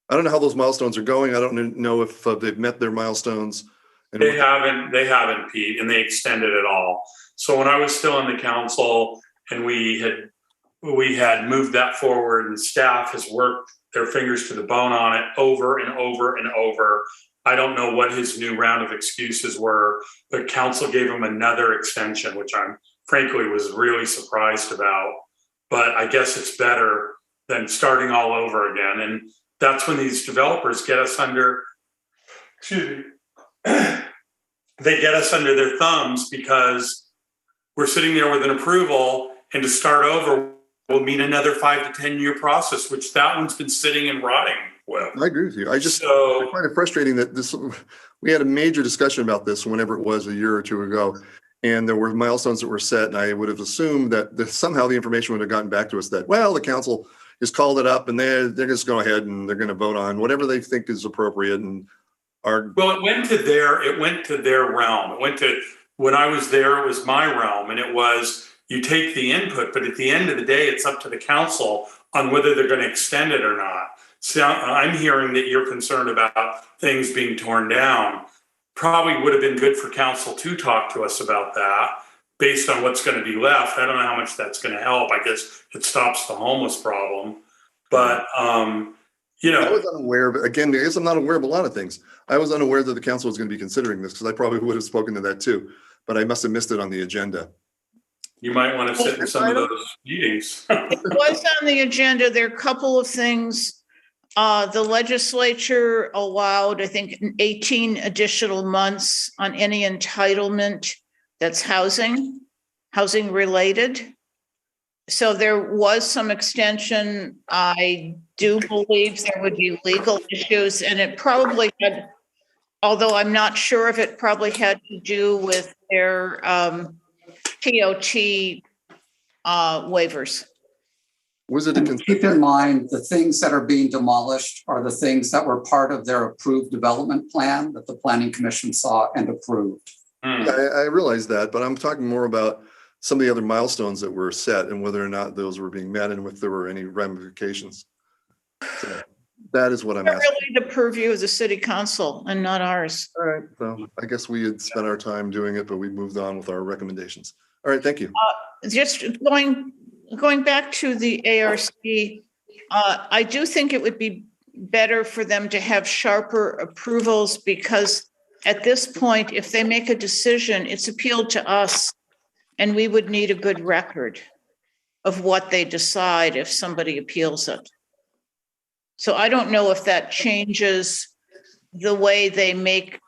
I don't know how those milestones are going. I don't know if they've met their milestones. And They haven't, Pete, and they extended it all. So when I was still in the council and we had moved that forward and staff has worked their fingers to the bone on it over and over and over. I don't know what his new round of excuses were, but council gave him another extension, which I'm frankly was really surprised about. But I guess it's better than starting all over again. And that's when these developers get us under, they get us under their thumbs because we're sitting there with an approval, and to start over will mean another 5 to 10 year process, which that one's been sitting and rotting with. I agree with you. I find it frustrating that we had a major discussion about this whenever it was a year or two ago. And there were milestones that were set, and I would have assumed that somehow the information would have gotten back to us that, well, the council has called it up and they're just go ahead and they're going to vote on whatever they think is appropriate. And well, it went to their realm. It went to, when I was there, it was my realm, and it was, you take the input, but at the end of the day, it's up to the council on whether they're going to extend it or not. So I'm hearing that you're concerned about things being torn down. Probably would have been good for council to talk to us about that based on what's going to be left. I don't know how much that's going to help. I guess it stops the homeless problem. But, you know. I was unaware of, again, I guess I'm not aware of a lot of things. I was unaware that the council was going to be considering this because I probably would have spoken to that too, but I must have missed it on the agenda. You might want to sit in some of those meetings. It was on the agenda. There are a couple of things. The legislature allowed, I think, 18 additional months on any entitlement that's housing related. So there was some extension. I do believe there would be legal issues, and it probably had, although I'm not sure if it probably had to do with their TOT waivers. Was it keep in mind, the things that are being demolished are the things that were part of their approved development plan that the Planning Commission saw and approved. I realize that, but I'm talking more about some of the other milestones that were set and whether or not those were being met and if there were any ramifications. So that is what I'm asking. Really the purview of the city council and not ours. All right. Well, I guess we had spent our time doing it, but we moved on with our recommendations. All right. Thank you. Just going back to the ARC, I do think it would be better for them to have sharper approvals because at this point, if they make a decision, it's appealed to us and we would need a good record of what they decide if somebody appeals it. So I don't know if that changes the way they make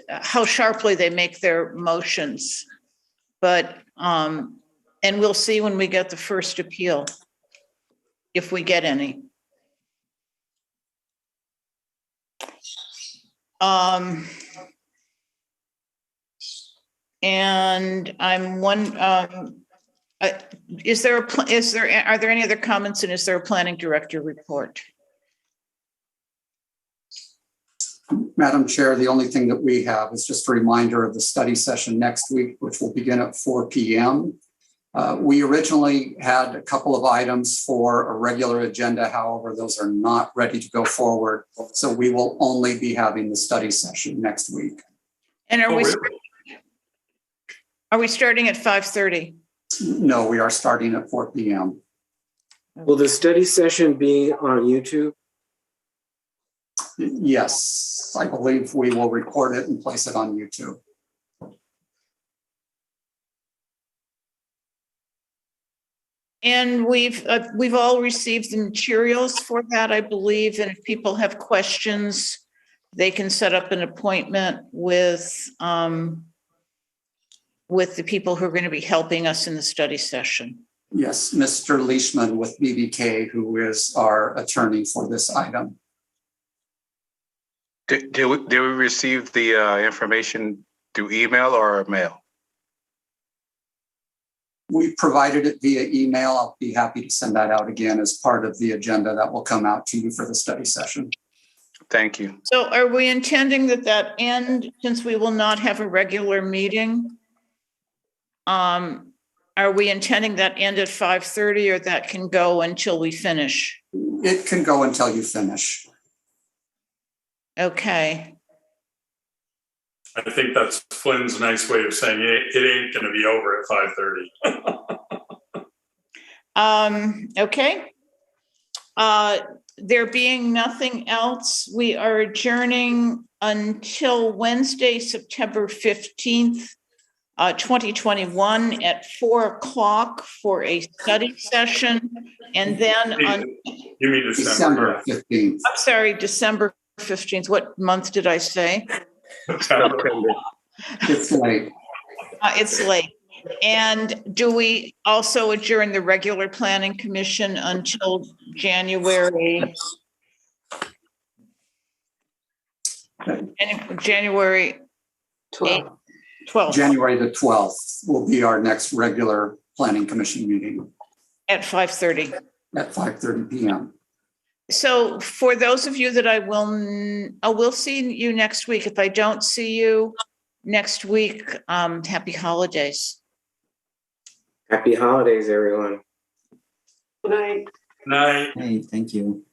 how sharply they make their motions. But, and we'll see when we get the first appeal, if we get any. And I'm are there any other comments, and is there a planning director report? Madam Chair, the only thing that we have is just a reminder of the study session next week, which will begin at 4 p.m. We originally had a couple of items for a regular agenda. However, those are not ready to go forward. So we will only be having the study session next week. And are we starting at 5:30? No, we are starting at 4 p.m. Will the study session be on YouTube? Yes, I believe we will record it and place it on YouTube. And we've all received the materials for that, I believe. And if people have questions, they can set up an appointment with the people who are going to be helping us in the study session. Yes, Mr. Leishman with BBK, who is our attorney for this item. Did we receive the information through email or mail? We provided it via email. I'll be happy to send that out again as part of the agenda that will come out to you for the study session. Thank you. So are we intending that end, since we will not have a regular meeting? Are we intending that end at 5:30 or that can go until we finish? It can go until you finish. Okay. I think that's Flynn's nice way of saying it ain't going to be over at 5:30. Okay. There being nothing else, we are adjourning until Wednesday, September 15th, 2021 at 4:00 for a study session. And then on you mean December 15th. I'm sorry, December 15th. What month did I say? It's late. It's late. And do we also adjourn the regular planning commission until January 12. 12th January the 12th will be our next regular planning commission meeting at 5:30. at 5:30 p.m. So for those of you that I will see you next week. If I don't see you next week, happy holidays. Happy holidays, everyone. Good night. Night. Hey, thank you.